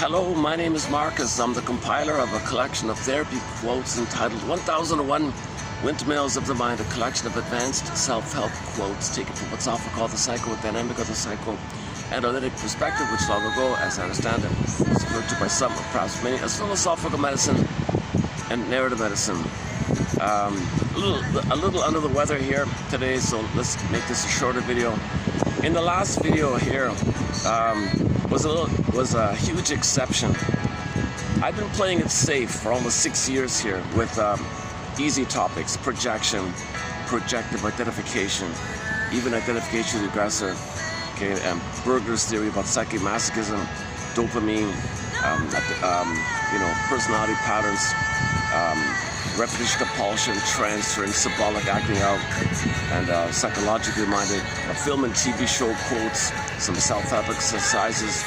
Hello, my name is Marcus. I'm the compiler of a collection of therapy quotes entitled 1001 Windmills of the Mind, a collection of advanced self-help quotes taken from what's often called the psychodynamic or the psychoanalytic perspective, which long ago, as I understand it, was referred to by some, or perhaps many, as philosophical medicine and narrative medicine. A little under the weather here today, so let's make this a shorter video. In the last video here, was a huge exception. I've been playing it safe for almost 6 years here with easy topics: projection, projective identification, even identification with the aggressor, okay, and Berger's theory about psychomasochism, dopamine, personality patterns, repetition, compulsion, transferring, symbolic acting out, and psychologically minded, film and TV show quotes, some self-help exercises.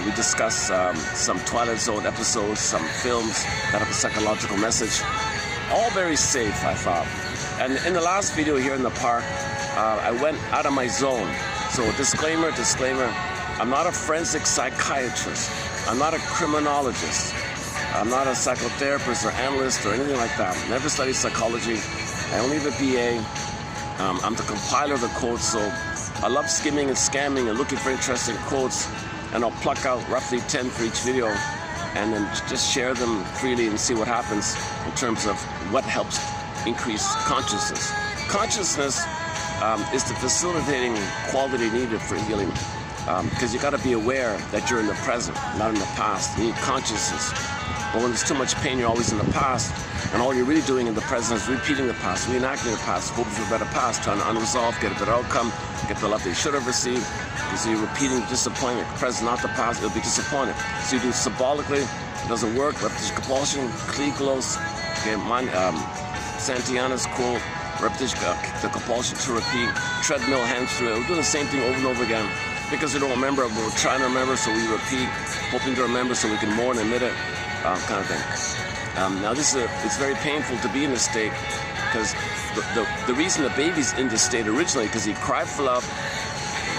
We discuss some Twilight Zone episodes, some films that have a psychological message. All very safe, I thought. And in the last video here in the park, I went out of my zone. So disclaimer, I'm not a forensic psychiatrist. I'm not a criminologist. I'm not a psychotherapist or analyst or anything like that. Never studied psychology. I only have a BA. I'm the compiler of the quotes, so I love skimming and scamming and looking for interesting quotes, and I'll pluck out roughly 10 for each video and then just share them freely and see what happens in terms of what helps increase consciousness. Consciousness is the facilitating quality needed for healing, because you got to be aware that you're in the present, not in the past. You need consciousness. But when there's too much pain, you're always in the past, and all you're really doing in the present is repeating the past, reenacting the past, hoping for a better past, trying to unresolve, get a better outcome, get the love they should have received. So you're repeating disappointment. Present, not the past, it'll be disappointed. So you do symbolically, it doesn't work. Repetition, compulsion, Kleglos, okay, Santayana's quote, repetition, the compulsion to repeat, treadmill, hamster. We're doing the same thing over and over again because we don't remember, but we're trying to remember, so we repeat, hoping to remember so we can mourn and admit it. Kind of thing. Now it's very painful to be in this state, because the reason the baby's in this state originally, because he cried for love,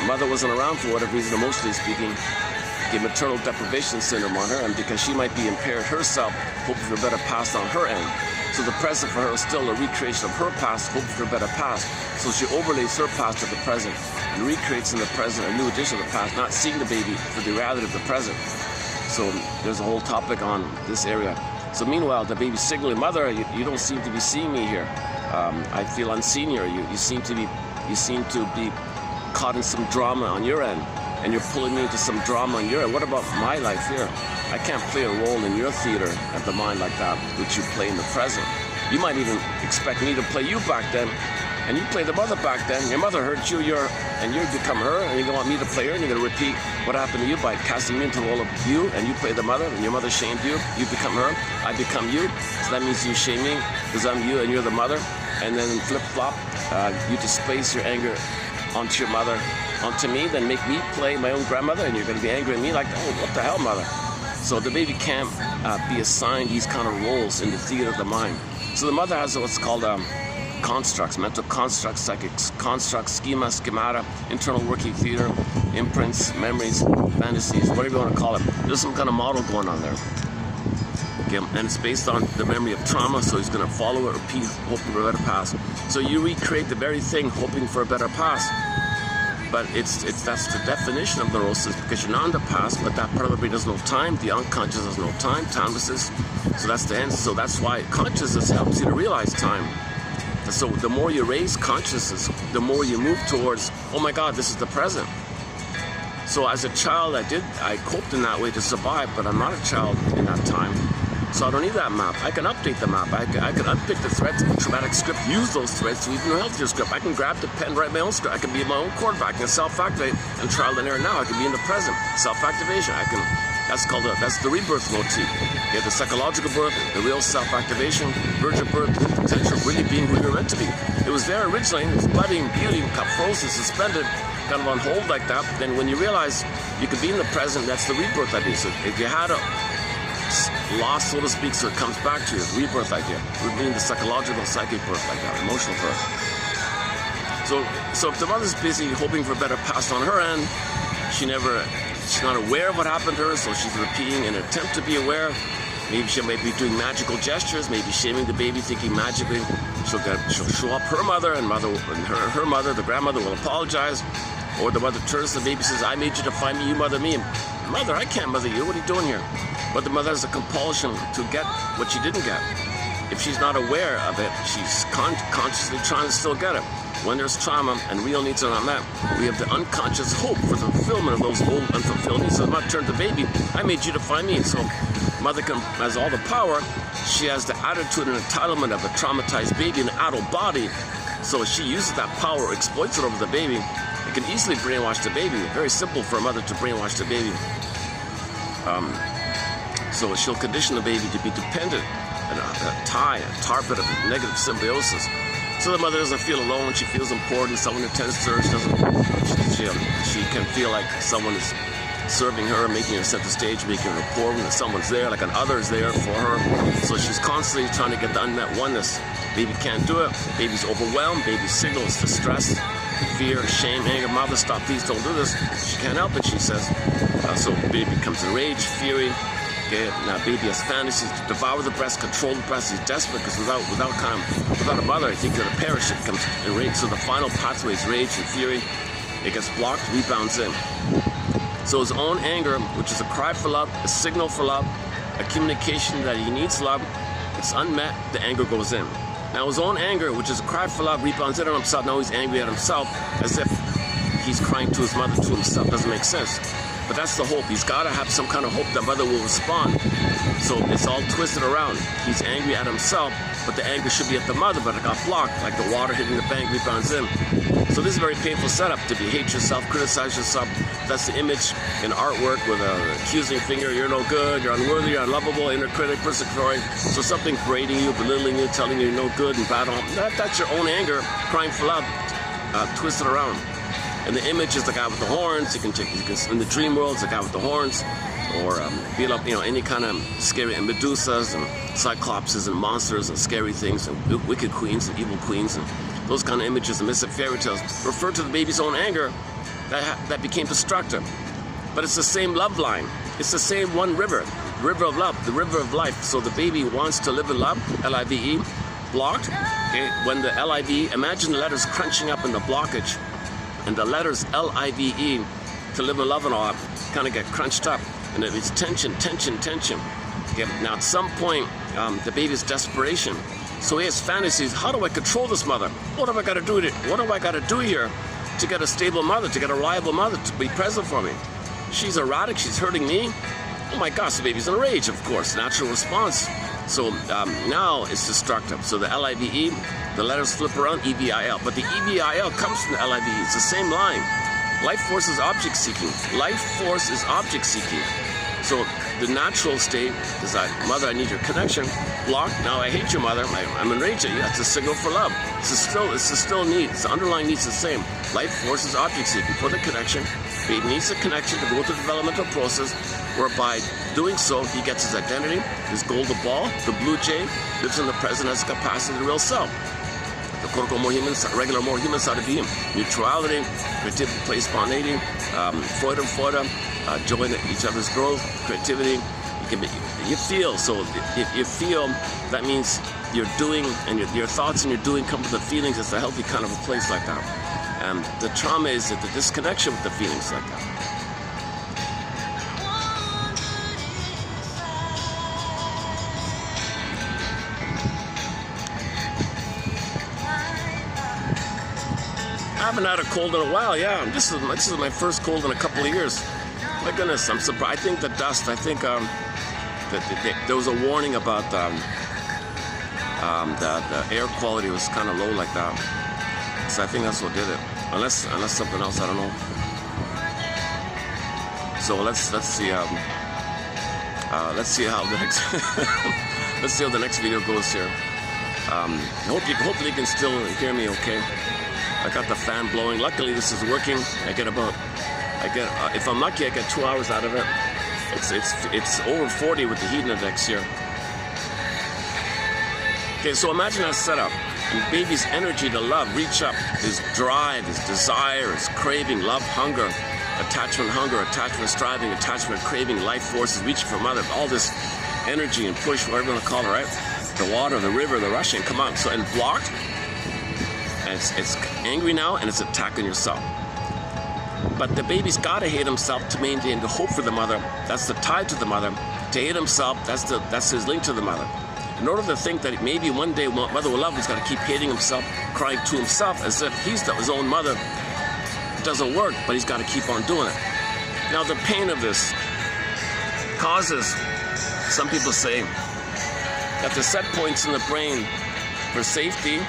mother wasn't around for whatever reason, emotionally speaking, gave maternal deprivation syndrome on her, and because she might be impaired herself, hoping for a better past on her end. So the present for her is still a recreation of her past, hoping for a better past. So she overlays her past to the present and recreates in the present a new edition of the past, not seeing the baby for the reality of the present. So there's a whole topic on this area. So meanwhile, the baby's signaling, mother, you don't seem to be seeing me here. I feel unseen here. You seem to be caught in some drama on your end, and you're pulling me into some drama on your end. What about my life here? I can't play a role in your theater of the mind like that, which you play in the present. You might even expect me to play you back then, and you play the mother back then. Your mother hurt you, and you become her, and you want me to play her, and you're going to repeat what happened to you by casting me into the role of you, and you play the mother, and your mother shamed you, you become her, I become you, so that means you shame me, because I'm you and you're the mother, and then flip-flop, you displace your anger onto your mother, onto me, then make me play my own grandmother, and you're going to be angry at me like, oh, what the hell, mother? So the baby can't be assigned these kind of roles in the theater of the mind. So the mother has what's called constructs, mental constructs, psychic constructs, schemata, internal working theater, imprints, memories, fantasies, whatever you want to call it. There's some kind of model going on there. Okay, and it's based on the memory of trauma, so he's going to follow it, repeat, hoping for a better past. So you recreate the very thing, hoping for a better past. But that's the definition of neurosis, because you're not in the past, but that part of the brain doesn't know time, the unconscious has no time, timelessness. So that's the end. So that's why consciousness helps you to realize time. So the more you raise consciousness, the more you move towards, oh my God, this is the present. So as a child, I coped in that way to survive, but I'm not a child in that time. So I don't need that map. I can update the map. I can unpick the threads of a traumatic script, use those threads to even a healthier script. I can grab the pen, write my own script. I can be my own quarterback and self-activate and trial and error now. I can be in the present, self-activation. That's the rebirth motif. You have the psychological birth, the real self-activation, virgin birth, potential, really being who you're meant to be. It was there originally, it was budding, beauty, got frozen, suspended, kind of on hold like that. Then when you realize you could be in the present, that's the rebirth idea. So if you had a loss, so to speak, so it comes back to you, rebirth idea. We're being the psychological, psychic birth like that, emotional birth. So if the mother's busy hoping for a better past on her end, she never She's not aware of what happened to her, so she's repeating in an attempt to be aware. Maybe she might be doing magical gestures, maybe shaming the baby, thinking magically she'll show up her mother, and her mother, the grandmother, will apologize. Or the mother turns to the baby and says, I made you to find me, you mother me. Mother, I can't mother you, what are you doing here? But the mother has a compulsion to get what she didn't get. If she's not aware of it, she's consciously trying to still get it. When there's trauma and real needs are not met, we have the unconscious hope for the fulfillment of those old unfulfilled needs. So the mother turned to the baby, I made you to find me. So mother has all the power. She has the attitude and entitlement of a traumatized baby in an adult body. So she uses that power, exploits it over the baby. It can easily brainwash the baby. Very simple for a mother to brainwash the baby. So she'll condition the baby to be dependent, a target of negative symbiosis. So the mother doesn't feel alone. She feels important. Someone attends to her. She can feel like someone is serving her, making her set the stage, making her important, that someone's there, like an other is there for her. So she's constantly trying to get the unmet oneness. Baby can't do it. Baby's overwhelmed. Baby signals distress, fear, shame, anger. Mother, stop, please don't do this. She can't help it, she says. So baby becomes enraged, fury. Okay, now baby has fantasies to devour the breast, control the breast. He's desperate because without a mother, I think that a perish. It becomes enraged. So the final pathway is rage and fury. It gets blocked, rebounds in. So his own anger, which is a cry for love, a signal for love, a communication that he needs love, it's unmet, the anger goes in. Now his own anger, which is a cry for love, rebounds in on himself. Now he's angry at himself, as if he's crying to his mother, to himself. Doesn't make sense. But that's the hope. He's got to have some kind of hope that mother will respond. So it's all twisted around. He's angry at himself, but the anger should be at the mother, but it got blocked, like the water hitting the bank rebounds in. So this is a very painful setup, to be hate yourself, criticize yourself. That's the image in artwork with an accusing finger. You're no good, you're unworthy, you're unlovable, inner critic, persecutory. So something berating you, belittling you, telling you you're no good and bad. That's your own anger, crying for love, twisted around. And the image is the guy with the horns. You can in the dream world, it's the guy with the horns, or feel up, any kind of scary, and Medusas and cyclopses and monsters and scary things and wicked queens and evil queens and those kind of images and mystic fairy tales refer to the baby's own anger that became destructive. But it's the same love line. It's the same one river of love, the river of life. So the baby wants to live in love, L-I-V-E, blocked. Okay? When the L-I-V-E, imagine the letters crunching up in the blockage, and the letters L-I-V-E, to live in love and all, kind of get crunched up. And it's tension, tension, tension. Okay? Now at some point, the baby's desperation. So he has fantasies. How do I control this mother? What have I got to do? What do I got to do here to get a stable mother, to get a reliable mother, to be present for me? She's erratic. She's hurting me. Oh my gosh, the baby's in a rage, of course. Natural response. So now it's destructive. So the L-I-V-E, the letters flip around, E-V-I-L. But the E-V-I-L comes from the L-I-V-E. It's the same line. Life force is object seeking. Life force is object seeking. So the natural state is that, mother, I need your connection. Blocked. Now I hate your mother. I'm enraged at you. That's a signal for love. It's a still need. It's the underlying needs the same. Life force is object seeking for the connection. Baby needs a connection to go through the developmental process, whereby doing so, he gets his identity, his golden ball, the blue jay, lives in the present, has the capacity of the real self. The quote-unquote more human, regular more human side of being. Neutrality, creativity, play, spontaneity, Freude, joy in each other's growth, creativity. You feel, so if you feel, that means you're doing, and your thoughts and your doing come with the feelings. It's a healthy kind of a place like that. And the trauma is that the disconnection with the feelings like that. I haven't had a cold in a while, yeah. This is my first cold in a couple of years. My goodness, I'm surprised. I think the dust, that there was a warning about the air quality was kind of low like that. So I think that's what did it. Unless something else, I don't know. So let's see how the next let's see how the next video goes here. Hopefully you can still hear me okay. I got the fan blowing. Luckily this is working. If I'm lucky, I get 2 hours out of it. It's over 40 with the heat index here. Okay, so imagine that setup. And baby's energy to love, reach up, his drive, his desire, his craving, love, hunger, attachment hunger, attachment striving, attachment craving, life forces, reaching for mother, all this energy and push, whatever you want to call it, right? The water, the river, the rushing, come on. So, and blocked, and it's angry now, and it's attacking yourself. But the baby's got to hate himself to maintain the hope for the mother. That's the tie to the mother. To hate himself, that's his link to the mother. In order to think that maybe one day mother will love him, he's got to keep hating himself, crying to himself as if he's his own mother. It doesn't work, but he's got to keep on doing it. Now, the pain of this causes, some people say, that the set points in the brain for safety,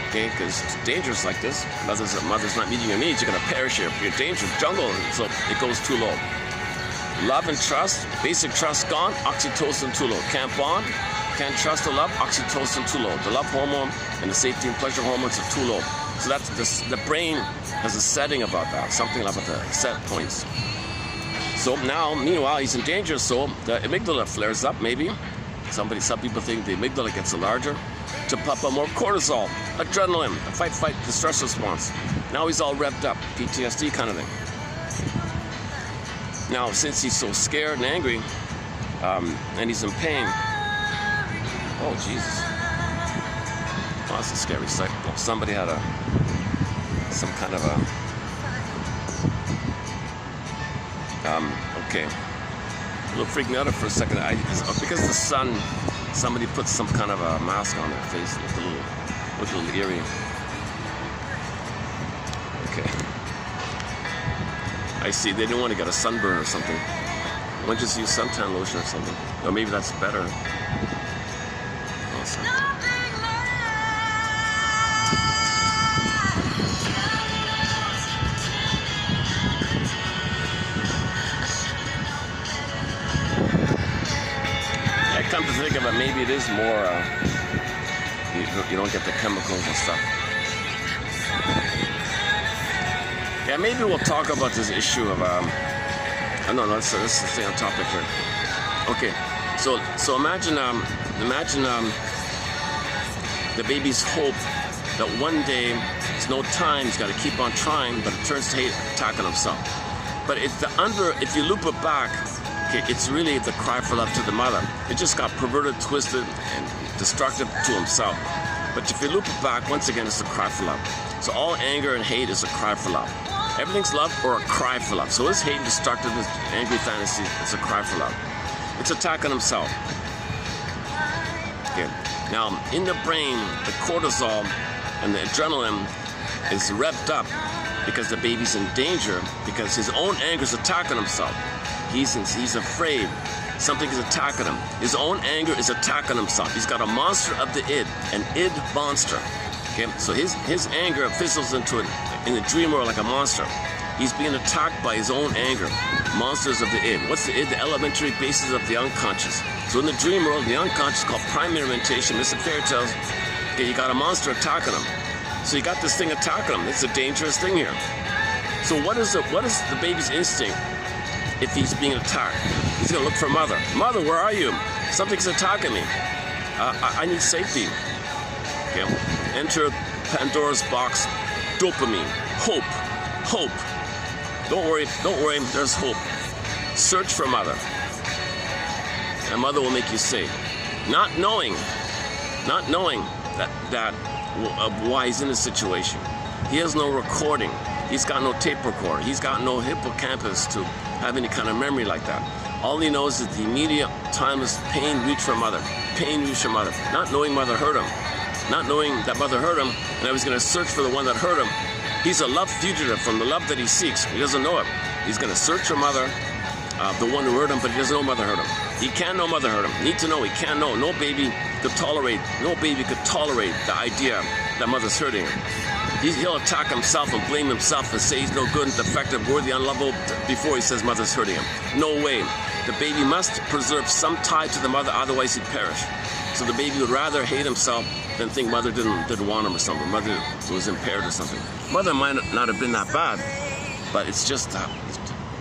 okay, because it's dangerous like this. Mother's not meeting your needs, you're going to perish here. You're dangerous, jungle, so it goes too low. Love and trust, basic trust gone, oxytocin too low. Can't bond, can't trust or love, oxytocin too low. The love hormone and the safety and pleasure hormones are too low. So that's the brain has a setting about that, something about the set points. So now, meanwhile, he's in danger, so the amygdala flares up maybe. Some people think the amygdala gets larger to pump up more cortisol, adrenaline, a fight, the stress response. Now he's all revved up, PTSD kind of thing. Now, since he's so scared and angry, and he's in pain, oh Jesus, oh, that's a scary sight. Oh, somebody had some kind of okay. A little freaked me out for a second. Because the sun, somebody put some kind of a mask on their face. It looked a little eerie. Okay. I see. They didn't want to get a sunburn or something. Why don't you just use suntan lotion or something? Or maybe that's better. Awesome. Come to think of it, maybe it is more, you don't get the chemicals and stuff. Yeah, maybe we'll talk about this issue of, no, let's stay on topic here. Okay, so imagine the baby's hope that one day, it's no time, he's got to keep on trying, but it turns to hate, attacking himself. But if you loop it back, okay, it's really the cry for love to the mother. It just got perverted, twisted, and destructive to himself. But if you loop it back, once again, it's a cry for love. So all anger and hate is a cry for love. Everything's love or a cry for love. So his hate, destructive, his angry fantasy, it's a cry for love. It's attacking himself. Okay. Now, in the brain, the cortisol and the adrenaline is revved up because the baby's in danger, because his own anger is attacking himself. He's afraid. Something is attacking him. His own anger is attacking himself. He's got a monster of the id, an id monster. Okay, so his anger fizzles into it in the dream world like a monster. He's being attacked by his own anger. Monsters of the id. What's the id? The elementary basis of the unconscious. So in the dream world, the unconscious is called primary mentation. Missing fairy tales. Okay, you got a monster attacking him. So you got this thing attacking him. It's a dangerous thing here. So what is the baby's instinct? If he's being attacked, he's gonna look for mother. Mother, where are you? Something's attacking me. I need safety. Okay. Enter Pandora's box. Dopamine. Hope. Don't worry. There's hope. Search for mother. And mother will make you safe. Not knowing that why he's in this situation. He has no recording. He's got no tape recorder. He's got no hippocampus to have any kind of memory like that. All he knows is the immediate, timeless pain reach for mother. Not knowing mother hurt him. Not knowing that mother hurt him, and I was going to search for the one that hurt him. He's a love fugitive from the love that he seeks. He doesn't know it. He's going to search for mother, the one who hurt him, but he doesn't know mother hurt him. He can't know mother hurt him. Need to know, he can't know. No baby could tolerate the idea that mother's hurting him. He'll attack himself and blame himself and say he's no good and defective, worthy, unlovable before he says mother's hurting him. No way. The baby must preserve some tie to the mother, otherwise he'd perish. So the baby would rather hate himself than think mother didn't want him or something. Mother was impaired or something. Mother might not have been that bad, but it's just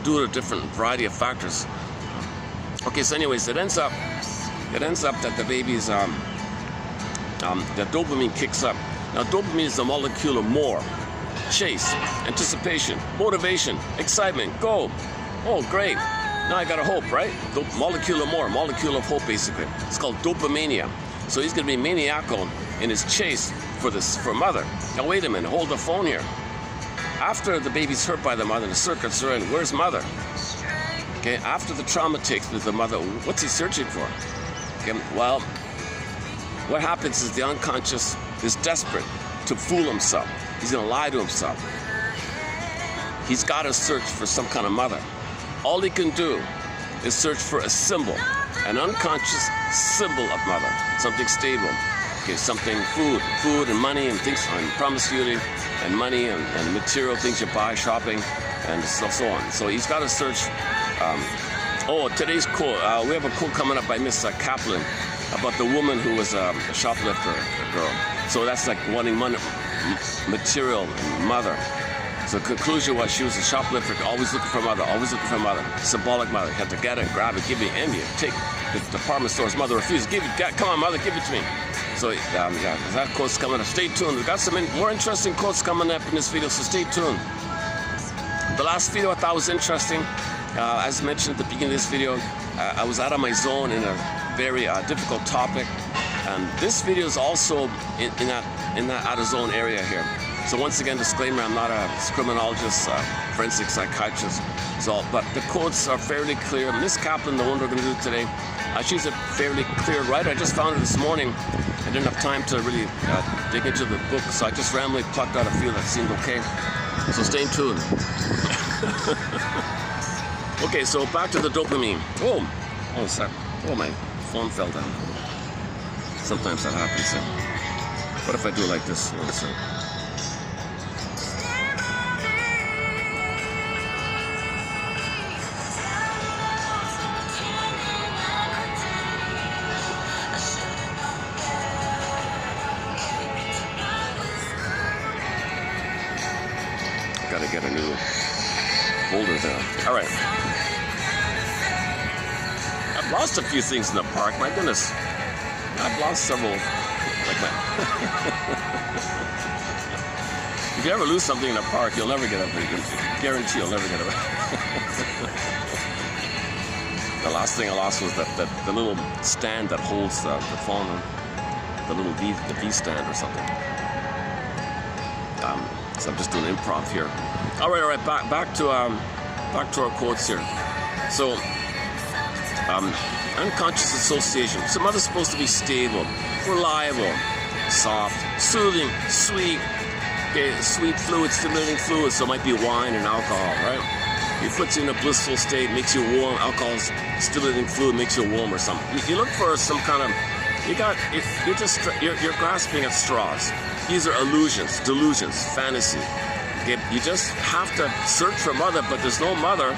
due to a different variety of factors. Okay, so anyways, it ends up that the baby's the dopamine kicks up. Now, dopamine is the molecule of more. chase, anticipation, motivation, excitement, go. Oh, great. Now I got a hope, right? Molecule of hope, basically. It's called dopamania. So he's going to be maniacal in his chase for mother. Now wait a minute, hold the phone here. After the baby's hurt by the mother, the circuits are in. Where's mother? Okay, after the trauma takes with the mother, what's he searching for? Okay, well, what happens is the unconscious is desperate to fool himself. He's going to lie to himself. He's got to search for some kind of mother. All he can do is search for a symbol, an unconscious symbol of mother, something stable. Okay, something, food and money and things, and promiscuity and money and material things you buy, shopping, and so on. So he's got to search. Today's quote, we have a quote coming up by Miss Kaplan about the woman who was a shoplifter, a girl. So that's like wanting money, material, and mother. So the conclusion was she was a shoplifter, always looking for mother, symbolic mother. You have to get it, grab it, give it, envy it. Take the department store's mother refuses. Come on, mother, give it to me. So that quote's coming up. Stay tuned. We've got some more interesting quotes coming up in this video, so stay tuned. The last video I thought was interesting. As mentioned at the beginning of this video, I was out of my zone in a very difficult topic. And this video is also in that out of zone area here. So once again, disclaimer, I'm not a criminologist, forensic psychiatrist. But the quotes are fairly clear. Miss Kaplan, the one we're going to do today, she's a fairly clear writer. I just found her this morning. I didn't have time to really dig into the book, so I just randomly plucked out a few that seemed okay. So stay tuned. Okay, so back to the dopamine. Oh, my phone fell down. Sometimes that happens. What if I do like this? Gotta get a new holder there. All right. I've lost a few things in the park. My goodness. I've lost several like that. If you ever lose something in a park, you'll never get it. I guarantee you'll never get it. The last thing I lost was the little stand that holds the phone, the little V stand or something. So I'm just doing improv here. All right. Back to our quotes here. So, unconscious association. So mother's supposed to be stable, reliable, soft, soothing, sweet. Okay, sweet fluid, stimulating fluid. So it might be wine and alcohol, right? It puts you in a blissful state, makes you warm. Alcohol's stimulating fluid makes you warm or something. You look for some kind of. You're grasping at straws. These are illusions, delusions, fantasy. Okay? You just have to search for mother, but there's no mother.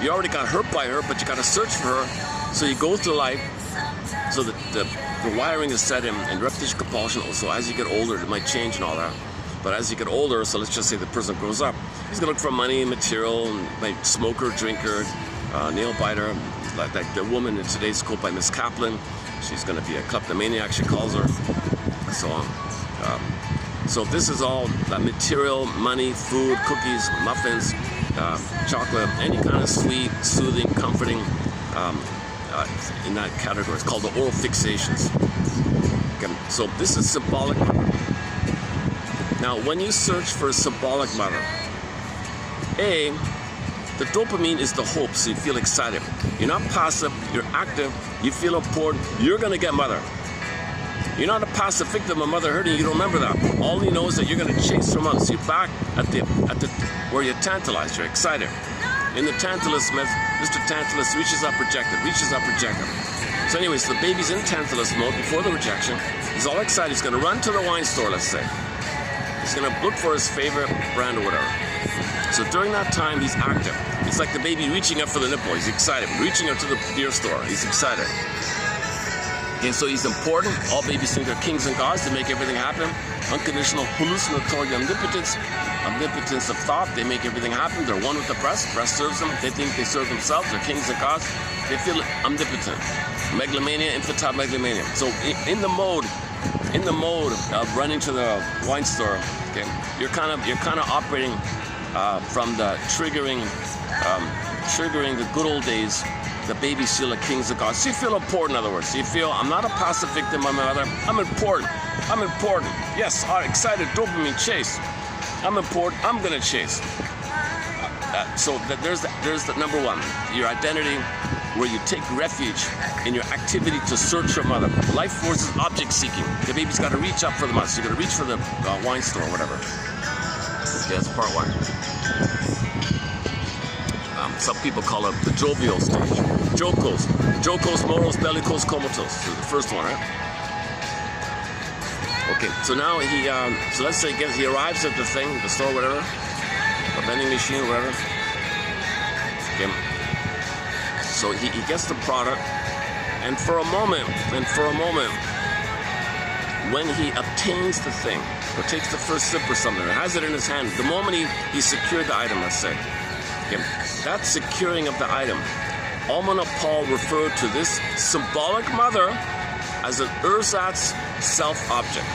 You already got hurt by her, but you got to search for her. So you go through life. So the wiring is set in repetition compulsion. So as you get older, it might change and all that. But as you get older, so let's just say the person grows up, he's gonna look for money, material, like smoker, drinker, nail biter, like the woman in today's quote by Miss Kaplan. She's gonna be a kleptomaniac, she calls her, and so on. So this is all material, money, food, cookies, muffins, chocolate, any kind of sweet, soothing, comforting, in that category. It's called the oral fixations. Okay. So this is symbolic mother. Now, when you search for a symbolic mother, the dopamine is the hope, so you feel excited. You're not passive, you're active, you feel important, you're gonna get mother. You're not a passive victim of mother hurting you don't remember that. All you know is that you're gonna chase her mother. So you're back at the where you're tantalized, you're excited. In the Tantalus myth, Mr. Tantalus reaches out projected. So anyways, the baby's in Tantalus mode before the rejection. He's all excited, he's gonna run to the wine store, let's say. He's gonna look for his favorite brand or whatever. So during that time, he's active. It's like the baby reaching up for the nipple. He's excited. Reaching up to the beer store. He's excited. Okay, so he's important. All babies think they're kings and gods. They make everything happen. Unconditional hallucinatory omnipotence. Omnipotence of thought. They make everything happen. They're one with the breast. Breast serves them. They think they serve themselves. They're kings and gods. They feel omnipotent. Megalomania, infantile megalomania. So in the mode of running to the wine store, okay, you're kind of operating from the triggering the good old days. The babies feel like kings of God. So you feel important, in other words. You feel, I'm not a passive victim of my mother. I'm important. I'm important. Yes, excited, dopamine, chase. I'm important. I'm gonna chase. There's the number one. Your identity, where you take refuge in your activity to search your mother. Life force is object seeking. The baby's got to reach up for the mother. So you got to reach for the wine store or whatever. Okay, that's part one. Some people call it the jovial stage. Jocose, morose, bellicose, comatose. So the first one, right? Okay, so now so let's say he arrives at the thing, the store, whatever, a vending machine, whatever. Okay. So he gets the product, and for a moment, when he obtains the thing, or takes the first sip or something, or has it in his hand, the moment he secured the item, let's say, okay, that securing of the item, Alman Paul referred to this symbolic mother as an ersatz self-object.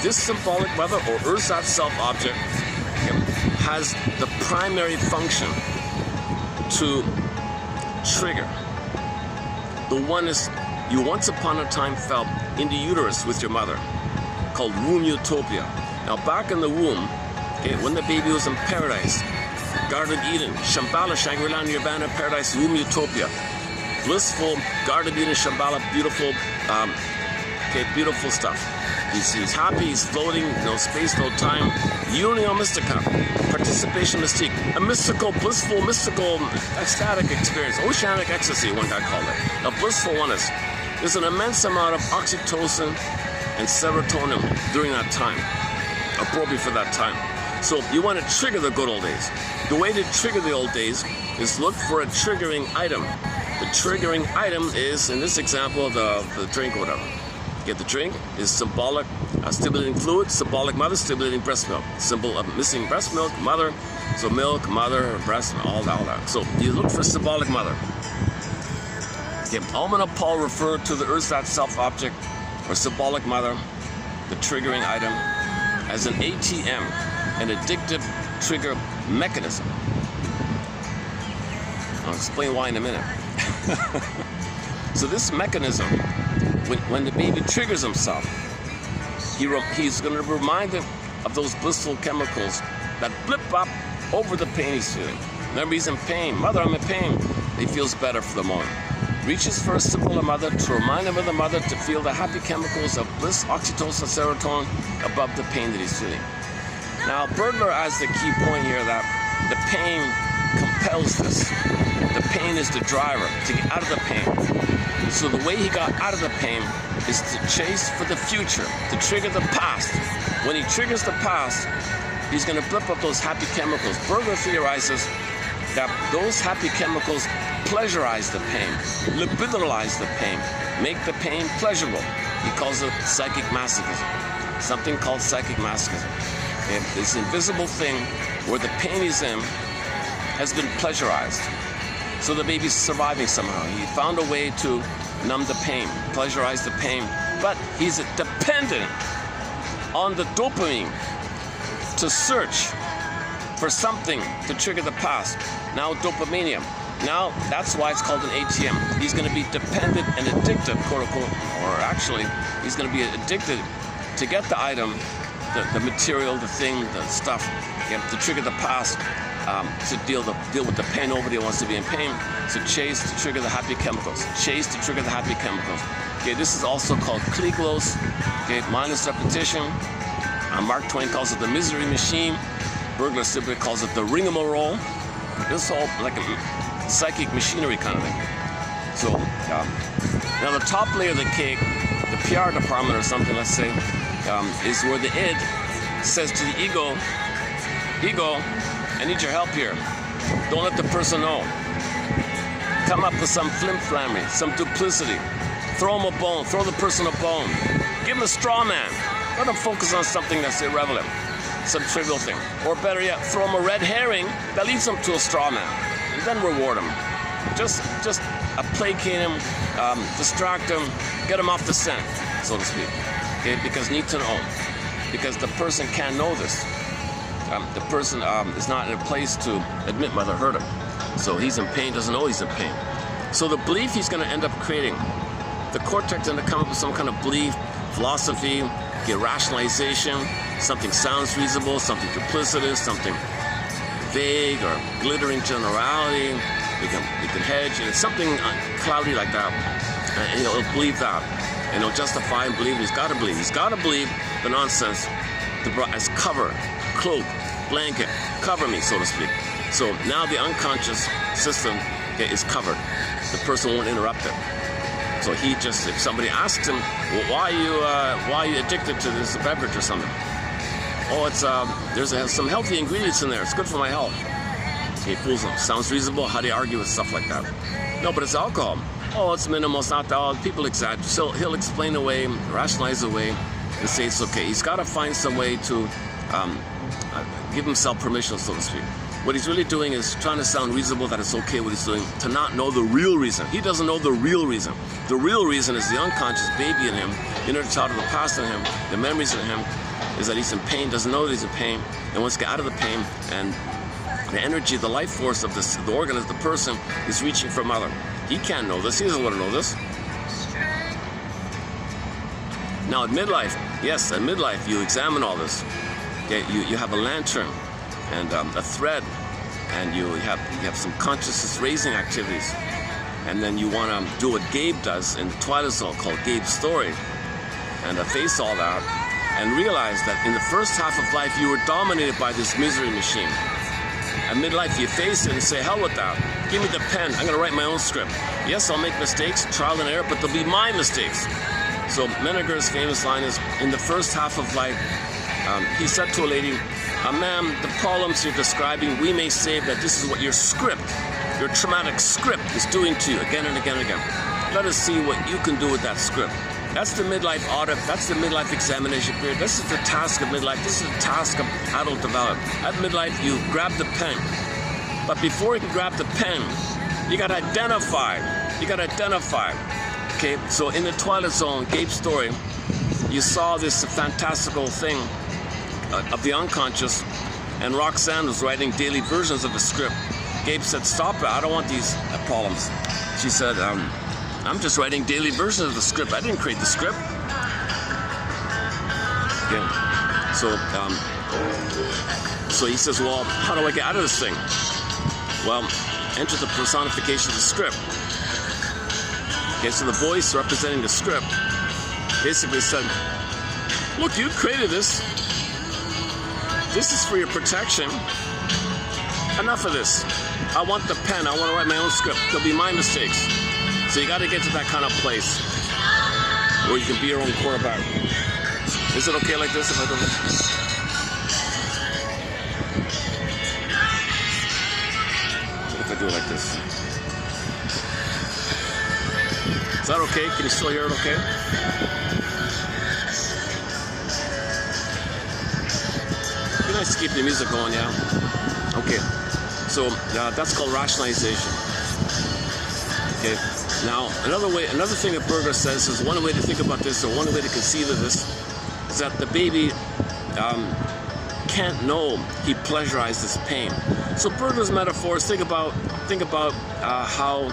This symbolic mother, or ersatz self-object, okay, has the primary function to trigger the oneness you once upon a time felt in the uterus with your mother, called womb utopia. Now back in the womb, okay, when the baby was in paradise, Garden of Eden, Shambhala, Shangri-La, Nirvana, paradise, womb utopia, blissful, Garden of Eden, Shambhala, beautiful, beautiful stuff. He's happy, he's floating, no space, no time. Unio mystica, participation mystique, a mystical, blissful, mystical, ecstatic experience, oceanic ecstasy, one guy called it, a blissful oneness. There's an immense amount of oxytocin and serotonin during that time, appropriate for that time. So you want to trigger the good old days. The way to trigger the old days is look for a triggering item. The triggering item is, in this example, the drink or whatever. Get the drink is symbolic, stimulating fluid, symbolic mother, stimulating breast milk. Symbol of missing breast milk, mother, so milk, mother, breast, all that. So you look for symbolic mother. Okay, Alman Paul referred to the ersatz self-object, or symbolic mother, the triggering item, as an ATM, an addictive trigger mechanism. I'll explain why in a minute. So this mechanism, when the baby triggers himself, he's going to remind him of those blissful chemicals that blip up over the pain he's feeling. Remember, he's in pain. Mother, I'm in pain. He feels better for the moment. Reaches for a symbol of mother to remind him of the mother, to feel the happy chemicals of bliss, oxytocin, serotonin above the pain that he's feeling. Now, Bergler has the key point here that the pain compels this. The pain is the driver to get out of the pain. So the way he got out of the pain is to chase for the future, to trigger the past. When he triggers the past, he's going to blip up those happy chemicals. Bergler theorizes that those happy chemicals pleasurize the pain, libidinalize the pain, make the pain pleasurable. He calls it psychic masochism. Something called psychic masochism. This invisible thing where the pain he's in has been pleasurized. So the baby's surviving somehow. He found a way to numb the pain, pleasurize the pain, but he's dependent on the dopamine to search for something to trigger the past. Now dopaminium. Now that's why it's called an ATM. He's going to be dependent and addicted, quote unquote, or actually he's going to be addicted to get the item, the material, the thing, the stuff, to trigger the past, to deal with the pain. Nobody wants to be in pain. So chase to trigger the happy chemicals. Chase to trigger the happy chemicals. Okay, this is also called Klieglos, okay, mindless repetition. Mark Twain calls it the misery machine. Bergler simply calls it the ringamarole. This whole like a psychic machinery kind of thing. So now the top layer of the cake, the PR department or something, let's say, is where the id says to the ego, I need your help here. Don't let the person know. Come up with some flim-flammery, some duplicity. Throw him a bone, throw the person a bone. Give him a straw man. Let him focus on something that's irrelevant, some trivial thing. Or better yet, throw him a red herring that leads him to a straw man. And then reward him. Just placate him, distract him, get him off the scent, so to speak. Okay, because need to know. Because the person can't know this. the person is not in a place to admit whether hurt him. So he's in pain, doesn't know he's in pain. So the belief he's going to end up creating, the cortex is going to come up with some kind of belief, philosophy, get rationalization, something sounds reasonable, something duplicitous, something vague or glittering generality. We can hedge, and it's something cloudy like that. And he'll believe that, and he'll justify and believe. He's got to believe. He's got to believe the nonsense as cover, cloak, blanket, cover me, so to speak. So now the unconscious system is covered. The person won't interrupt it. So he just, if somebody asks him, well, why are you addicted to this beverage or something? Oh, it's there's some healthy ingredients in there. It's good for my health. He fools them. Sounds reasonable. How do you argue with stuff like that? No, but it's alcohol. Oh, it's minimal. It's not alcohol. People exaggerate. So he'll explain away, rationalize away, and say it's okay. He's got to find some way to give himself permission, so to speak. What he's really doing is trying to sound reasonable, that it's okay what he's doing, to not know the real reason. He doesn't know the real reason. The real reason is the unconscious baby in him, inner child of the past in him, the memories in him, is that he's in pain, doesn't know that he's in pain, and wants to get out of the pain, and the energy, the life force of this, the organism, the person, is reaching for mother. He can't know this. He doesn't want to know this. Now at midlife, yes, at midlife you examine all this. Okay, you have a lantern and a thread, and you have some consciousness raising activities, and then you want to do what Gabe does in the Twilight Zone called Gabe's story, and face all that, and realize that in the first half of life you were dominated by this misery machine. At midlife you face it and say, hell with that. Give me the pen. I'm going to write my own script. Yes, I'll make mistakes, trial and error, but they'll be my mistakes. So Menninger's famous line is, in the first half of life, he said to a lady, ma'am, the problems you're describing, we may say that this is what your script, your traumatic script is doing to you again and again and again. Let us see what you can do with that script. That's the midlife audit. That's the midlife examination period. This is the task of midlife. This is the task of adult development. At midlife, you grab the pen. But before you can grab the pen, you got to identify. You got to identify. Okay, so in the Twilight Zone, Gabe's story, you saw this fantastical thing of the unconscious, and Roxanne was writing daily versions of the script. Gabe said, stop it, I don't want these problems. She said, I'm just writing daily versions of the script. I didn't create the script. Okay. So he says, well, how do I get out of this thing? Well, enter the personification of the script. Okay, so the voice representing the script basically said, look, you created this. This is for your protection. Enough of this. I want the pen. I want to write my own script. They'll be my mistakes. So you got to get to that kind of place where you can be your own quarterback. Is it okay like this if I do this? What if I do it like this? Is that okay? Can you still hear it okay? It'd be nice to keep the music going, yeah? Okay. So that's called rationalization. Okay. Now, another thing that Berger says is one way to think about this, or one way to conceive of this, is that the baby can't know he pleasurized his pain. So Berger's metaphors, think about how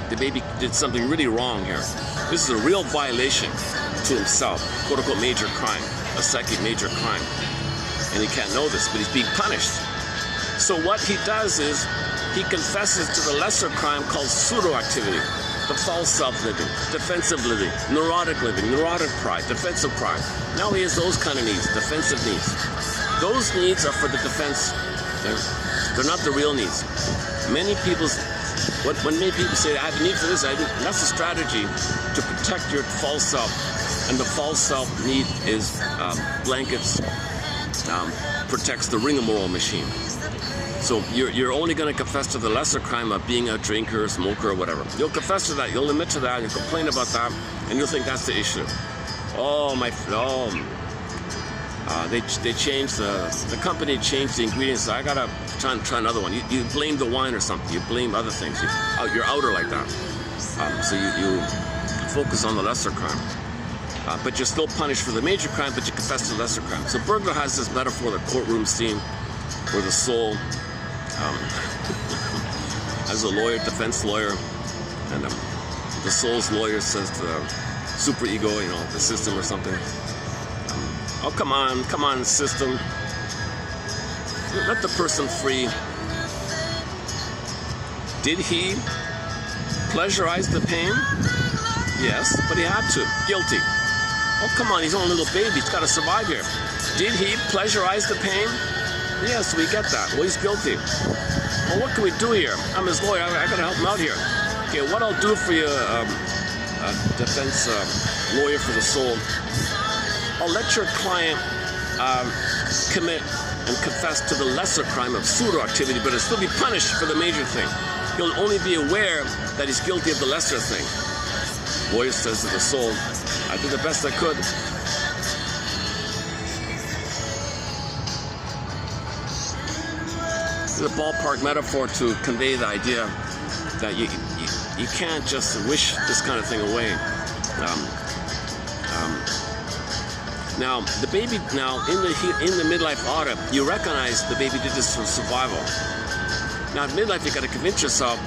the baby did something really wrong here. This is a real violation to himself, quote unquote major crime, a psychic major crime. And he can't know this, but he's being punished. So what he does is he confesses to the lesser crime called pseudo-activity, the false self-living, defensive living, neurotic pride, defensive pride. Now he has those kind of needs, defensive needs. Those needs are for the defense. They're not the real needs. When many people say, I have a need for this, that's a strategy to protect your false self. And the false self need is blankets, protects the ring-a-moral machine. So you're only going to confess to the lesser crime of being a drinker, smoker, or whatever. You'll confess to that, you'll admit to that, you'll complain about that, and you'll think that's the issue. They changed the company changed the ingredients. So I gotta try another one. You blame the wine or something. You blame other things. You're outer like that. So you focus on the lesser crime. but you're still punished for the major crime, but you confess to the lesser crime. So Burglar has this metaphor, the courtroom scene, where the soul, as a lawyer, defense lawyer, and the soul's lawyer says to the superego, you know, the system or something, oh, come on, system, let the person free. Did he pleasurize the pain? Yes, but he had to. Guilty. Oh, come on, he's only a little baby. He's got to survive here. Did he pleasurize the pain? Yes, we get that. Well, he's guilty. Well, what can we do here? I'm his lawyer. I got to help him out here. Okay, what I'll do for you, defense lawyer for the soul, I'll let your client commit and confess to the lesser crime of pseudo-activity, but he'll still be punished for the major thing. He'll only be aware that he's guilty of the lesser thing. Lawyer says to the soul, I did the best I could. It's a ballpark metaphor to convey the idea that you can't just wish this kind of thing away. Now, the baby, in the midlife audit, you recognize the baby did this for survival. Now, at midlife, you got to convince yourself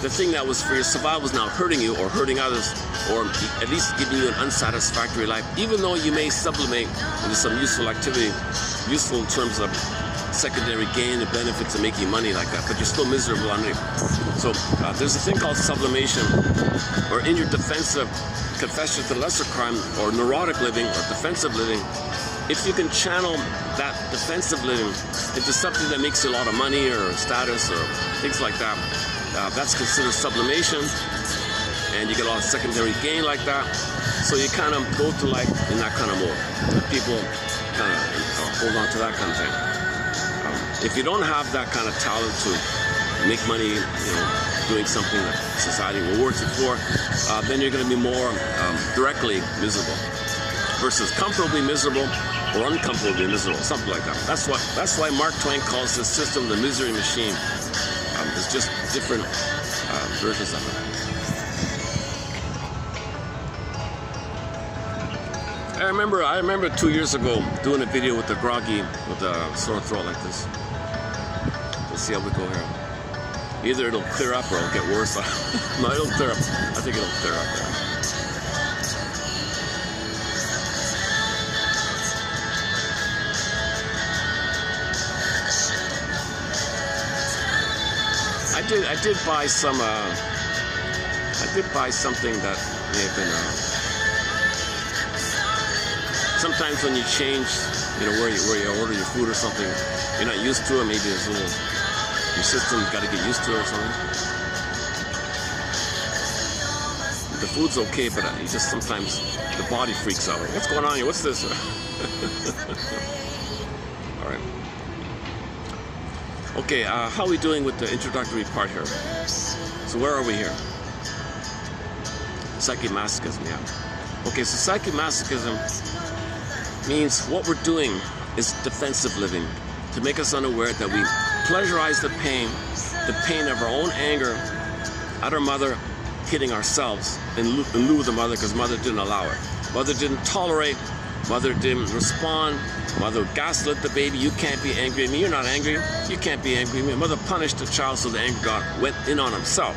the thing that was for your survival is now hurting you or hurting others, or at least giving you an unsatisfactory life, even though you may sublimate into some useful activity, useful in terms of secondary gain and benefits of making money like that, but you're still miserable underneath. So there's a thing called sublimation, or in your defensive confession to lesser crime, or neurotic living, or defensive living, if you can channel that defensive living into something that makes you a lot of money or status or things like that, that's considered sublimation, and you get a lot of secondary gain like that. So you kind of go to like in that kind of mode. People kind of hold on to that kind of thing. If you don't have that kind of talent to make money, you know, doing something that society rewards you for, then you're going to be more directly miserable versus comfortably miserable or uncomfortably miserable, something like that. That's why Mark Twain calls this system the misery machine. There's just different versions of it. I remember 2 years ago doing a video with the groggy, with a sore throat like this. Let's see how we go here. Either it'll clear up or it'll get worse. No, it'll clear up. I think it'll clear up there. I did buy some. I did buy something that may have been. Sometimes when you change, you know, where you order your food or something, you're not used to it. Maybe there's a little. Your system's got to get used to it or something. The food's okay, but you just sometimes the body freaks out. What's going on here? What's this? All right. Okay, how are we doing with the introductory part here? So where are we here? Psychomasochism, yeah. Okay, so psychomasochism means what we're doing is defensive living, to make us unaware that we pleasurize the pain of our own anger at our mother hitting ourselves in lieu of the mother, because mother didn't allow it. Mother didn't tolerate, mother didn't respond, mother gaslit the baby, you can't be angry at me, you're not angry, you can't be angry at me. Mother punished the child so the anger went in on himself.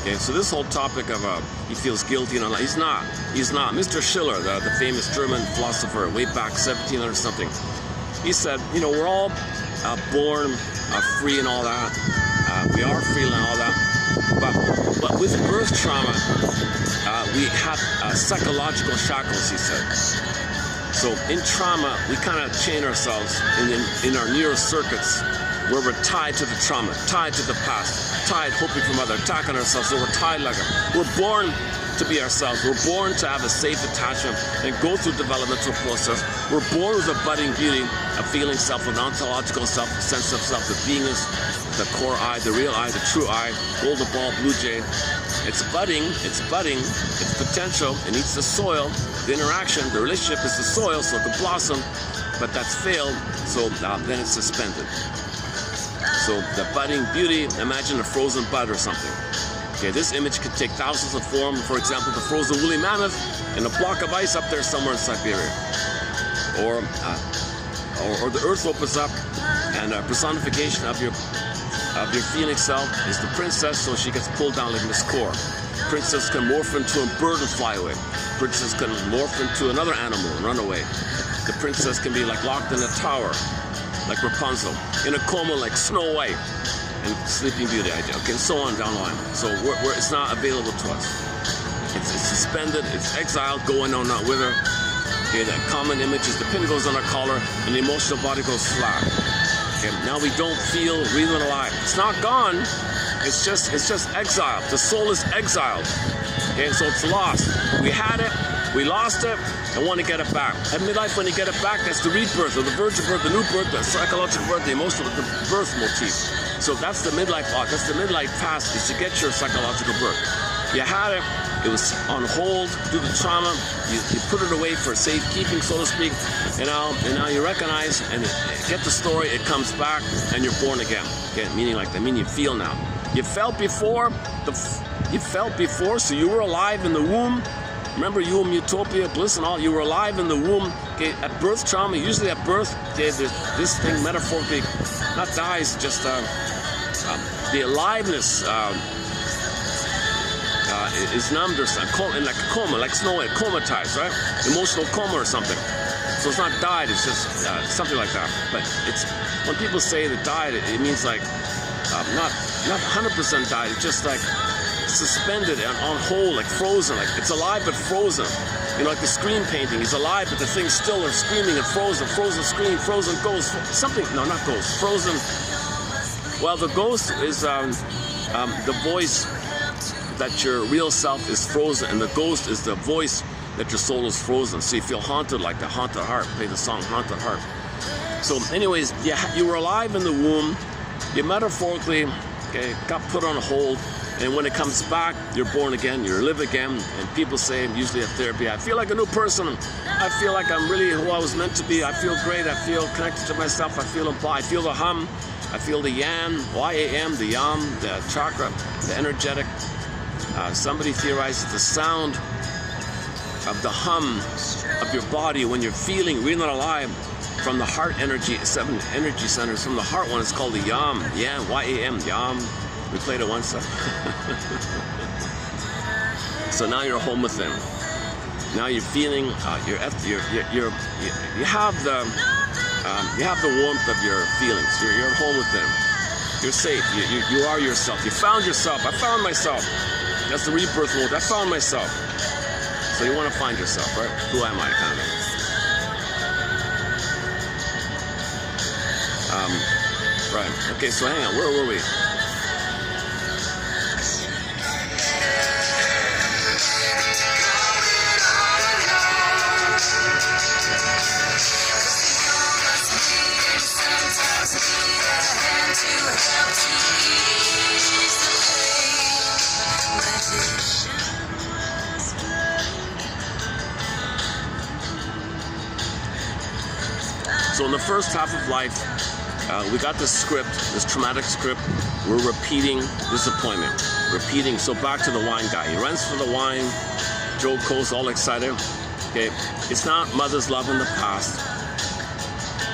Okay, so this whole topic of he feels guilty and all that, he's not. Mr. Schiller, the famous German philosopher, way back 1700 something, he said, you know, we're all born free and all that. We are free and all that. But with birth trauma, we have psychological shackles, he said. So in trauma, we kind of chain ourselves in our neural circuits, where we're tied to the trauma, tied to the past, tied hoping for mother, attacking ourselves, so we're tied like we're born to be ourselves. We're born to have a safe attachment and go through developmental process. We're born with a budding beauty, a feeling self, an ontological self, a sense of self, the beingness, the core I, the real I, the true I, golden ball, blue jay. It's budding, it's potential, it needs the soil, the interaction, the relationship is the soil, so it can blossom, but that's failed, so then it's suspended. So the budding beauty, imagine a frozen bud or something. Okay, this image could take thousands of forms. For example, the frozen woolly mammoth and a block of ice up there somewhere in Siberia. Or the earth opens up and a personification of your feeling self is the princess, so she gets pulled down like Miss Core. Princess can morph into a bird and fly away. Princess can morph into another animal and run away. The princess can be like locked in a tower, like Rapunzel, in a coma like Snow White and Sleeping Beauty idea, okay, and so on down the line. So it's not available to us. It's suspended, it's exiled, going on, not with her. Okay, that common image is the pin goes on our collar and the emotional body goes flat. Okay, now we don't feel breathing alive. It's not gone. It's just exiled. The soul is exiled. Okay, so it's lost. We had it, we lost it, and want to get it back. At midlife, when you get it back, that's the rebirth, or the virgin birth, the new birth, the psychological birth, the emotional, the birth motif. So that's the midlife arc. That's the midlife path, is to get your psychological birth. You had it. It was on hold due to trauma. You put it away for safekeeping, so to speak, and now you recognize and get the story. It comes back, and you're born again. Okay, meaning like that. Meaning you feel now. You felt before. So you were alive in the womb. Remember, womb utopia, bliss, and all. You were alive in the womb. Okay, at birth trauma. Usually at birth, okay, this thing metaphorically not dies, just the aliveness. Is numbed or in like a coma, like Snow White, comatized, right? Emotional coma or something. So it's not died, it's just something like that. But it's when people say that died, it means like not 100% died. It's just like suspended and on hold, like frozen. Like it's alive but frozen. You know, like the screen painting. It's alive but the thing's still and screaming and frozen. Frozen screen, frozen ghost. Something. No, not ghost. Frozen. Well, the ghost is the voice that your real self is frozen, and the ghost is the voice that your soul is frozen. So you feel haunted, like the haunted heart. Play the song Haunted Heart. So anyways, you were alive in the womb. You metaphorically got put on hold, and when it comes back, you're born again, you live again. And people say, usually at therapy, I feel like a new person. I feel like I'm really who I was meant to be. I feel great. I feel connected to myself. I feel implied. I feel the hum. I feel the yan, Y-A-M, the yam, the chakra, the energetic. Somebody theorizes the sound of the hum of your body when you're feeling really not alive from the heart energy, 7 energy centers. From the heart one, it's called the yam, Y-A-M, yam. We played it once. So now you're home within. Now you're feeling you have the warmth of your feelings. You're at home within. You're safe. You are yourself. You found yourself. I found myself. That's the rebirth mode. I found myself. So you want to find yourself, right? Who am I, kind of? Right. Okay, so hang on. Where were we? So in the first half of life, we got this script, this traumatic script. We're repeating disappointment, repeating. So back to the wine guy. He runs for the wine. Joe Cole's all excited. Okay, it's not mother's love in the past.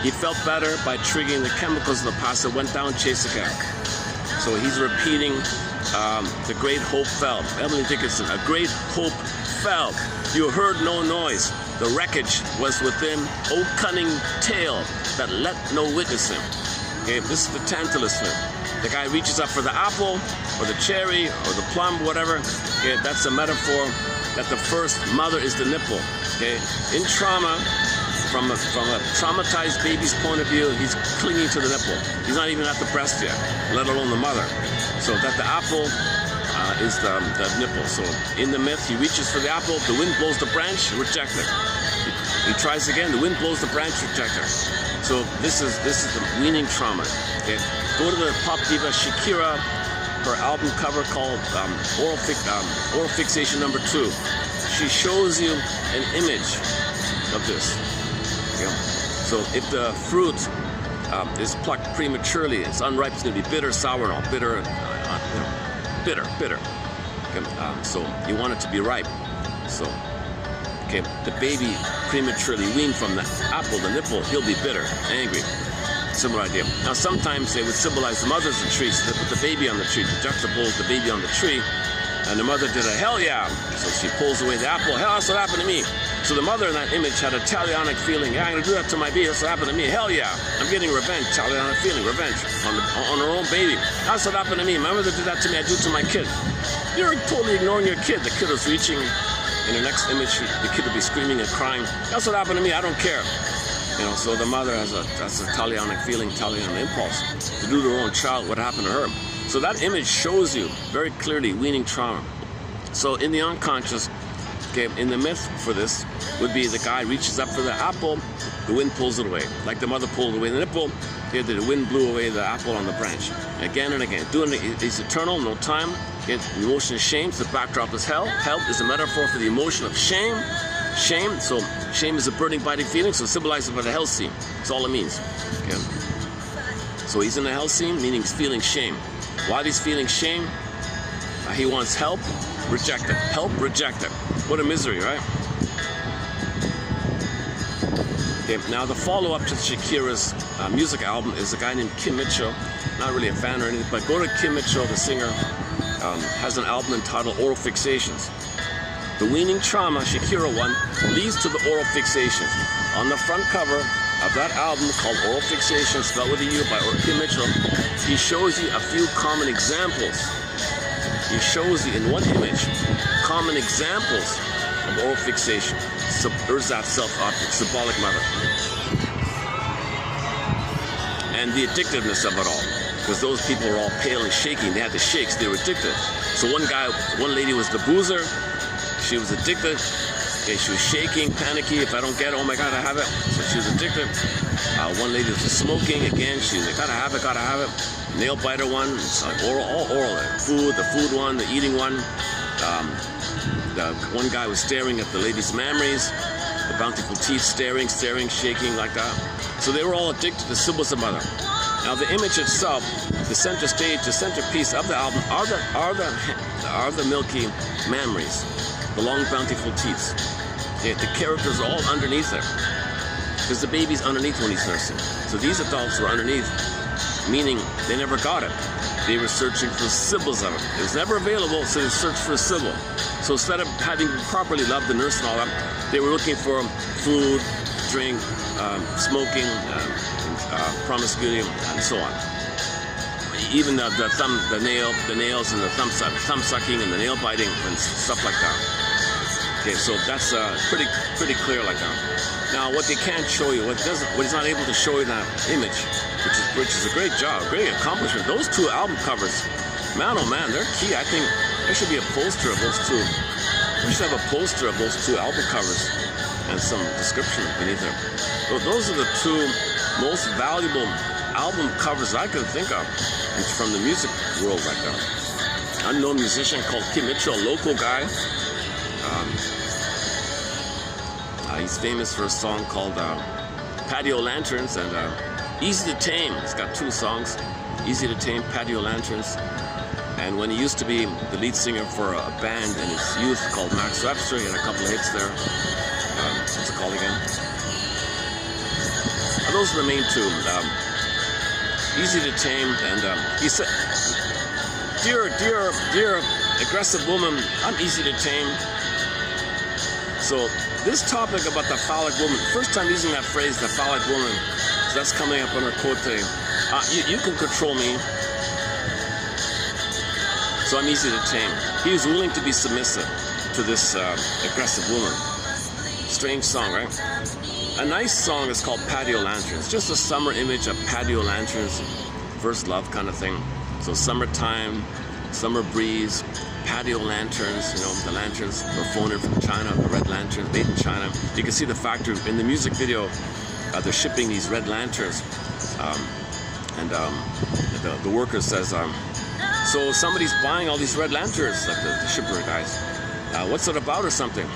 He felt better by triggering the chemicals of the past that went down chase again. So he's repeating the great hope felt. Emily Dickinson, a great hope felt. You heard no noise. The wreckage was within, O cunning tale that let no witness him. Okay, this is the Tantalus film. The guy reaches up for the apple, or the cherry, or the plum, whatever. Okay, that's a metaphor that the first mother is the nipple. Okay, in trauma, from a traumatized baby's point of view, he's clinging to the nipple. He's not even at the breast yet, let alone the mother. So that the apple is the nipple. So in the myth, he reaches for the apple, the wind blows the branch, rejected. He tries again, the wind blows the branch, rejected. So this is the weaning trauma. Okay? Go to the pop diva Shakira, her album cover called Oral Fixation number 2. She shows you an image of this. Okay? So if the fruit is plucked prematurely, it's unripe, it's going to be bitter, sour, and all bitter. Bitter. Okay, so you want it to be ripe. So, okay, the baby prematurely weaned from the apple, the nipple, he'll be bitter, angry. Similar idea. Now, sometimes they would symbolize the mother's the tree, so they put the baby on the tree, to juxtapose the baby on the tree, and the mother did a hell yeah. So she pulls away the apple. Hell, that's what happened to me. So the mother in that image had a talionic feeling. Yeah, I'm going to do that to my baby. That's what happened to me. Hell yeah. I'm getting revenge. Talionic feeling. Revenge on her own baby. That's what happened to me. My mother did that to me. I do it to my kid. You're totally ignoring your kid. The kid is reaching. In the next image, the kid will be screaming and crying. That's what happened to me. I don't care. You know, so the mother has a talionic feeling, talionic impulse to do to her own child what happened to her. So that image shows you very clearly weaning trauma. So in the unconscious, okay, in the myth for this would be the guy reaches up for the apple, the wind pulls it away. Like the mother pulled away the nipple, okay, the wind blew away the apple on the branch. Again and again. Doing it is eternal, no time. Okay, the emotion of shame, so the backdrop is hell. Hell is a metaphor for the emotion of shame. Shame, so shame is a burning, biting feeling, so symbolized by the hell scene. That's all it means. Okay. So he's in the hell scene, meaning he's feeling shame. While he's feeling shame, he wants help, rejected. Help, rejected. What a misery, right? Okay, now the follow-up to Shakira's music album is a guy named Kim Mitchell. Not really a fan or anything, but go to Kim Mitchell, the singer, has an album entitled Oral Fixations. The weaning trauma, Shakira one, leads to the oral fixations. On the front cover of that album called Oral Fixations, spelled with a U by Kim Mitchell, he shows you a few common examples. He shows you in one image common examples of oral fixation. There's that self-object, symbolic mother. And the addictiveness of it all. Because those people were all pale and shaking. They had the shakes. They were addicted. So one lady was the boozer. She was addicted. Okay, she was shaking, panicky. If I don't get it, oh my God, I have it. So she was addicted. One lady was smoking again. She was like, gotta have it, gotta have it. Nail biter one. It's like oral, all oral. The food one, the eating one. The one guy was staring at the lady's memories. The bountiful teeth, staring, shaking like that. So they were all addicted to symbols of mother. Now the image itself, the center stage, the centerpiece of the album are the milky memories, the long bountiful teeth. The characters are all underneath there, because the baby's underneath when he's nursing. So these adults were underneath, meaning they never got it. They were searching for symbols of it. It was never available, so they searched for a symbol. So instead of having properly loved the nurse and all that, they were looking for food, drink, smoking, promiscuity, and so on. Even the nails and the thumb sucking and the nail biting and stuff like that. Okay, so that's pretty clear like that. Now, what they can't show you, what he's not able to show you in that image, which is a great job, great accomplishment. Those two album covers, man, oh man, they're key. I think there should be a poster of those two. We should have a poster of those two album covers and some description beneath them. So those are the two most valuable album covers I can think of from the music world right now. Unknown musician called Kim Mitchell, a local guy. He's famous for a song called Patio Lanterns and Easy to Tame. He's got two songs, Easy to Tame, Patio Lanterns. And when he used to be the lead singer for a band in his youth called Max Webster, he had a couple of hits there. What's it called again? Those are the main two. Easy to Tame, and he said, dear aggressive woman, I'm easy to tame. So this topic about the phallic woman, first time using that phrase, the phallic woman, so that's coming up on her quote today. You can control me, so I'm easy to tame. He was willing to be submissive to this aggressive woman. Strange song, right? A nice song is called Patio Lanterns. Just a summer image of patio lanterns, first love kind of thing. So summertime, summer breeze, patio lanterns, you know, the lanterns were flown in from China, the red lanterns made in China. You can see the factory in the music video, they're shipping these red lanterns. The worker says, so somebody's buying all these red lanterns, like the shipper guys. What's it about or something?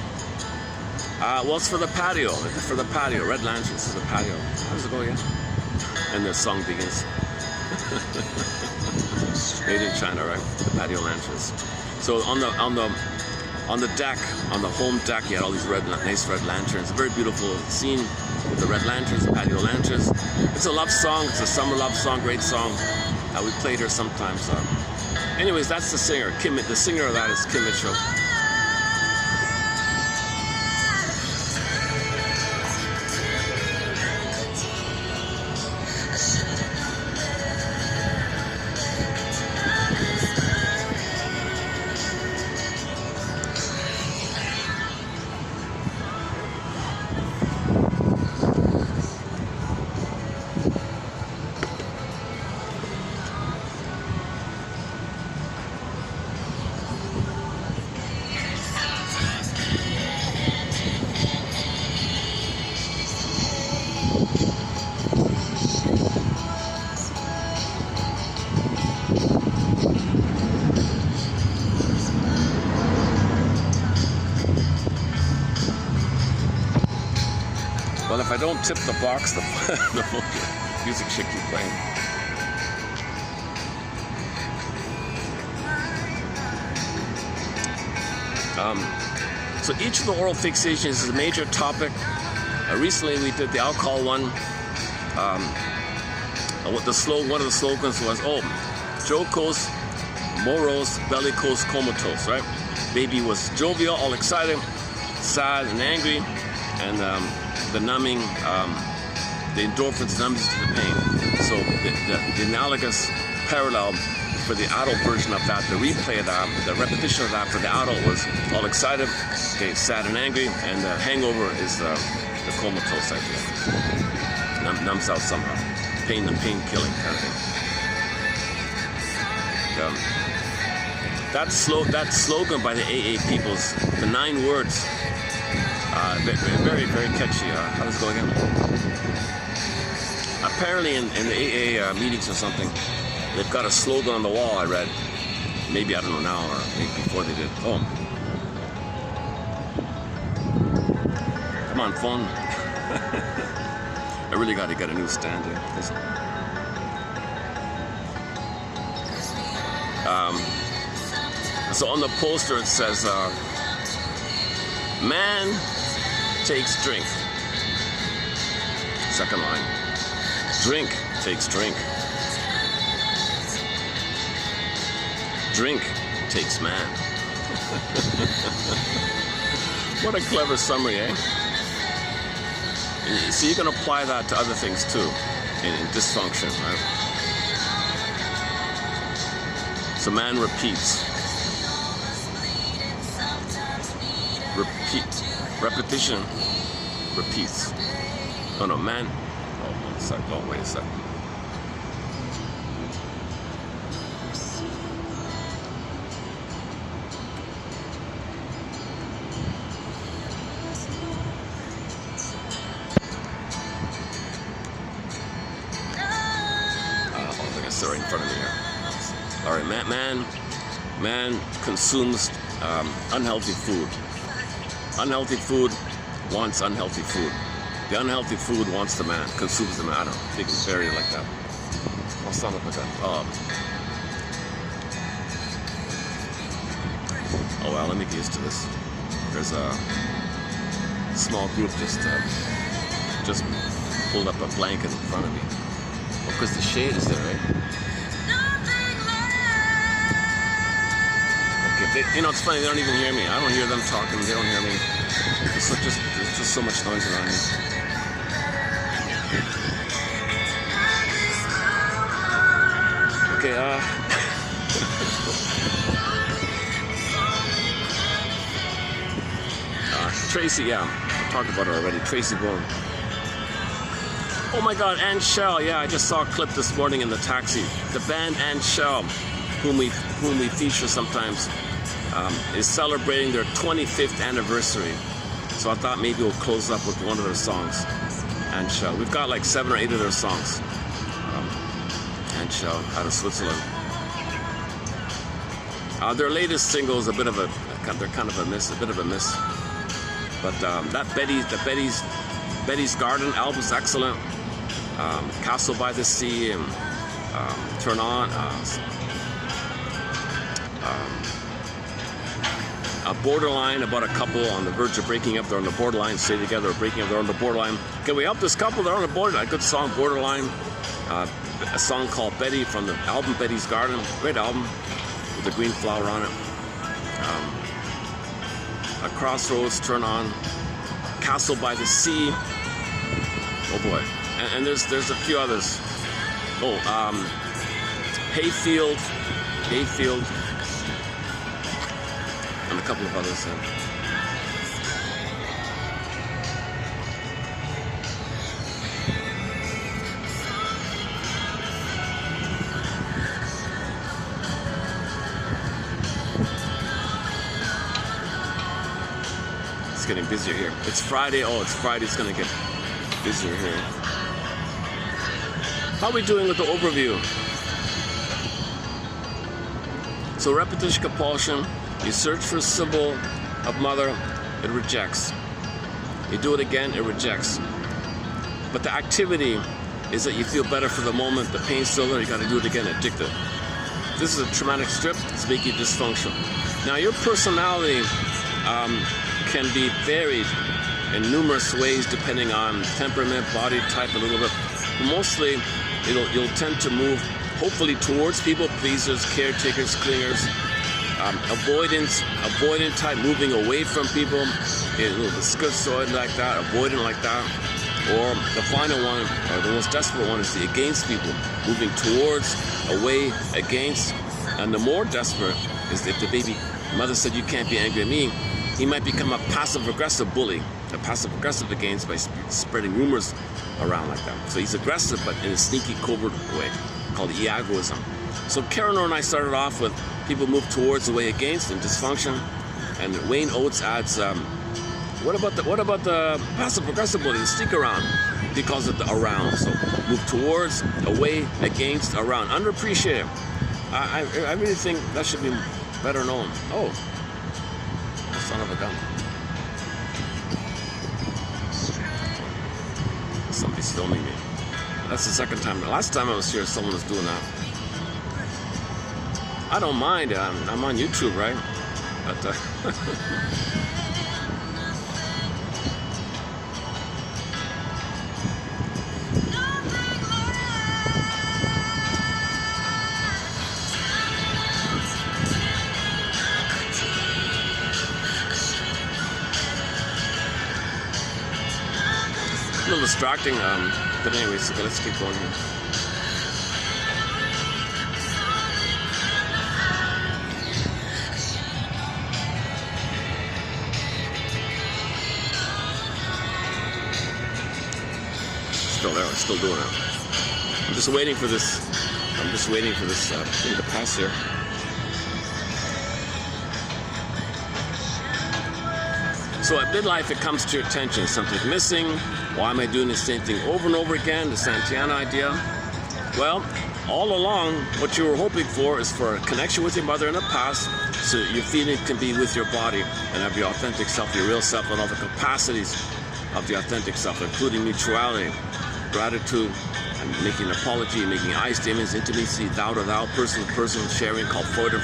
Well, it's for the patio. For the patio. Red lanterns is the patio. How does it go again? And the song begins. Made in China, right? The patio lanterns. So on the deck, on the home deck, you had all these nice red lanterns. A very beautiful scene with the red lanterns, patio lanterns. It's a love song. It's a summer love song. Great song. We played her sometimes. Anyways, that's the singer. The singer of that is Kim Mitchell. Well, if I don't tip the box, the music should keep playing. So each of the oral fixations is a major topic. Recently we did the alcohol one. One of the slogans was, jocose, morose, bellicose, comatose, right? Baby was jovial, all excited, sad and angry, and the numbing, the endorphins numbs to the pain. So the analogous parallel for the adult version of that, the replay of that, the repetition of that for the adult was all excited, okay, sad and angry, and the hangover is the comatose idea. Numbs out somehow. Pain killing kind of thing. That slogan by the AA peoples, the 9 words, very, very catchy. How does it go again? Apparently in the AA meetings or something, they've got a slogan on the wall, I read. Maybe, I don't know now, or maybe before they did. Oh. Come on, phone. I really got to get a new stand here. So on the poster it says, man takes drink. Second line. Drink takes drink. Drink takes man. What a clever summary, eh? So you can apply that to other things too, in dysfunction, right? So man repeats. Repetition repeats. Oh no, man. Oh, 1 sec. Oh, wait a sec. Right in front of me here. All right, man consumes unhealthy food. Unhealthy food wants unhealthy food. The unhealthy food wants the man, consumes the man. I don't know, they can vary it like that. I'll sum up with that. Oh well, let me get used to this. There's a small group just pulled up a blanket in front of me. Well, because the shade is there, right? Okay, it's funny, they don't even hear me. I don't hear them talking, they don't hear me. There's just so much noise around me. Okay, Tracy, yeah, I talked about her already. Tracy Bourne. Oh my God, Ann Shell. Yeah, I just saw a clip this morning in the taxi. The band Ann Shell, whom we feature sometimes, is celebrating their 25th anniversary. So I thought maybe we'll close up with one of their songs, Ann Shell. We've got like 7 or 8 of their songs. Ann Shell out of Switzerland. Their latest single is a bit of a miss. But that Betty's Garden album's excellent. Castle by the Sea and borderline about a couple on the verge of breaking up. They're on the borderline, stay together, or breaking up, they're on the borderline. Can we help this couple? They're on the borderline. A good song, Borderline. A song called Betty from the album Betty's Garden. Great album with a green flower on it. A Crossroads, Turn On. Castle by the Sea. Oh boy. And there's a few others. Oh, Hayfield. And a couple of others. It's getting busier here. It's Friday. Oh, it's Friday. It's going to get busier here. How are we doing with the overview? So repetition compulsion, you search for a symbol of mother, it rejects. You do it again, it rejects. But the activity is that you feel better for the moment, the pain's still there, you gotta do it again, addictive. This is a traumatic strip, it's making you dysfunctional. Now your personality can be varied in numerous ways depending on temperament, body type a little bit. Mostly, you'll tend to move hopefully towards people pleasers, caretakers, clingers, avoidant type, moving away from people, a little schizoid like that, avoidant like that. Or the final one, or the most desperate one, is the against people, moving towards, away, against. And the more desperate is if the baby mother said, you can't be angry at me, he might become a passive-aggressive bully, a passive-aggressive against by spreading rumors around like that. So he's aggressive, but in a sneaky, covert way, called egoism. So Karen and I started off with people move towards, away, against, and dysfunction. And Wayne Oates adds, what about the passive-aggressive bully, the sneak around? He calls it the around. So move towards, away, against, around. Underappreciated. I really think that should be better known. Oh, son of a gun. Somebody's filming me. That's the second time. The last time I was here, someone was doing that. I don't mind. I'm on YouTube, right? But a little distracting, but anyways, okay, let's keep going here. Still there, I'm still doing it. I'm just waiting for this thing to pass here. So at midlife, it comes to your attention. Something's missing. Why am I doing the same thing over and over again? The Santana idea. Well, all along, what you were hoping for is for a connection with your mother in the past, so that your feelings can be with your body and have your authentic self, your real self, and all the capacities of the authentic self, including mutuality, gratitude, and making an apology, making I statements, intimacy, thou to thou, person to person, sharing, called Freude,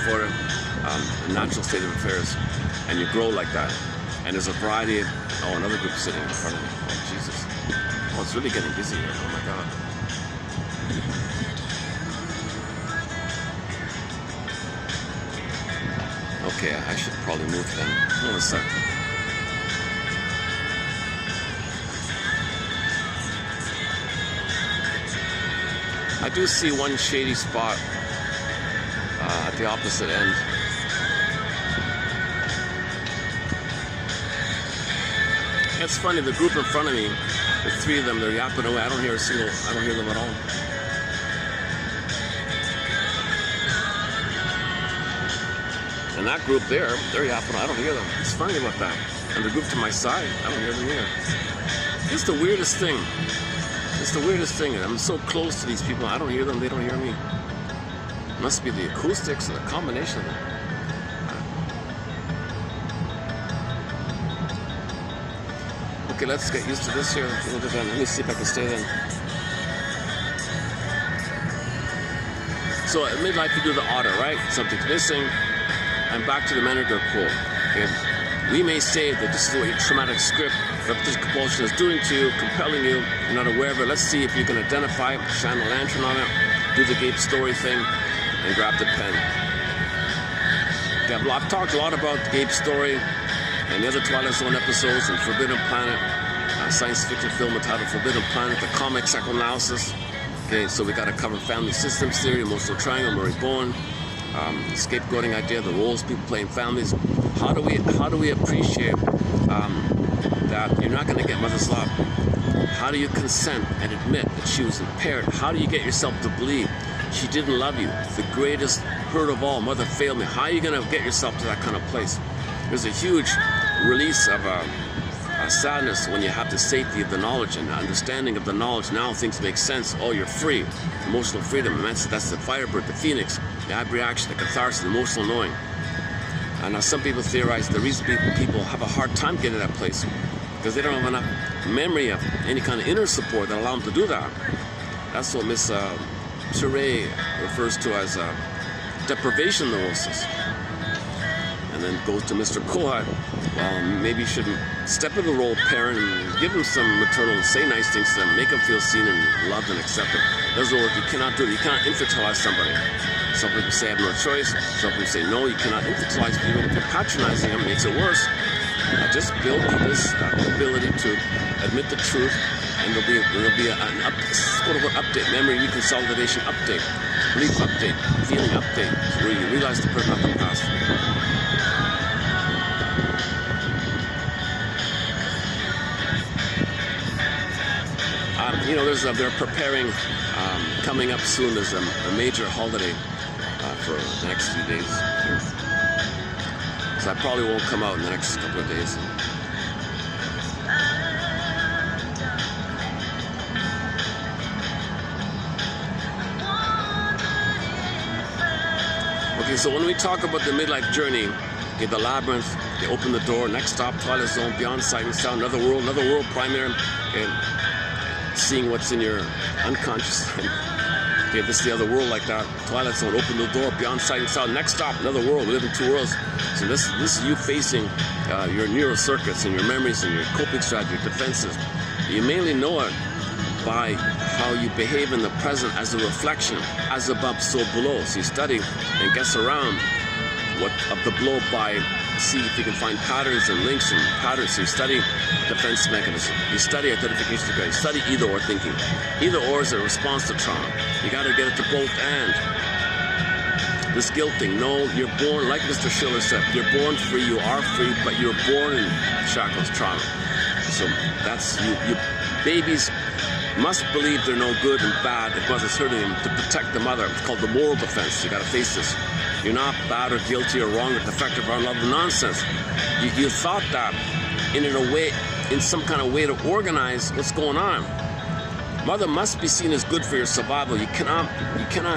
the natural state of affairs. And you grow like that. And there's a variety of, oh, another group sitting in front of me. Oh, Jesus. Oh, it's really getting busy here. Oh, my God. Okay, I should probably move then. Hold on a sec. I do see one shady spot at the opposite end. It's funny, the group in front of me, the three of them, they're yapping away. I don't hear them at all. And that group there, they're yapping, I don't hear them. It's funny about that. And the group to my side, I don't hear them either. It's the weirdest thing. It's the weirdest thing. I'm so close to these people, I don't hear them, they don't hear me. It must be the acoustics and the combination of them. Okay, let's get used to this here a little bit then. Let me see if I can stay then. So at midlife you do the otter, right? Something's missing. I'm back to the men are cool. Okay? We may say that this is what your traumatic script, repetition compulsion is doing to you, compelling you, you're not aware of it. Let's see if you can identify it, shine a lantern on it, do the Gape story thing, and grab the pen. Okay, I've talked a lot about the Gape story and the other Twilight Zone episodes and Forbidden Planet, science fiction film entitled Forbidden Planet, the comic psychoanalysis. Okay, so we got to cover family systems theory, emotional triangle, Murray Bowen, the scapegoating idea, the roles people play in families. How do we appreciate that you're not going to get mother's love? How do you consent and admit that she was impaired? How do you get yourself to believe she didn't love you? The greatest hurt of all, mother failed me. How are you going to get yourself to that kind of place? There's a huge release of sadness when you have the safety of the knowledge and the understanding of the knowledge. Now things make sense. Oh, you're free. Emotional freedom. That's the firebird, the phoenix, the abreaction, the catharsis, the emotional knowing. And now some people theorize the reason people have a hard time getting to that place because they don't have enough memory of any kind of inner support that allow them to do that. That's what Miss Ture refers to as deprivation neurosis. And then goes to Mr. Kohut. Well, maybe you should step into the role of parent and give them some maternal, say nice things to them, make them feel seen and loved and accepted. Doesn't work. You cannot do it. You cannot infantilize somebody. Some people say I have no choice. Some people say no, you cannot infantilize people. If you're patronizing them, it makes it worse. Just build people's ability to admit the truth, and there'll be an quote-unquote update, memory reconsolidation update, belief update, feeling update, where you realize the person of the past. You know, they're preparing, coming up soon, there's a major holiday for the next few days. So I probably won't come out in the next couple of days. Okay, so when we talk about the midlife journey, okay, the labyrinth, they open the door, next stop, Twilight Zone, beyond sight and sound, another world, primary, okay, seeing what's in your unconscious. Okay, this is the other world like that. Twilight Zone, open the door, beyond sight and sound. Next stop, another world. We live in two worlds. So this is you facing your neural circuits and your memories and your coping strategy, your defenses. You mainly know it by how you behave in the present as a reflection, as above, so below. So you study and guess around what of the below by see if you can find patterns and links and patterns. So you study defense mechanism. You study identification. You study either or thinking. Either or is a response to trauma. You got to get it to both and. This guilt thing. No, you're born, like Mr. Schiller said, you're born free, you are free, but you're born in shackles, trauma. So that's you babies must believe they're no good and bad if mother's hurting them to protect the mother. It's called the moral defense. You got to face this. You're not bad or guilty or wrong or defective or unlovable nonsense. You thought that in a way, in some kind of way to organize what's going on. Mother must be seen as good for your survival. You cannot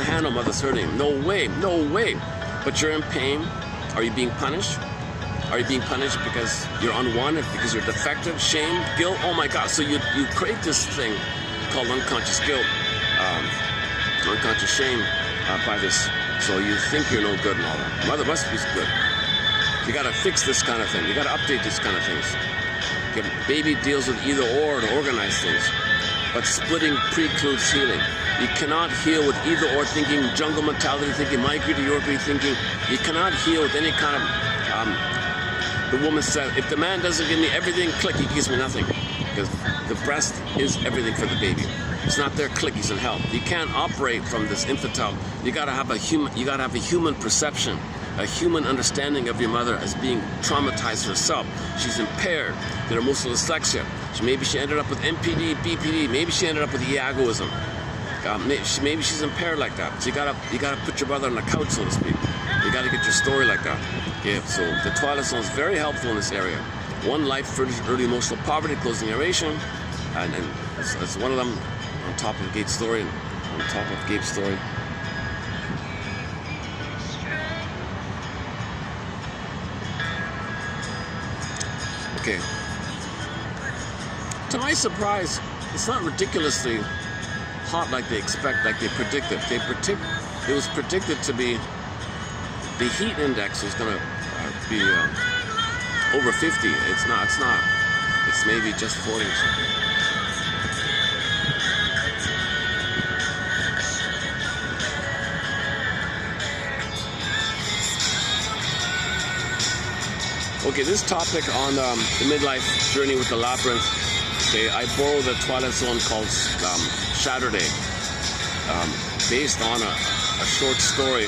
handle mother's hurting. No way, no way. But you're in pain. Are you being punished? Are you being punished because you're unwanted, because you're defective, shame, guilt? Oh my God! So you create this thing called unconscious guilt, unconscious shame by this. So you think you're no good and all that. Mother must be good. You got to fix this kind of thing. You got to update these kind of things. Okay, baby deals with either or to organize things. But splitting precludes healing. You cannot heal with either or thinking, jungle mentality thinking, my greedy, your greedy thinking. You cannot heal with any kind of, the woman said, if the man doesn't give me everything, click, he gives me nothing. Because the breast is everything for the baby. It's not there, click, he's in hell. You can't operate from this infantile. You gotta have a human perception, a human understanding of your mother as being traumatized herself. She's impaired. Their emotional dyslexia. Maybe she ended up with MPD, BPD. Maybe she ended up with egoism. Maybe she's impaired like that. So you gotta put your mother on the couch, so to speak. You gotta get your story like that. Okay, so the Twilight Zone is very helpful in this area. One life for early emotional poverty, closing narration, and it's one of them on top of Gape's story. On top of Gape's story. Okay. To my surprise, it's not ridiculously hot like they expect, like they predicted. It was predicted to be, the heat index was going to be over 50. It's not. It's maybe just 40 or something. Okay, this topic on the midlife journey with the labyrinth. Okay, I borrowed the Twilight Zone called Saturday, based on a short story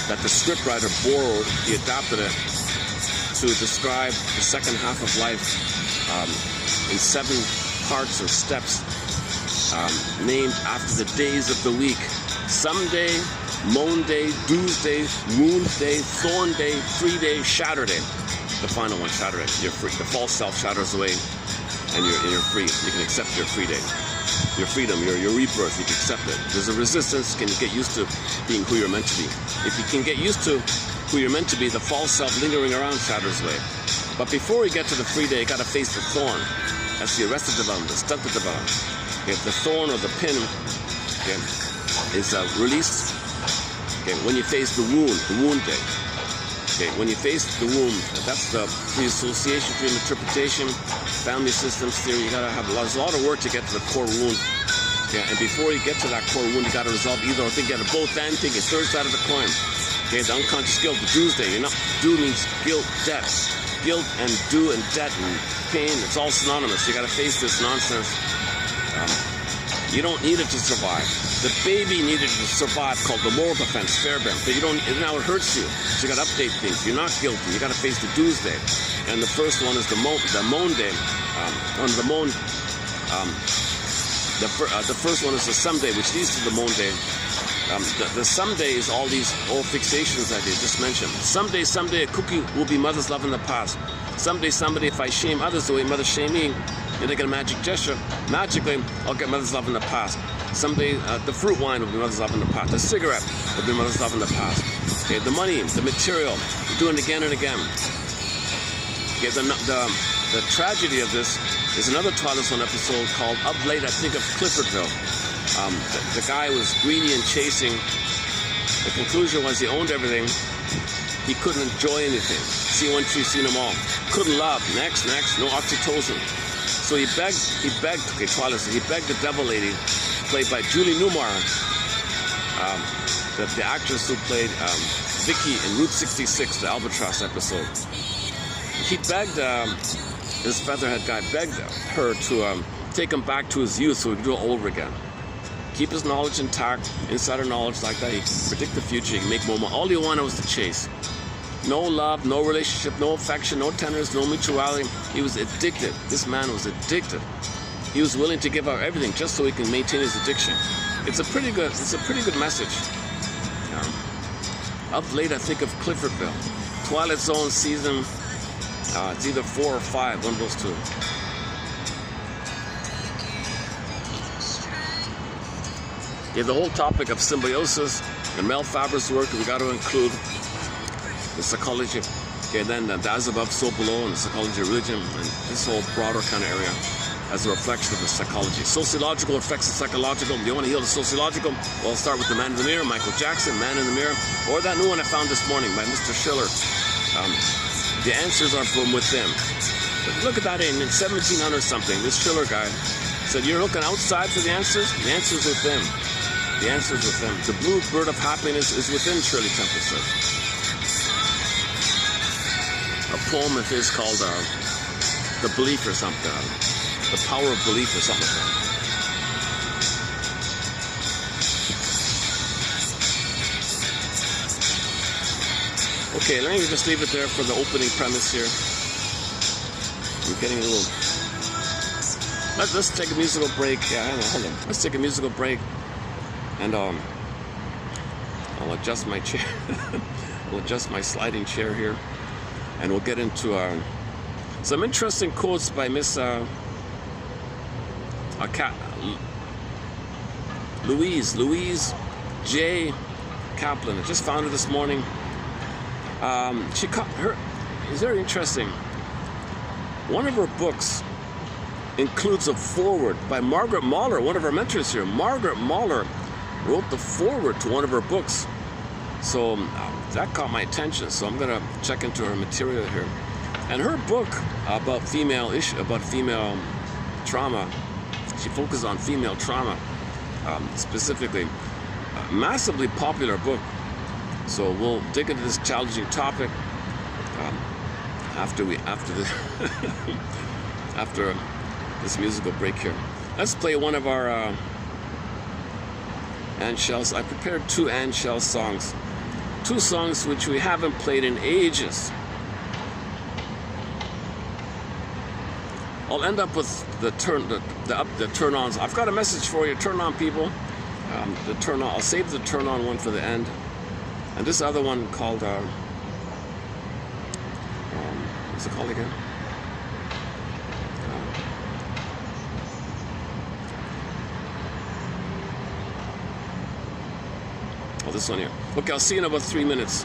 that the scriptwriter borrowed. He adapted it to describe the second half of life in 7 parts or steps named after the days of the week. Someday, moan day, doomsday, wound day, thorn day, free day, shatter day. The final one, shatter day. You're free. The false self shatters away, and you're free. You can accept your free day, your freedom, your rebirth. You can accept it. There's a resistance. You can get used to being who you're meant to be. If you can get used to who you're meant to be, the false self lingering around shatters away. But before you get to the free day, you got to face the thorn. That's the arrested development, the stunted development. If the thorn or the pin is released, when you face the wound day. When you face the wound, that's the preassociation, pre-interpretation, family systems theory. You gotta have there's a lot of work to get to the core wound. And before you get to that core wound, you gotta resolve either or. Think you gotta both and take a third side of the coin. The unconscious guilt, the doomsday. Do means guilt, debt. Guilt and do and debt and pain, it's all synonymous. You gotta face this nonsense. You don't need it to survive. The baby needed to survive, called the moral defense, Fairbairn. But you don't. Now it hurts you. So you got to update things. You're not guilty. You got to face the doomsday. And the first one is the moan day. The first one is the someday, which leads to the moan day. The someday is all these old fixations that you just mentioned. Someday, a cookie will be mother's love in the past. Someday, if I shame others the way mothers shame me, and they get a magic gesture, magically, I'll get mother's love in the past. Someday, the fruit wine will be mother's love in the past. The cigarette will be mother's love in the past. Okay, the money, the material, doing it again and again. Okay, the tragedy of this is another Twilight Zone episode called Up Late, I think of Cliffordville. The guy was greedy and chasing. The conclusion was he owned everything. He couldn't enjoy anything. See one tree, seen them all. Couldn't love. Next, no oxytocin. So he begged, okay, Twilight Zone, he begged the devil lady, played by Julie Newmar, the actress who played Vicky in Route 66, the Albatross episode. He begged, this featherhead guy begged her to take him back to his youth so he could do it all over again. Keep his knowledge intact, insider knowledge like that. He can predict the future, he can make more money. All he wanted was to chase. No love, no relationship, no affection, no tenderness, no mutuality. He was addicted. This man was addicted. He was willing to give up everything just so he can maintain his addiction. It's a pretty good message. Up late, I think of Cliffordville. Twilight Zone season, it's either 4 or 5, one of those two. Yeah, the whole topic of symbiosis and Mel Faber's work, we got to include the psychology, okay, then the as above, so below, and the psychology of religion, and this whole broader kind of area as a reflection of the psychology. Sociological affects the psychological. Do you want to heal the sociological? Well, I'll start with The Man in the Mirror, Michael Jackson, Man in the Mirror, or that new one I found this morning by Mr. Schiller. The answers are from within. But look at that in 1700 something, this Schiller guy said, you're looking outside for the answers? The answer's within. The answer's within. The blue bird of happiness is within, Shirley Temple says. A poem of his called The Belief or something. The Power of Belief or something like that. Okay, let me just leave it there for the opening premise here. I'm getting a little... Let's take a musical break. Yeah, hold on. Let's take a musical break. And I'll adjust my chair. I'll adjust my sliding chair here. And we'll get into some interesting quotes by Miss Louise J. Kaplan. I just found her this morning. It's very interesting. One of her books includes a foreword by Margaret Mahler, one of our mentors here. Margaret Mahler wrote the foreword to one of her books. So that caught my attention. So I'm gonna check into her material here. And her book about female trauma, she focuses on female trauma specifically. Massively popular book. So we'll dig into this challenging topic after this musical break here. Let's play one of our Ann Shell's. I prepared 2 Ann Shell songs. 2 songs which we haven't played in ages. I'll end up with the turn-ons. I've got a message for you. Turn on, people. The turn on. I'll save the turn on one for the end. And this other one called what's it called again? Oh, this one here. Okay, I'll see you in about 3 minutes.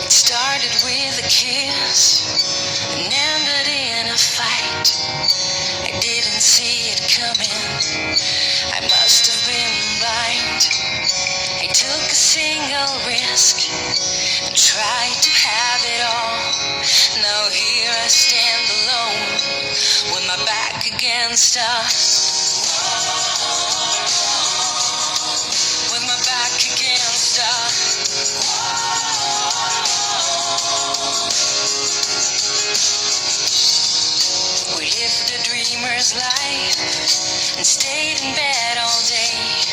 It started with a kiss and ended in a fight. I didn't see it coming. I must have been blind. I took a single risk and tried to have it all. Now here I stand alone with my back against us. With my back against us. We lived a dreamer's life and stayed in bed all day.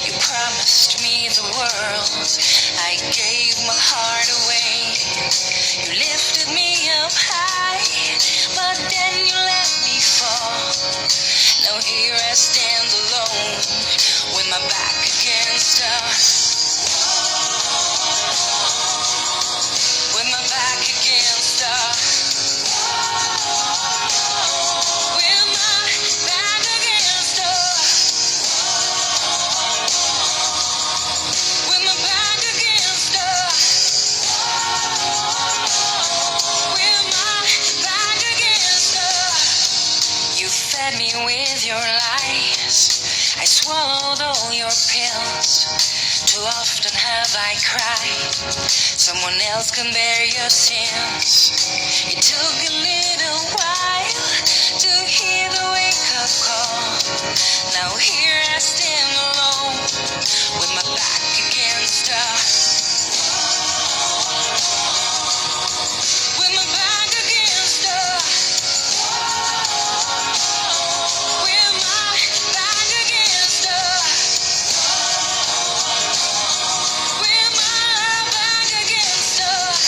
You promised me the world, I gave my heart away. You lifted me up high, but then you let me fall. Now here I stand alone with my back against us. With my back against us. With my back against us. With my back against us. With my back against us. You fed me with your lies. I swallowed all your pills. Too often have I cried. Someone else can bear your sins. It took a little while to hear the wake-up call. Now here I stand alone with my back against us. With my back against us. With my back against us. With my back against us.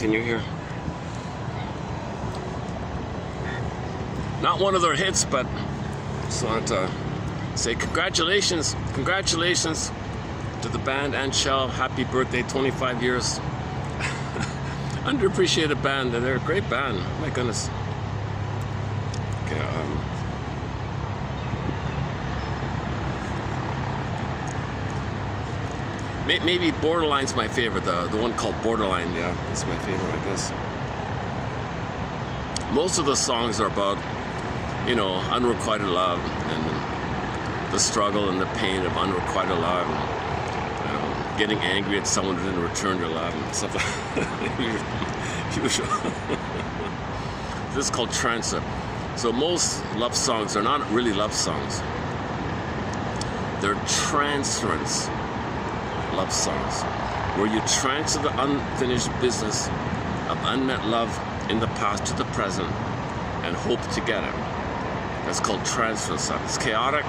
Can you hear? Not one of their hits, but just wanted to say congratulations to the band and Shell. Happy birthday, 25 years. Underappreciated band, and they're a great band. My goodness. Okay, maybe Borderline's my favorite. The one called Borderline, yeah, that's my favorite, I guess. Most of the songs are about, you know, unrequited love and the struggle and the pain of unrequited love. Getting angry at someone who didn't return your love and stuff like that. This is called transit. So most love songs are not really love songs. They're transference love songs, where you transfer the unfinished business of unmet love in the past to the present and hope to get it. That's called transference love. It's chaotic,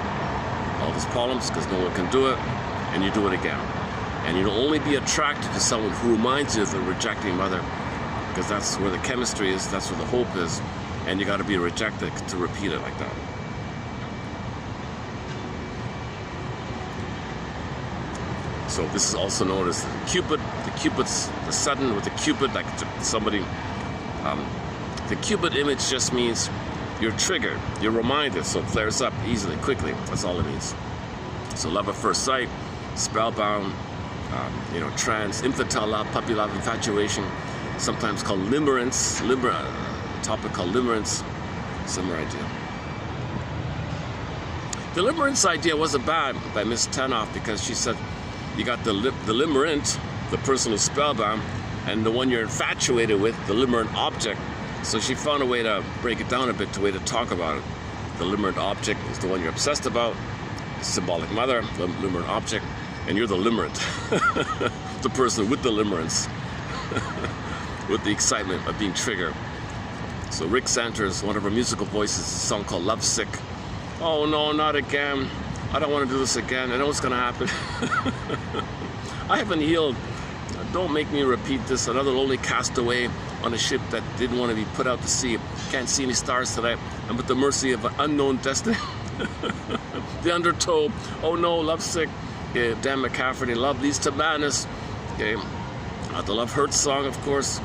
all these problems because no one can do it, and you do it again. And you'll only be attracted to someone who reminds you of the rejecting mother, because that's where the chemistry is, that's where the hope is, and you got to be rejected to repeat it like that. So this is also known as Cupid. The Cupid's the sudden with the Cupid, like somebody. The Cupid image just means you're triggered, you're reminded, so it flares up easily, quickly. That's all it means. So love at first sight, spellbound. You know, trans, infantile love, puppy love, infatuation, sometimes called limerence, a topic called limerence, similar idea. The limerence idea wasn't bad by Miss Tanoff, because she said you got the limerent, the person who's spellbound, and the one you're infatuated with, the limerent object. So she found a way to break it down a bit, a way to talk about it. The limerent object is the one you're obsessed about, symbolic mother, the limerent object. And you're the limerent, the person with the limerence, with the excitement of being triggered. So Rick Sanders, one of her musical voices, a song called Lovesick. Oh no, not again. I don't want to do this again. I know what's going to happen. I haven't healed. Don't make me repeat this. Another lonely castaway on a ship that didn't want to be put out to sea. Can't see any stars tonight. I'm at the mercy of an unknown destiny. The undertow. Oh no, lovesick. Okay, Dan McCafferty, Love Leads to Madness. Okay, the Love Hurts song, of course.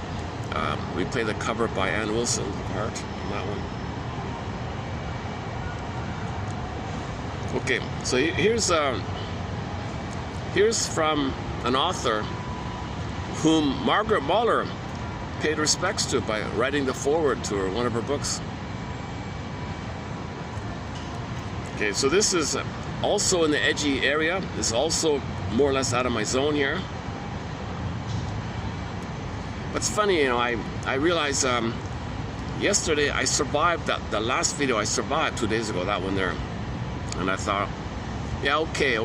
We play the cover by Ann Wilson, Heart, on that one. Okay, so here's from an author whom Margaret Muller paid respects to by writing the foreword to one of her books. Okay, so this is also in the edgy area. It's also more or less out of my zone here. But it's funny, you know, I realized yesterday I survived the last video I survived 2 days ago, that one there. And I thought, yeah, okay.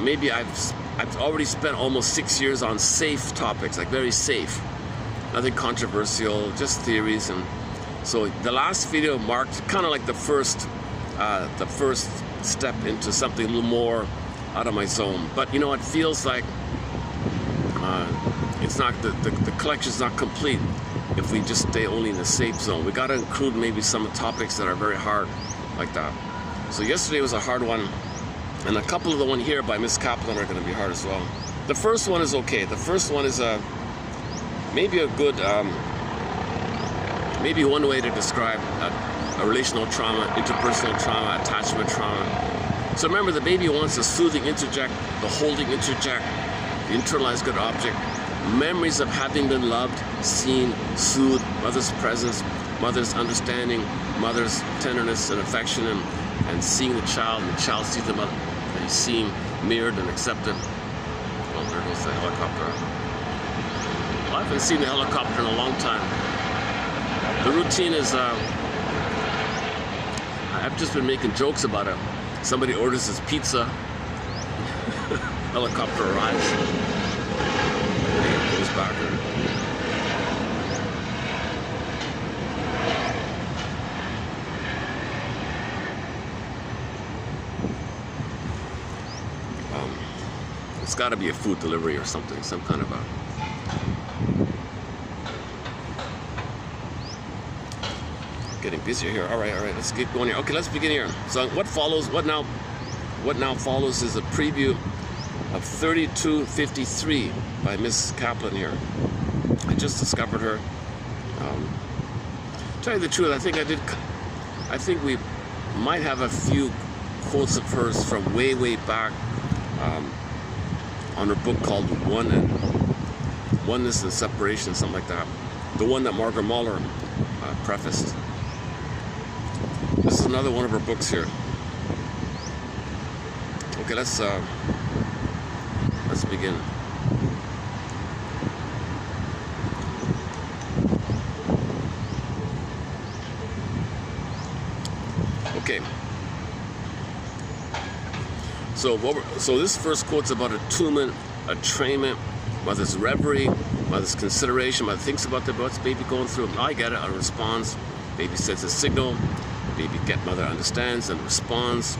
Maybe I've already spent almost 6 years on safe topics, like very safe. Nothing controversial, just theories. And so the last video marked kind of like the first step into something a little more out of my zone. But you know, it feels like it's not the collection's not complete if we just stay only in the safe zone. We got to include maybe some topics that are very hard, like that. So yesterday was a hard one, and a couple of the one here by Miss Kaplan are going to be hard as well. The first one is okay. The first one is maybe a good. Maybe one way to describe a relational trauma, interpersonal trauma, attachment trauma. So remember, the baby wants a soothing interject, the holding interject, the internalized good object, memories of having been loved, seen, soothed, mother's presence, mother's understanding, mother's tenderness and affection, and seeing the child, and the child sees the mother, and he's seen, mirrored, and accepted. Oh, there goes the helicopter. Well, I haven't seen the helicopter in a long time. The routine is, I've just been making jokes about it. Somebody orders his pizza, helicopter arrives, and it goes back. It's got to be a food delivery or something, some kind of a... Getting busier here. All right, let's get going here. Okay, let's begin here. So what now follows is a preview of 3253 by Miss Kaplan here. I just discovered her. Tell you the truth, I think we might have a few quotes of hers from way back on her book called Oneness and Separation, something like that. The one that Margaret Muller prefaced. This is another one of her books here. Okay, let's begin. Okay. So this first quote's about attunement, attrainment, mother's reverie, mother's consideration. Mother thinks about what's baby going through. I get it. I responds. Baby sends a signal. Baby mother understands and responds.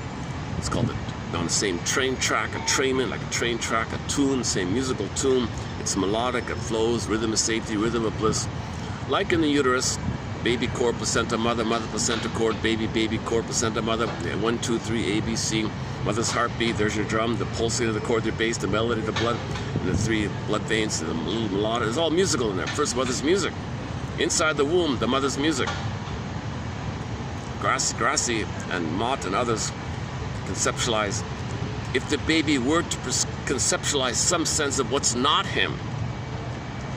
It's called on the same train track, attrainment, like a train track, a tune, same musical tune. It's melodic, it flows, rhythm of safety, rhythm of bliss. Like in the uterus, baby cord, placenta, mother, mother, placenta, cord, baby, baby, cord, placenta, mother. 1, 2, 3, A, B, C. Mother's heartbeat, there's your drum, the pulsing of the cord, your bass, the melody, the blood, and the 3 blood veins, the melodic. It's all musical in there. First, mother's music. Inside the womb, the mother's music. Grassi and Mott and others conceptualize, if the baby were to conceptualize some sense of what's not him,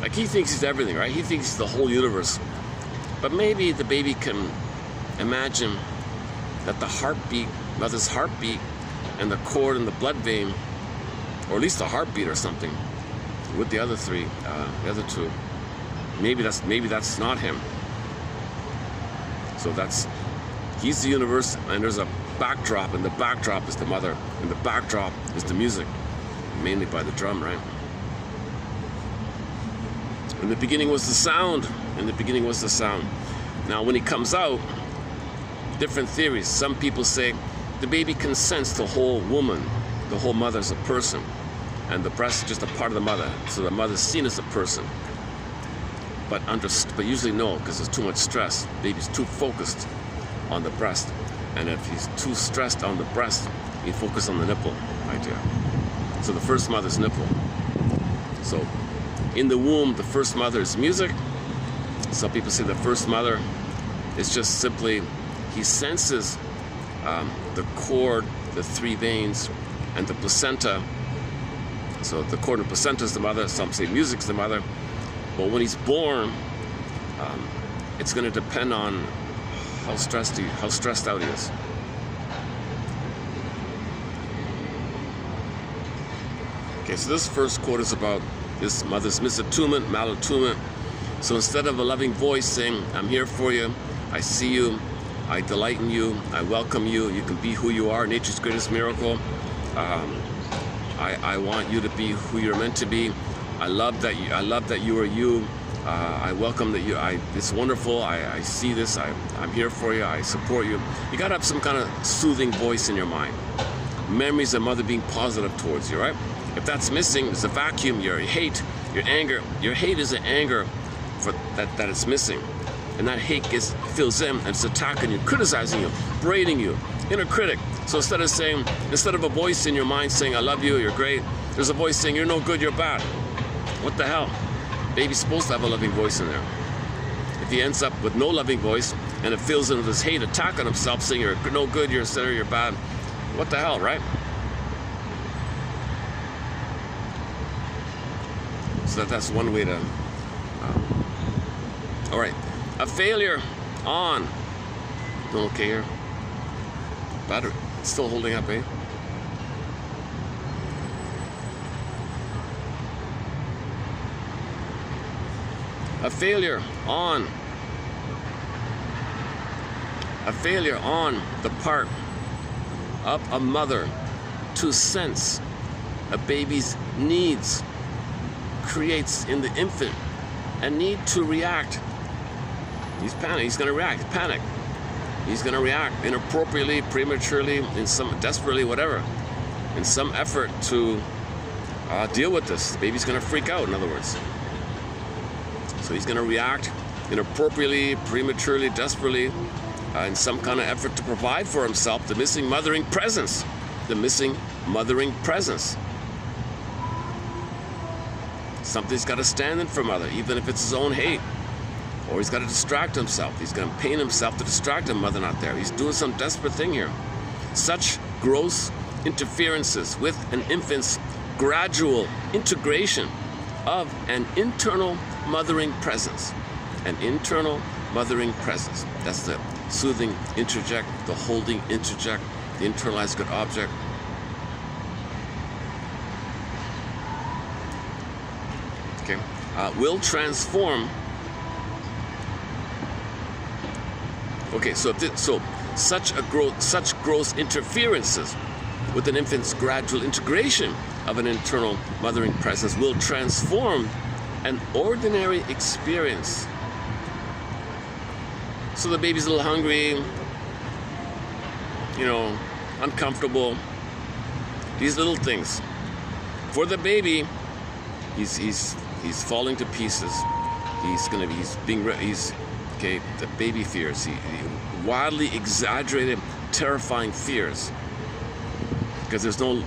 like he thinks he's everything, right? He thinks he's the whole universe. But maybe the baby can imagine that the heartbeat, mother's heartbeat, and the cord and the blood vein, or at least the heartbeat or something, with the other 3, the other 2, maybe that's not him. So he's the universe, and there's a backdrop, and the backdrop is the mother, and the backdrop is the music, mainly by the drum, right? In the beginning was the sound. In the beginning was the sound. Now, when he comes out, different theories. Some people say the baby consents the whole woman, the whole mother as a person, and the breast is just a part of the mother, so the mother's seen as a person. But usually no, because there's too much stress. Baby's too focused on the breast, and if he's too stressed on the breast, he focuses on the nipple idea. So the first mother's nipple. So in the womb, the first mother is music. Some people say the first mother is just simply, he senses the cord, the 3 veins, and the placenta. So the cord and placenta is the mother. Some say music's the mother. But when he's born, it's going to depend on how stressed out he is. Okay, so this first quote is about this mother's misattunement, malattunement. So instead of a loving voice saying, I'm here for you, I see you, I delight in you, I welcome you, you can be who you are, nature's greatest miracle. I want you to be who you're meant to be. I love that you are you. I welcome that you. It's wonderful. I see this. I'm here for you. I support you. You gotta have some kind of soothing voice in your mind. Memories of mother being positive towards you, right? If that's missing, it's a vacuum. Your hate, your anger. Your hate is an anger for that it's missing, and that hate fills in and it's attacking you, criticizing you, berating you, inner critic. So instead of a voice in your mind saying I love you, you're great, there's a voice saying you're no good, you're bad. What the hell? Baby's supposed to have a loving voice in there. If he ends up with no loving voice and it fills in with this hate attack on himself, saying you're no good, you're a sinner, you're bad, what the hell, right? So that's one way to... all right. A failure on. Doing okay here? Battery. It's still holding up, eh? A failure on the part of a mother to sense a baby's needs creates in the infant a need to react. He's panicked. He's going to react. Panic. He's going to react inappropriately, prematurely, desperately, whatever, in some effort to deal with this. The baby's going to freak out, in other words. So he's going to react inappropriately, prematurely, desperately, in some kind of effort to provide for himself the missing mothering presence. The missing mothering presence. Something's got to stand in for mother, even if it's his own hate. Or he's got to distract himself. He's going to pain himself to distract him, mother not there. He's doing some desperate thing here. Such gross interferences with an infant's gradual integration of an internal mothering presence. An internal mothering presence. That's the soothing interject, the holding interject, the internalized good object. Okay, will transform. Okay, so such gross interferences with an infant's gradual integration of an internal mothering presence will transform an ordinary experience. So the baby's a little hungry, you know, uncomfortable. These little things. For the baby, he's falling to pieces. Okay, the baby fears. He wildly exaggerated, terrifying fears. Because there's no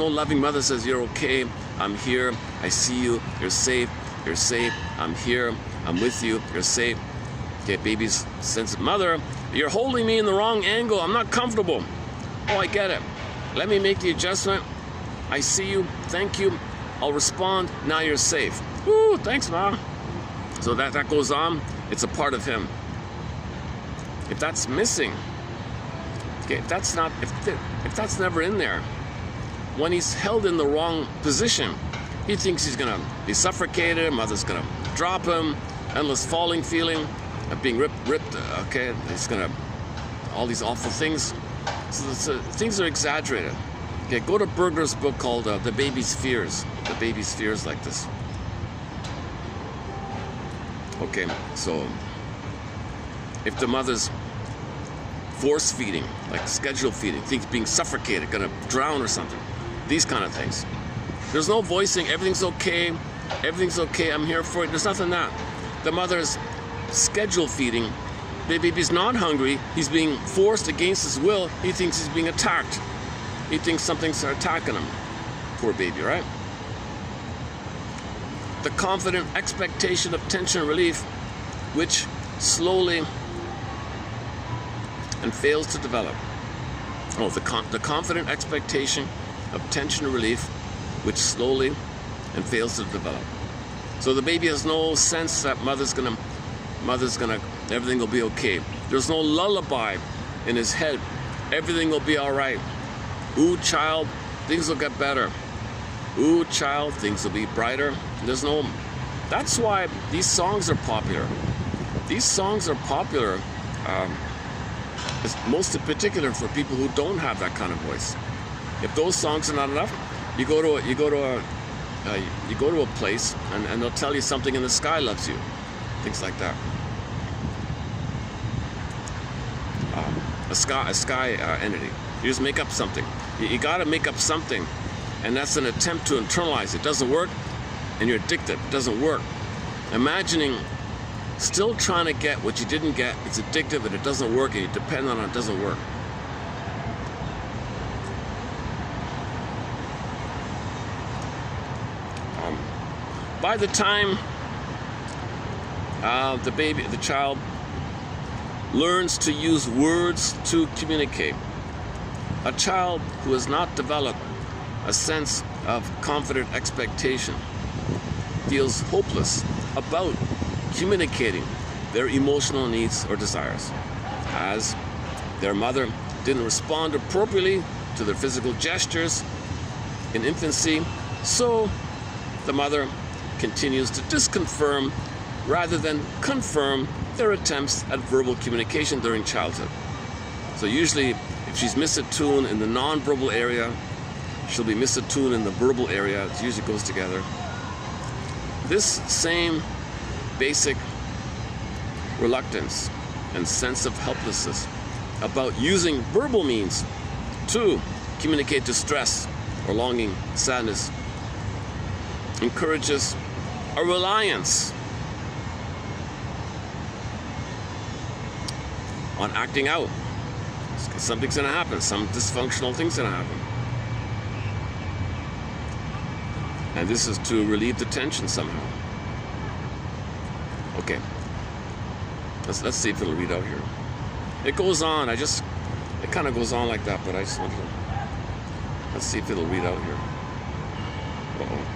loving mother says, you're okay, I'm here, I see you, you're safe, I'm here, I'm with you, you're safe. Okay, baby's sense of mother, you're holding me in the wrong angle, I'm not comfortable. Oh, I get it. Let me make the adjustment. I see you, thank you, I'll respond, now you're safe. Woo, thanks, Mom. So that goes on, it's a part of him. If that's missing, okay, if that's never in there, when he's held in the wrong position, he thinks he's gonna be suffocated, mother's gonna drop him, endless falling feeling, being ripped, okay, he's gonna, all these awful things. So things are exaggerated. Okay, go to Berger's book called The Baby's Fears. The Baby's Fears like this. Okay, so if the mother's force feeding, like schedule feeding, things being suffocated, gonna drown or something, these kind of things. There's no voicing, everything's okay, I'm here for it, there's nothing that. The mother's schedule feeding, the baby's not hungry, he's being forced against his will, he thinks he's being attacked. He thinks something's attacking him. Poor baby, right? The confident expectation of tension relief, which slowly and fails to develop. Oh, the confident expectation of tension relief, which slowly and fails to develop. So the baby has no sense that mother's gonna, everything will be okay. There's no lullaby in his head. Everything will be all right. Ooh, child, things will get better. Ooh, child, things will be brighter. There's no. That's why these songs are popular. These songs are popular. Most in particular for people who don't have that kind of voice. If those songs are not enough, you go to a place and they'll tell you something in the sky loves you, things like that. A sky entity. You just make up something. You got to make up something, and that's an attempt to internalize. It doesn't work, and you're addicted. It doesn't work. Imagining still trying to get what you didn't get, it's addictive and it doesn't work, and you depend on it, it doesn't work. By the time the child learns to use words to communicate, a child who has not developed a sense of confident expectation feels hopeless about communicating their emotional needs or desires, as their mother didn't respond appropriately to their physical gestures in infancy, so the mother continues to disconfirm rather than confirm their attempts at verbal communication during childhood. So usually, if she's misattuned in the non-verbal area, she'll be misattuned in the verbal area. It usually goes together. This same basic reluctance and sense of helplessness about using verbal means to communicate distress or longing, sadness, encourages a reliance on acting out. Something's going to happen. Some dysfunctional thing's going to happen. And this is to relieve the tension somehow. Okay. Let's see if it'll read out here. It goes on. It kind of goes on like that, but I just want to... Let's see if it'll read out here. Uh-oh.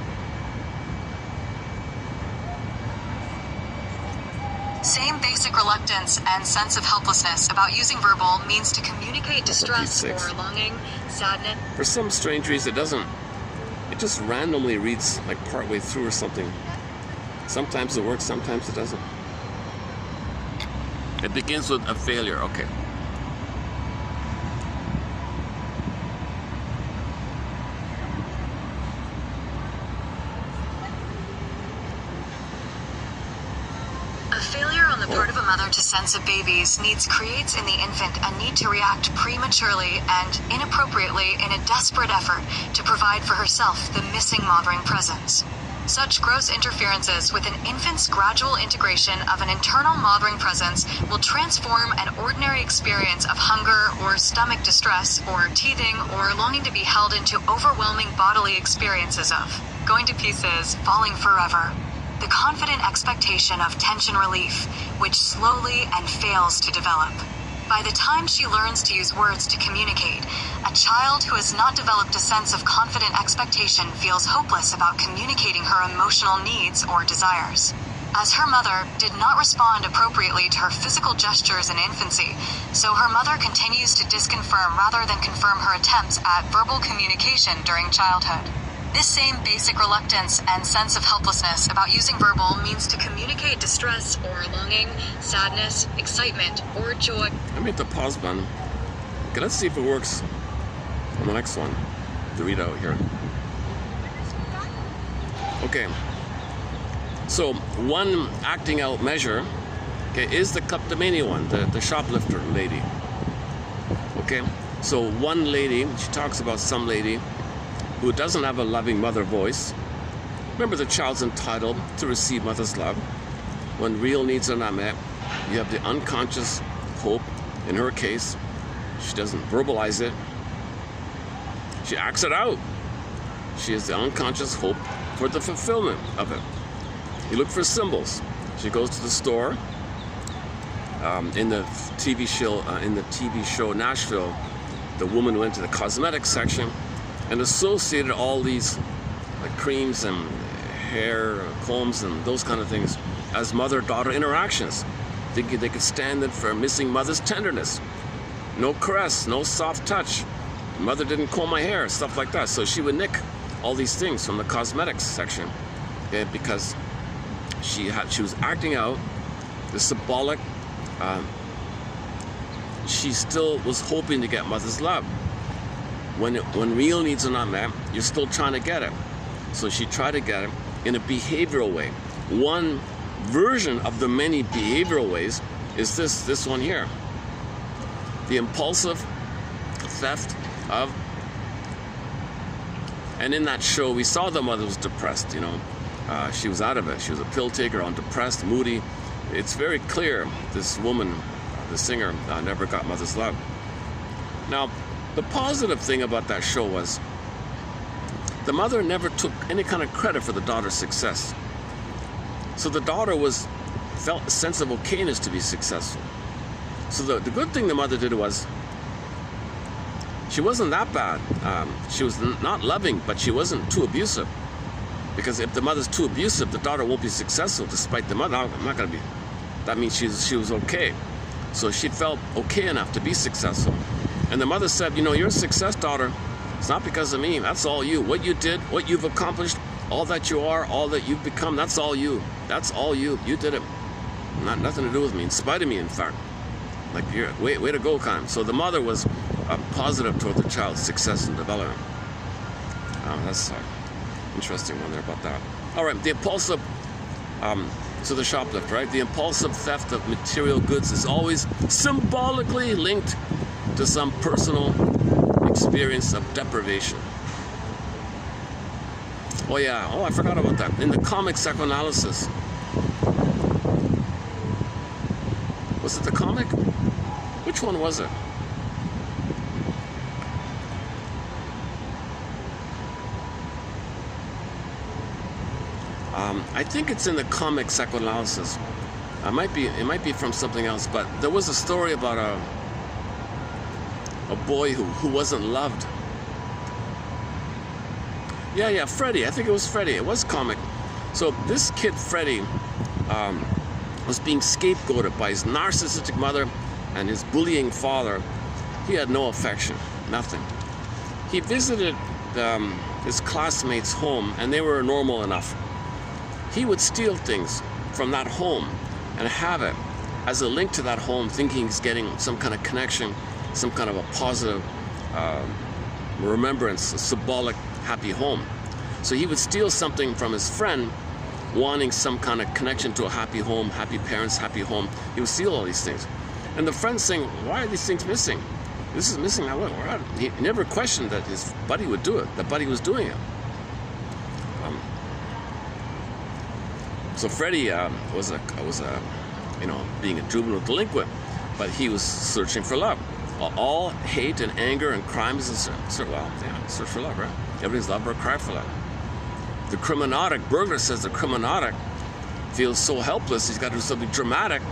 Same basic reluctance and sense of helplessness about using verbal means to communicate distress or longing, sadness. For some strange reason, it just randomly reads like partway through or something. Sometimes it works, sometimes it doesn't. It begins with a failure, okay. Failure on the part of a mother to sense a baby's needs creates in the infant a need to react prematurely and inappropriately in a desperate effort to provide for herself the missing mothering presence. Such gross interferences with an infant's gradual integration of an internal mothering presence will transform an ordinary experience of hunger or stomach distress or teething or longing to be held into overwhelming bodily experiences of going to pieces, falling forever. The confident expectation of tension relief, which slowly and fails to develop. By the time she learns to use words to communicate, a child who has not developed a sense of confident expectation feels hopeless about communicating her emotional needs or desires. As her mother did not respond appropriately to her physical gestures in infancy, so her mother continues to disconfirm rather than confirm her attempts at verbal communication during childhood. This same basic reluctance and sense of helplessness about using verbal means to communicate distress or longing, sadness, excitement, or joy. I made the pause button. Okay, let's see if it works on the next one. To read out here. Okay. So one acting out measure, okay, is the kleptomania one, the shoplifter lady. Okay. So one lady, she talks about some lady who doesn't have a loving mother voice. Remember, the child's entitled to receive mother's love. When real needs are not met, you have the unconscious hope. In her case, she doesn't verbalize it. She acts it out. She has the unconscious hope for the fulfillment of it. You look for symbols. She goes to the store. In the TV show Nashville, the woman went to the cosmetics section and associated all these like creams and hair combs and those kind of things as mother-daughter interactions, thinking they could stand in for a missing mother's tenderness. No caress, no soft touch. Mother didn't comb my hair, stuff like that. So she would nick all these things from the cosmetics section, okay, because she was acting out the symbolic. She still was hoping to get mother's love. When real needs are not met, you're still trying to get it. So she tried to get it in a behavioral way. One version of the many behavioral ways is this one here. The impulsive theft of, and in that show we saw the mother was depressed, you know. She was out of it. She was a pill taker, on depressed, moody. It's very clear this woman, the singer, never got mother's love. Now, the positive thing about that show was the mother never took any kind of credit for the daughter's success. So the daughter felt a sense of okayness to be successful. So the good thing the mother did was, she wasn't that bad. She was not loving, but she wasn't too abusive. Because if the mother's too abusive, the daughter won't be successful despite the mother. I'm not going to be. That means she was okay. So she felt okay enough to be successful. And the mother said, you know, your success, daughter, it's not because of me. That's all you. What you did, what you've accomplished, all that you are, all that you've become, that's all you. That's all you. You did it. Nothing to do with me, in spite of me, in fact. Like, you're way to go, kind of. So the mother was positive toward the child's success and development. That's an interesting one there about that. All right, the impulsive, so the shoplift, right? The impulsive theft of material goods is always symbolically linked to some personal experience of deprivation. Oh yeah, oh I forgot about that. In the comic psychoanalysis. Was it the comic? Which one was it? I think it's in the comic psychoanalysis. It might be from something else, but there was a story about a boy who wasn't loved. Yeah, Freddy. I think it was Freddy. It was comic. So this kid, Freddy, was being scapegoated by his narcissistic mother and his bullying father. He had no affection, nothing. He visited his classmates' home, and they were normal enough. He would steal things from that home and have it as a link to that home, thinking he's getting some kind of connection, some kind of a positive remembrance, a symbolic happy home. So he would steal something from his friend, wanting some kind of connection to a happy home, happy parents, happy home. He would steal all these things. And the friend's saying, why are these things missing? This is missing. He never questioned that his buddy would do it. The buddy was doing it. So Freddy was being a juvenile delinquent, but he was searching for love. All hate and anger and crime is search for love, right? Everything's love or cry for love. The criminautic, Berger says the criminautic feels so helpless, he's got to do something dramatic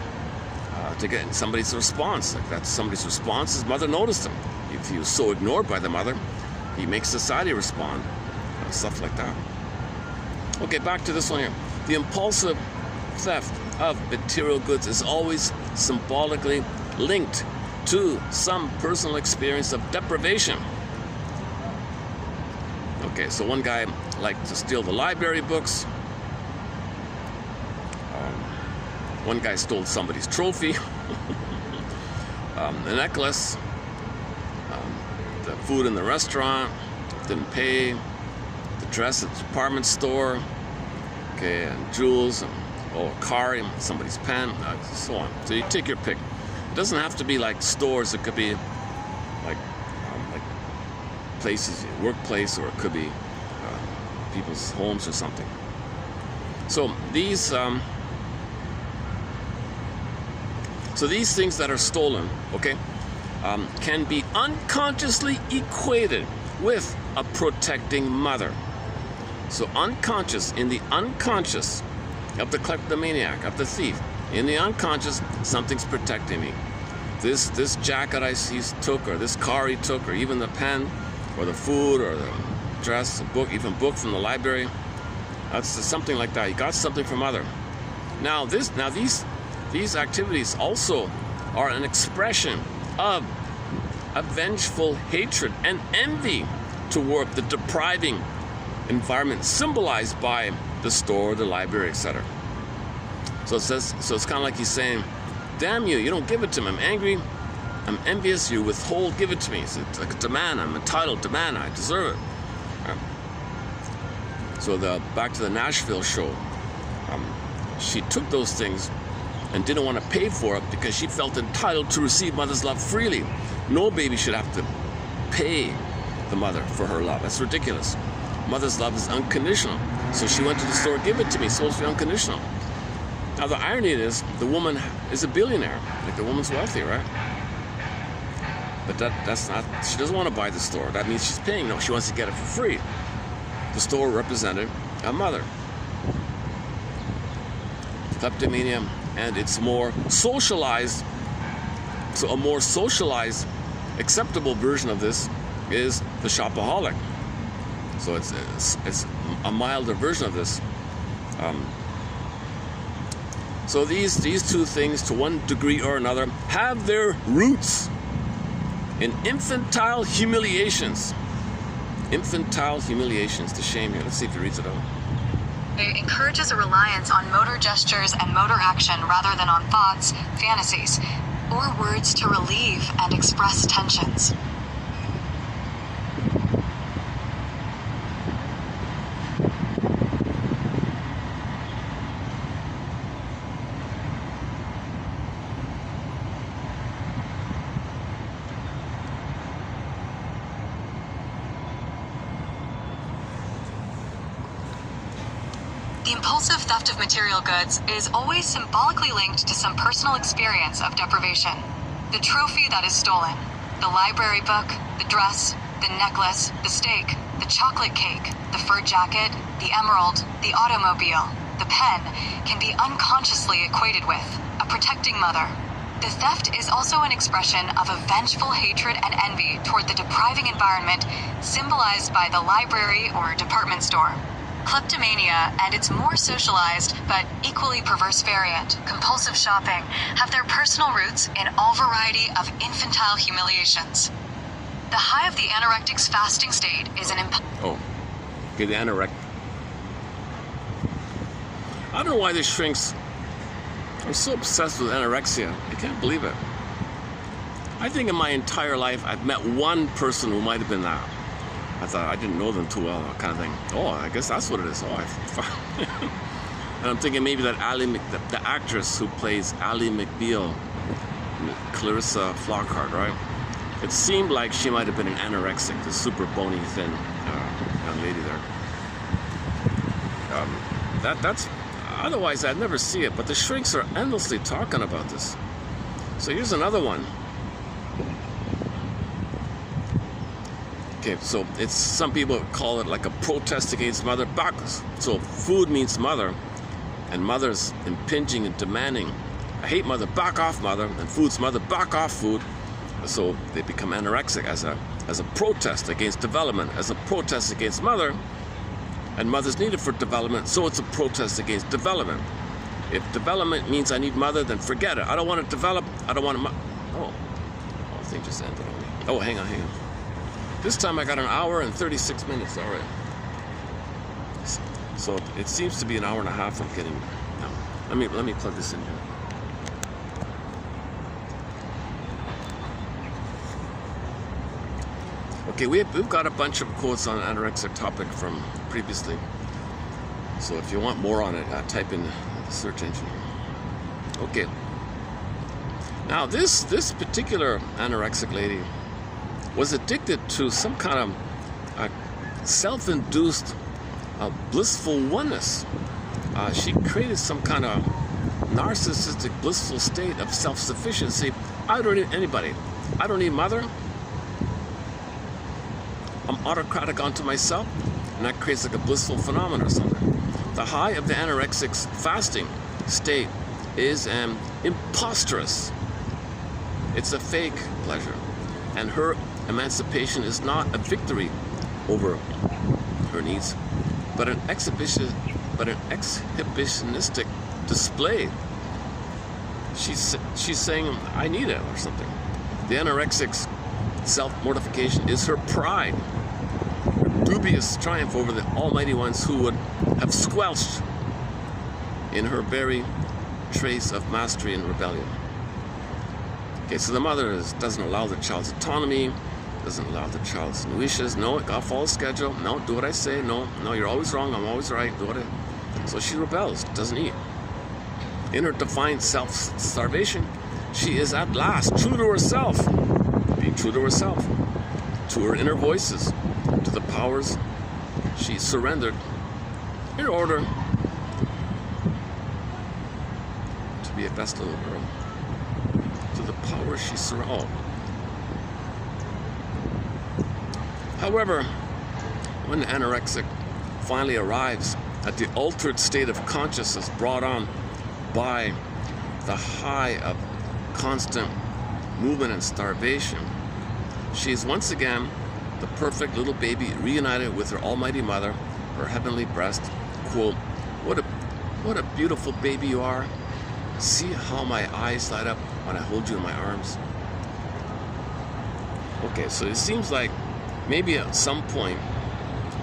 to get somebody's response. Like that's somebody's response. His mother noticed him. If he was so ignored by the mother, he makes society respond. Stuff like that. Okay, back to this one here. The impulsive theft of material goods is always symbolically linked to some personal experience of deprivation. Okay, so one guy liked to steal the library books. One guy stole somebody's trophy, the necklace, the food in the restaurant, didn't pay, the dress at the department store, okay, and jewels, and a car, somebody's pen, so on. So you take your pick. It doesn't have to be like stores. It could be like places, workplace, or it could be people's homes or something. So these things that are stolen, okay, can be unconsciously equated with a protecting mother. So unconscious, in the unconscious of the kleptomaniac, of the thief, in the unconscious, something's protecting me. This jacket he took, or this car he took, or even the pen, or the food, or the dress, a book, even book from the library. That's something like that. He got something from mother. Now these activities also are an expression of a vengeful hatred and envy toward the depriving environment symbolized by the store, the library, etc. So it's kind of like he's saying, damn you, you don't give it to me. I'm angry, I'm envious, you withhold, give it to me. It's like a demand, I'm entitled, demand, I deserve it. So back to the Nashville show, she took those things and didn't want to pay for it because she felt entitled to receive mother's love freely. No baby should have to pay the mother for her love. That's ridiculous. Mother's love is unconditional. So she went to the store, give it to me, it's supposed to be unconditional. Now the irony is, the woman is a billionaire. Like the woman's wealthy, right? But that's not, she doesn't want to buy the store. That means she's paying. No, she wants to get it for free. The store represented a mother. Kleptomania, and it's more socialized. So a more socialized, acceptable version of this is the shopaholic. So it's a milder version of this. So these two things, to one degree or another, have their roots in infantile humiliations. Infantile humiliations, the shame here. Let's see if he reads it out. It encourages a reliance on motor gestures and motor action rather than on thoughts, fantasies, or words to relieve and express tensions. The impulsive theft of material goods is always symbolically linked to some personal experience of deprivation. The trophy that is stolen, the library book, the dress, the necklace, the steak, the chocolate cake, the fur jacket, the emerald, the automobile, the pen can be unconsciously equated with a protecting mother. The theft is also an expression of a vengeful hatred and envy toward the depriving environment symbolized by the library or department store. Kleptomania and its more socialized but equally perverse variant, compulsive shopping, have their personal roots in all variety of infantile humiliations. The high of the anorectic's fasting state is an the anoretic. I don't know why the shrinks are so obsessed with anorexia. I can't believe it. I think in my entire life I've met one person who might have been that. I thought I didn't know them too well, kind of thing. Oh, I guess that's what it is. And I'm thinking maybe that the actress who plays Ally McBeal, Clarissa Flockhart, right? It seemed like she might have been an anorexic, the super bony, thin young lady there. That's otherwise I'd never see it, but the shrinks are endlessly talking about this. So here's another one. Okay, so it's some people call it like a protest against mother. So food means mother, and mother's impinging and demanding. I hate mother, back off mother, and food's mother, back off food. So they become anorexic as a protest against development, as a protest against mother. And mother's needed for development, so it's a protest against development. If development means I need mother, then forget it. I don't want to develop. I don't want to. Oh, the thing just ended on me. Oh, hang on. This time I got an hour and 36 minutes. All right. So it seems to be an hour and a half. I'm getting. No. Let me plug this in here. Okay, we've got a bunch of quotes on anorexic topic from previously. So if you want more on it, type in the search engine. Okay. Now this particular anorexic lady was addicted to some kind of self-induced blissful oneness. She created some kind of narcissistic blissful state of self-sufficiency. I don't need anybody. I don't need mother. I'm autocratic onto myself, and that creates like a blissful phenomenon or something. The high of the anorexic's fasting state is an imposterous. It's a fake pleasure, and her emancipation is not a victory over her needs, but an exhibitionistic display. She's saying, I need it, or something. The anorexic's self-mortification is her pride, her dubious triumph over the almighty ones who would have squelched in her very trace of mastery and rebellion. Okay, so the mother doesn't allow the child's autonomy, doesn't allow the child's wishes. No, gotta follow schedule. No, do what I say. No, you're always wrong. I'm always right. Do what I... So she rebels, doesn't eat. In her defiant self-starvation, she is at last true to herself, being true to herself, to her inner voices, to the powers she surrendered in order to be a best little girl. To the power she surrendered. However, when the anorexic finally arrives at the altered state of consciousness brought on by the high of constant movement and starvation, she is once again the perfect little baby reunited with her almighty mother, her heavenly breast. Quote, what a beautiful baby you are. See how my eyes light up when I hold you in my arms. Okay, so it seems like maybe at some point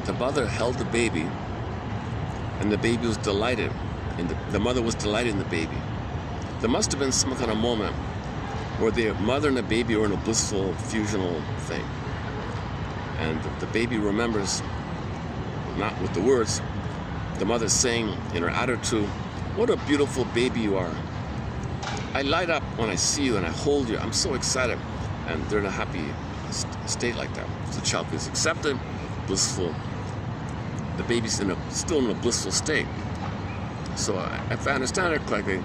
the mother held the baby and the baby was delighted, and the mother was delighted in the baby. There must have been some kind of moment where the mother and the baby were in a blissful fusional thing. And the baby remembers, not with the words, the mother saying in her attitude, what a beautiful baby you are. I light up when I see you and I hold you. I'm so excited. And they're in a happy state like that. So the child is accepted, blissful. The baby's still in a blissful state. So if I understand it correctly,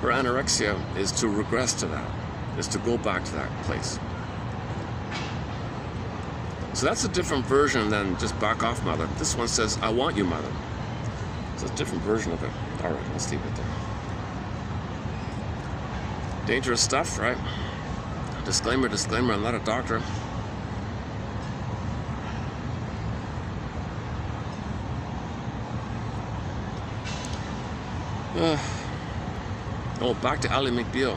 her anorexia is to regress to that, is to go back to that place. So that's a different version than just back off, mother. This one says, I want you, mother. So it's a different version of it. All right, let's leave it there. Dangerous stuff, right? Disclaimer, disclaimer, I'm not a doctor. Oh, back to Ally McBeal.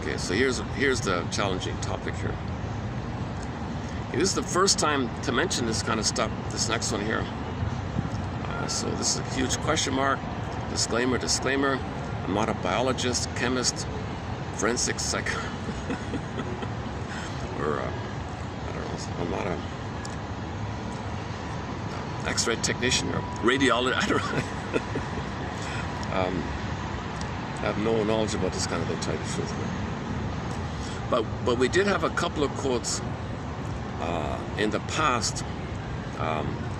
Okay, so here's the challenging topic here. Okay, this is the first time to mention this kind of stuff, this next one here. So this is a huge question mark. Disclaimer, disclaimer. I'm not a biologist, chemist, forensic psych... or, I don't know, I'm not a X-ray technician or radiologist, I don't know. I have no knowledge about this kind of thing, to tell you the truth. But we did have a couple of quotes in the past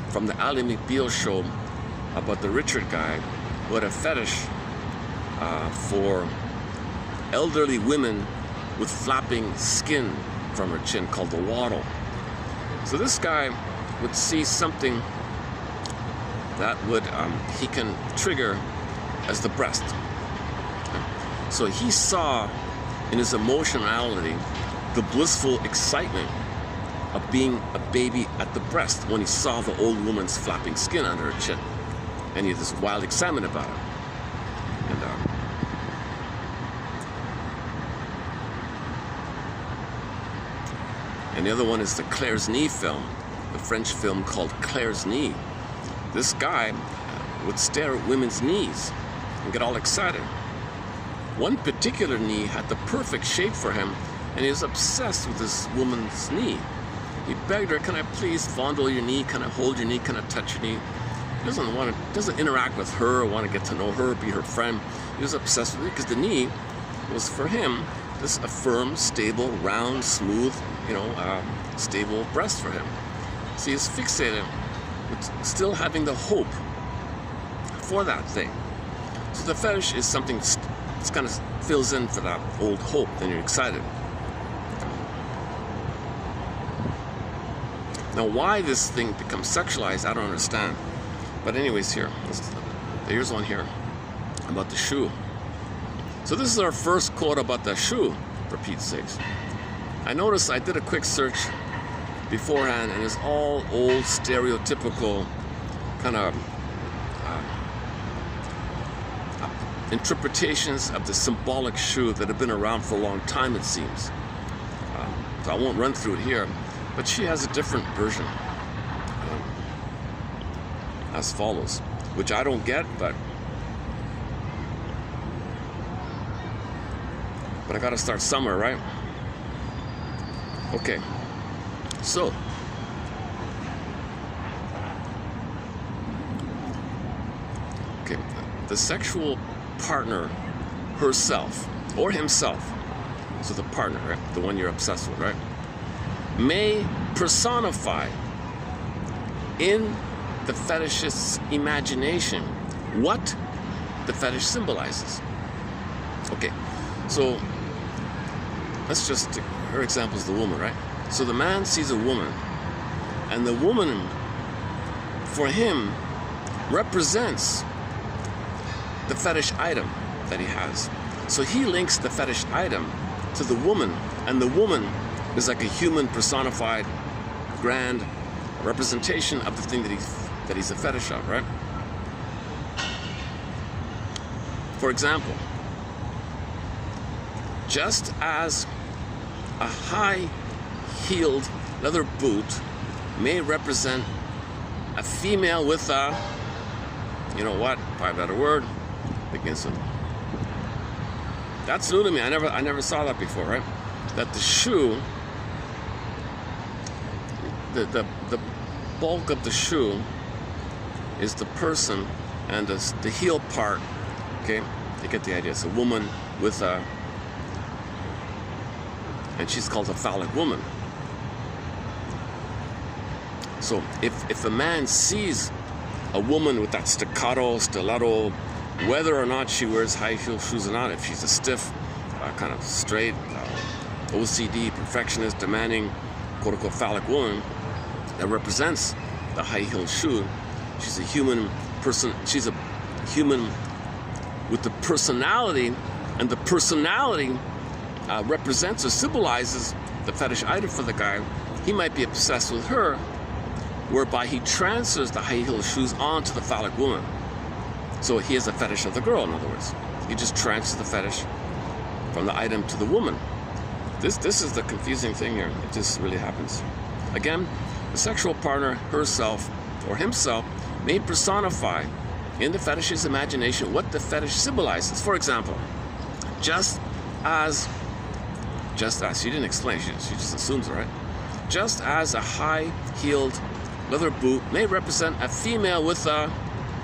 from the Ally McBeal show about the Richard guy who had a fetish for elderly women with flapping skin from her chin called the waddle. So this guy would see something that would he can trigger as the breast. So he saw in his emotionality the blissful excitement of being a baby at the breast when he saw the old woman's flapping skin under her chin, and he had this wild excitement about it. And the other one is the Claire's Knee film, the French film called Claire's Knee. This guy would stare at women's knees and get all excited. One particular knee had the perfect shape for him, and he was obsessed with this woman's knee. He begged her, can I please fondle your knee? Can I hold your knee? Can I touch your knee? He doesn't interact with her or want to get to know her, be her friend. He was obsessed with it because the knee was for him this a firm, stable, round, smooth, stable breast for him. So he's fixated with still having the hope for that thing. So the fetish is something that kind of fills in for that old hope, then you're excited. Now why this thing becomes sexualized, I don't understand. But anyways, here's one here about the shoe. So this is our first quote about the shoe, for Pete's sakes. I noticed I did a quick search beforehand, and it's all old, stereotypical kind of interpretations of the symbolic shoe that have been around for a long time, it seems. So I won't run through it here, but she has a different version as follows, which I don't get, but I gotta start somewhere, right? Okay, so the sexual partner herself or himself, so the partner, right, the one you're obsessed with, right, may personify in the fetishist's imagination what the fetish symbolizes. Okay, so let's just take her example is the woman, right? So the man sees a woman, and the woman for him represents the fetish item that he has. So he links the fetish item to the woman, and the woman is like a human personified grand representation of the thing that he's a fetish of, right? For example, just as a high-heeled leather boot may represent a female with a, you know what, 5-letter word, begins with. That's new to me. I never saw that before, right? That the shoe, the bulk of the shoe is the person, and the heel part, okay? You get the idea. It's a woman with a, and she's called a phallic woman. So if a man sees a woman with that staccato, stiletto, whether or not she wears high-heeled shoes or not. If she's a stiff, kind of straight, OCD, perfectionist, demanding, quote-unquote phallic woman that represents the high-heeled shoe, she's a human person. She's a human with the personality, and the personality represents or symbolizes the fetish item for the guy. He might be obsessed with her, whereby he transfers the high-heeled shoes onto the phallic woman. So he has a fetish of the girl, in other words. He just transfers the fetish from the item to the woman. This is the confusing thing here. It just really happens. Again, the sexual partner, herself or himself, may personify in the fetish's imagination what the fetish symbolizes. For example, just as she didn't explain, she just assumes it, right? Just as a high-heeled leather boot may represent a female with a,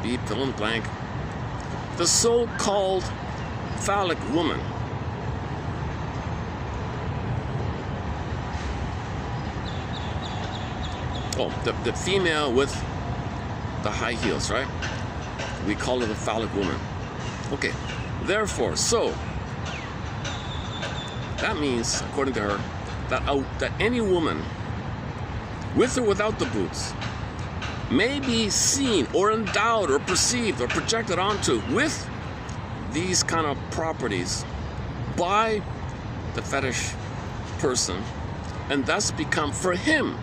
be fill in the blank, the so-called phallic woman. Oh, the female with the high heels, right? We call her the phallic woman. Okay, therefore, so that means, according to her, that any woman, with or without the boots, may be seen or endowed or perceived or projected onto with these kind of properties by the fetish person, and thus become for him,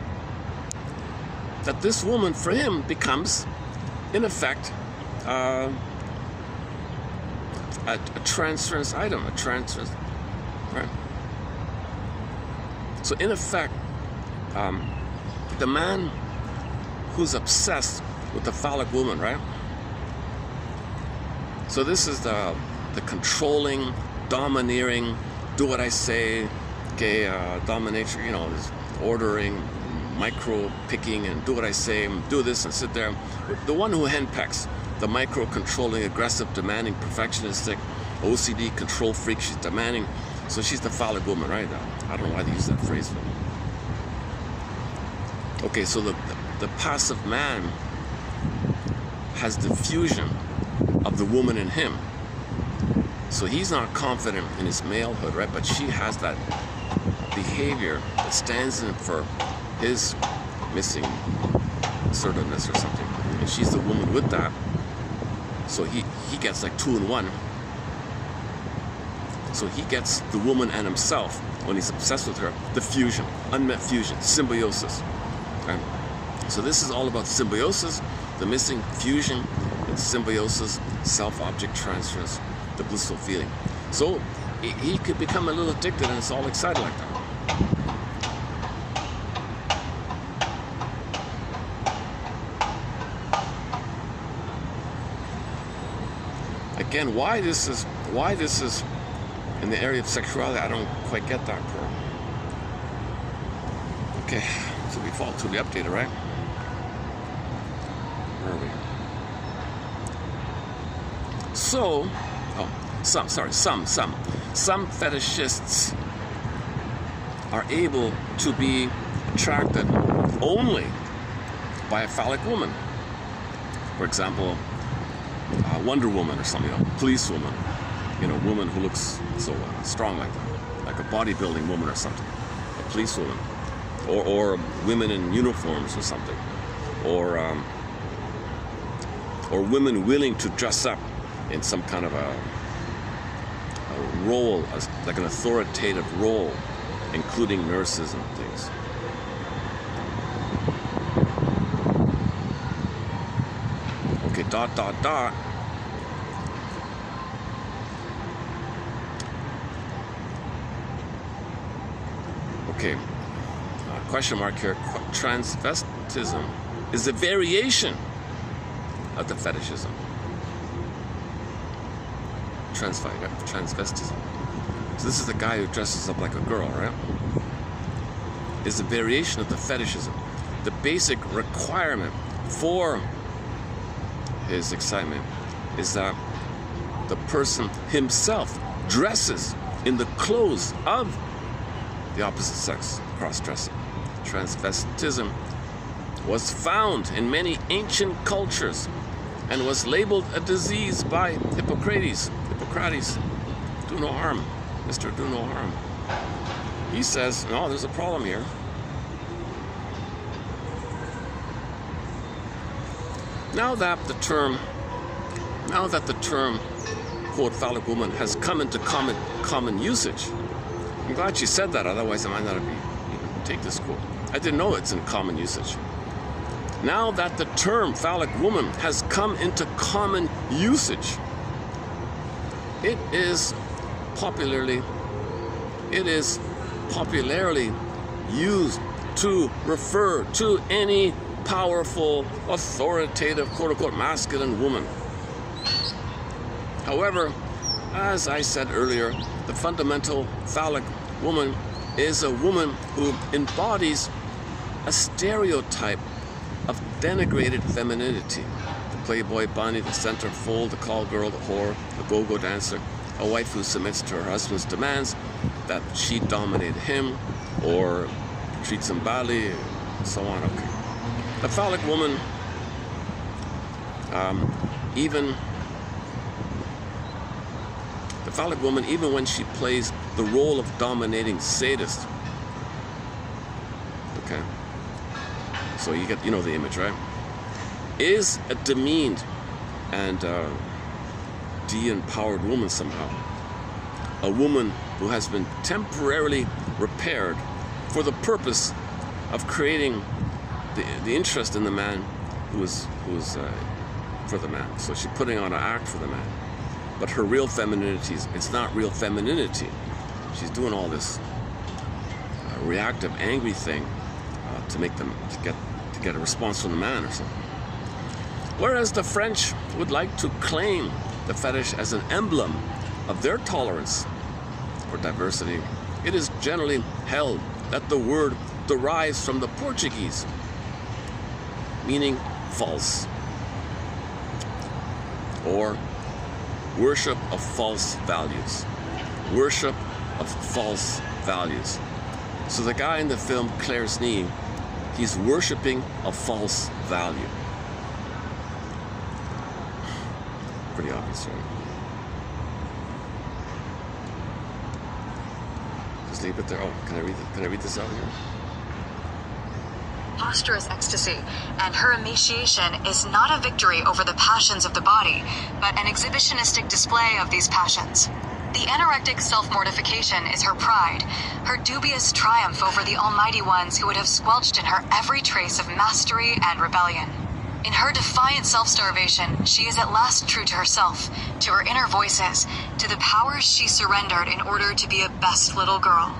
that this woman for him becomes, in effect, a transference item, a transference, right? So in effect, the man who's obsessed with the phallic woman, right? So this is the controlling, domineering, do what I say, okay, dominator, you know, this ordering, micro picking, and do what I say, do this and sit there. The one who henpecks, the micro controlling, aggressive, demanding, perfectionistic, OCD, control freak, she's demanding. So she's the phallic woman, right? I don't know why they use that phrase. But okay, so the passive man has the fusion of the woman in him. So he's not confident in his malehood, right? But she has that behavior that stands in for his missing assertiveness or something. And she's the woman with that. So he gets like 2 in 1. So he gets the woman and himself when he's obsessed with her, the fusion, unmet fusion, symbiosis. Right? So this is all about symbiosis, the missing fusion, and symbiosis, self-object transfers, the blissful feeling. So he could become a little addicted, and it's all excited like that. Again, why this is in the area of sexuality, I don't quite get that part. Okay, so we fall to the updated, right? Where are we? So, some fetishists are able to be attracted only by a phallic woman. For example, Wonder Woman or something, police woman, woman who looks so strong like that, like a bodybuilding woman or something, a police woman, or women in uniforms or something, or women willing to dress up in some kind of a role, like an authoritative role, including nurses and things. Okay, ... Okay, question mark here. Transvestism is a variation of the fetishism. Transvestism. So this is the guy who dresses up like a girl, right? Is a variation of the fetishism. The basic requirement for his excitement is that the person himself dresses in the clothes of the opposite sex, cross-dressing. Transvestism was found in many ancient cultures and was labeled a disease by Hippocrates. Do no harm, Mr. Do no harm. He says, no, there's a problem here. Now that the term, quote, phallic woman has come into common usage. I'm glad she said that, otherwise I might not even take this quote. I didn't know it's in common usage. Now that the term phallic woman has come into common usage, it is popularly used to refer to any powerful, authoritative, quote-unquote, masculine woman. However, as I said earlier, the fundamental phallic woman is a woman who embodies a stereotype of denigrated femininity. The playboy bunny, the centerfold, the call girl, the whore, the go-go dancer, a wife who submits to her husband's demands that she dominate him or treats him badly, and so on. Okay. The phallic woman, even when she plays the role of dominating sadist. Okay. So you know the image, right? Is a demeaned and de-empowered woman somehow. A woman who has been temporarily repaired for the purpose of creating the interest in the man who's for the man. So she's putting on an act for the man. But her real femininity, it's not real femininity. She's doing all this reactive, angry thing to get a response from the man or something. Whereas the French would like to claim the fetish as an emblem of their tolerance for diversity, it is generally held that the word derives from the Portuguese, meaning false, or worship of false values. Worship of false values. So the guy in the film, Claire's Knee, he's worshiping a false value. Pretty obvious, right? Just leave it there. Oh, can I read this out here? Posture is ecstasy, and her emaciation is not a victory over the passions of the body, but an exhibitionistic display of these passions. The anorectic self-mortification is her pride, her dubious triumph over the almighty ones who would have squelched in her every trace of mastery and rebellion. In her defiant self-starvation, she is at last true to herself, to her inner voices, to the powers she surrendered in order to be a best little girl.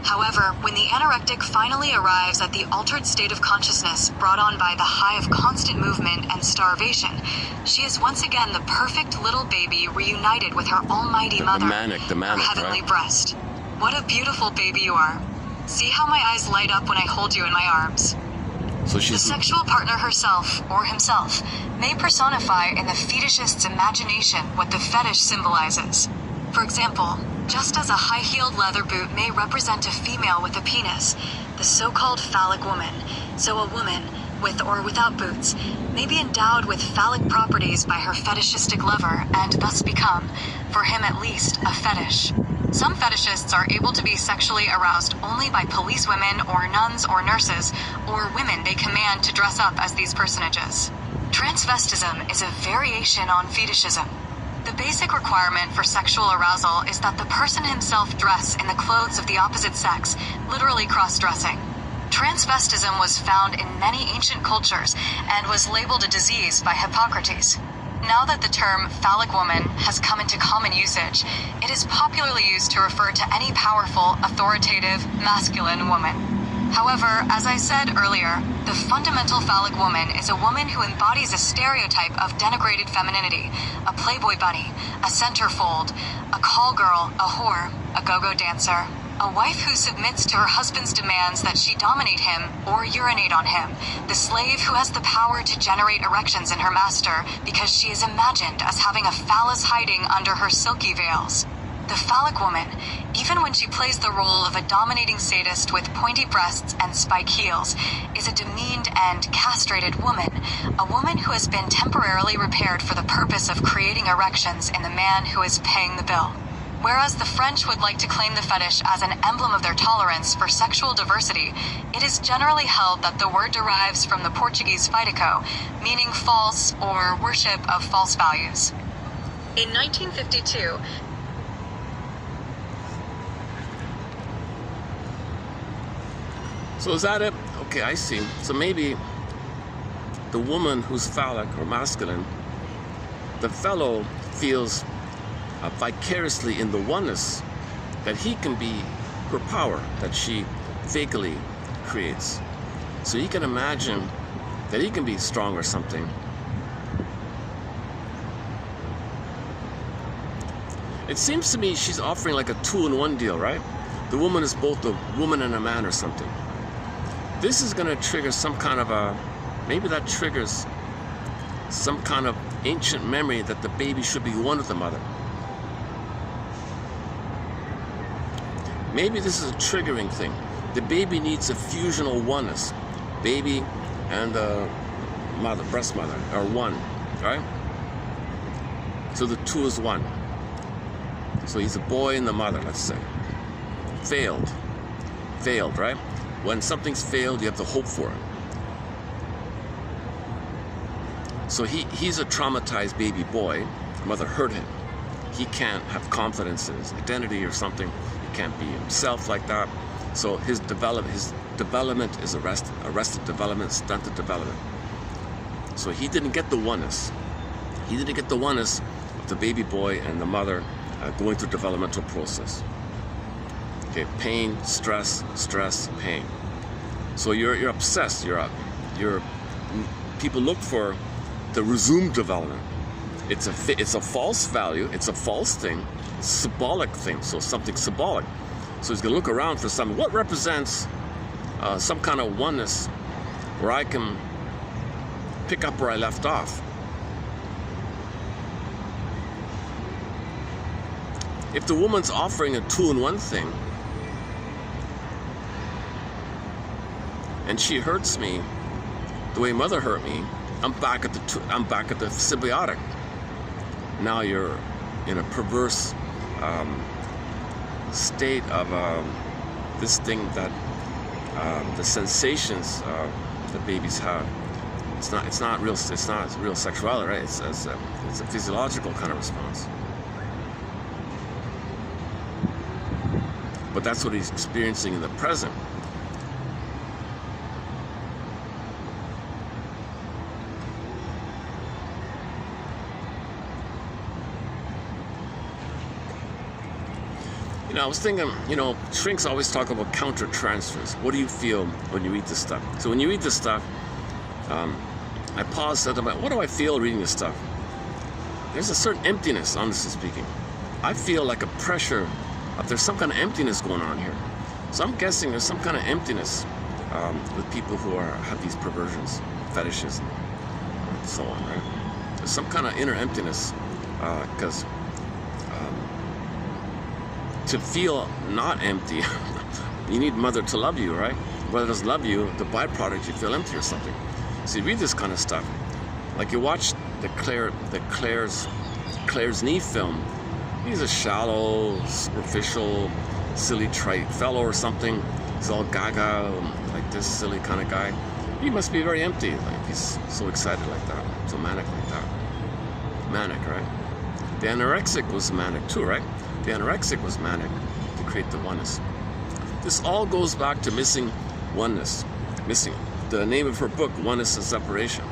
However, when the anorectic finally arrives at the altered state of consciousness brought on by the high of constant movement and starvation, she is once again the perfect little baby reunited with her almighty mother, the manic, her heavenly right? breast. What a beautiful baby you are. See how my eyes light up when I hold you in my arms. So she's the sexual partner herself, or himself, may personify in the fetishist's imagination what the fetish symbolizes. For example, just as a high-heeled leather boot may represent a female with a penis, the so-called phallic woman, so a woman, with or without boots, may be endowed with phallic properties by her fetishistic lover and thus become, for him at least, a fetish. Some fetishists are able to be sexually aroused only by policewomen or nuns or nurses, or women they command to dress up as these personages. Transvestism is a variation on fetishism. The basic requirement for sexual arousal is that the person himself dress in the clothes of the opposite sex, literally cross-dressing. Transvestism was found in many ancient cultures and was labeled a disease by Hippocrates. Now that the term phallic woman has come into common usage, it is popularly used to refer to any powerful, authoritative, masculine woman. However, as I said earlier, the fundamental phallic woman is a woman who embodies a stereotype of denigrated femininity, a playboy bunny, a centerfold, a call girl, a whore, a go-go dancer, a wife who submits to her husband's demands that she dominate him or urinate on him, the slave who has the power to generate erections in her master because she is imagined as having a phallus hiding under her silky veils. The phallic woman, even when she plays the role of a dominating sadist with pointy breasts and spike heels, is a demeaned and castrated woman, a woman who has been temporarily repaired for the purpose of creating erections in the man who is paying the bill. Whereas the French would like to claim the fetish as an emblem of their tolerance for sexual diversity, it is generally held that the word derives from the Portuguese fídico, meaning false or worship of false values. In 1952, So is that it? Okay, I see. So maybe the woman who's phallic or masculine, the fellow feels vicariously in the oneness that he can be her power that she fakely creates. So he can imagine that he can be strong or something. It seems to me she's offering like a 2-in-1 deal, right? The woman is both a woman and a man or something. This is going to trigger some kind of maybe that triggers some kind of ancient memory that the baby should be one with the mother. Maybe this is a triggering thing. The baby needs a fusional oneness. Baby and the mother, breast mother, are one, right? So the two is one. So he's a boy and the mother, let's say. Failed, right? When something's failed, you have to hope for it. So he's a traumatized baby boy. Mother hurt him. He can't have confidence in his identity or something. He can't be himself like that. So his development is arrested development, stunted development. So he didn't get the oneness. He didn't get the oneness of the baby boy and the mother going through developmental process. Okay, pain, stress, pain. So you're obsessed. People look for the resumed development. It's a false value. It's a false thing. It's a symbolic thing. So something symbolic. So he's gonna look around for something. What represents some kind of oneness where I can pick up where I left off? If the woman's offering a 2-in-1 thing, and she hurts me the way mother hurt me, I'm back at the symbiotic. Now you're in a perverse state of this thing that the sensations that babies have. It's not real sexuality, right? It's a physiological kind of response. But that's what he's experiencing in the present. I was thinking, shrinks always talk about counter transfers. What do you feel when you read this stuff? So when you read this stuff, I paused and thought, what do I feel reading this stuff? There's a certain emptiness, honestly speaking. I feel like a pressure. There's some kind of emptiness going on here. So I'm guessing there's some kind of emptiness with people who have these perversions, fetishes, and so on, right? There's some kind of inner emptiness because to feel not empty, you need mother to love you, right? Mother doesn't love you, the byproduct, you feel empty or something. So you read this kind of stuff. Like you watch the Claire's Knee film. He's a shallow, superficial, silly, trite fellow or something. He's all gaga, like this silly kind of guy. He must be very empty. Like he's so excited like that, so manic like that. Manic, right? The anorexic was manic too, right? The anorexic was manic to create the oneness. This all goes back to missing oneness. Missing the name of her book, Oneness and Separation.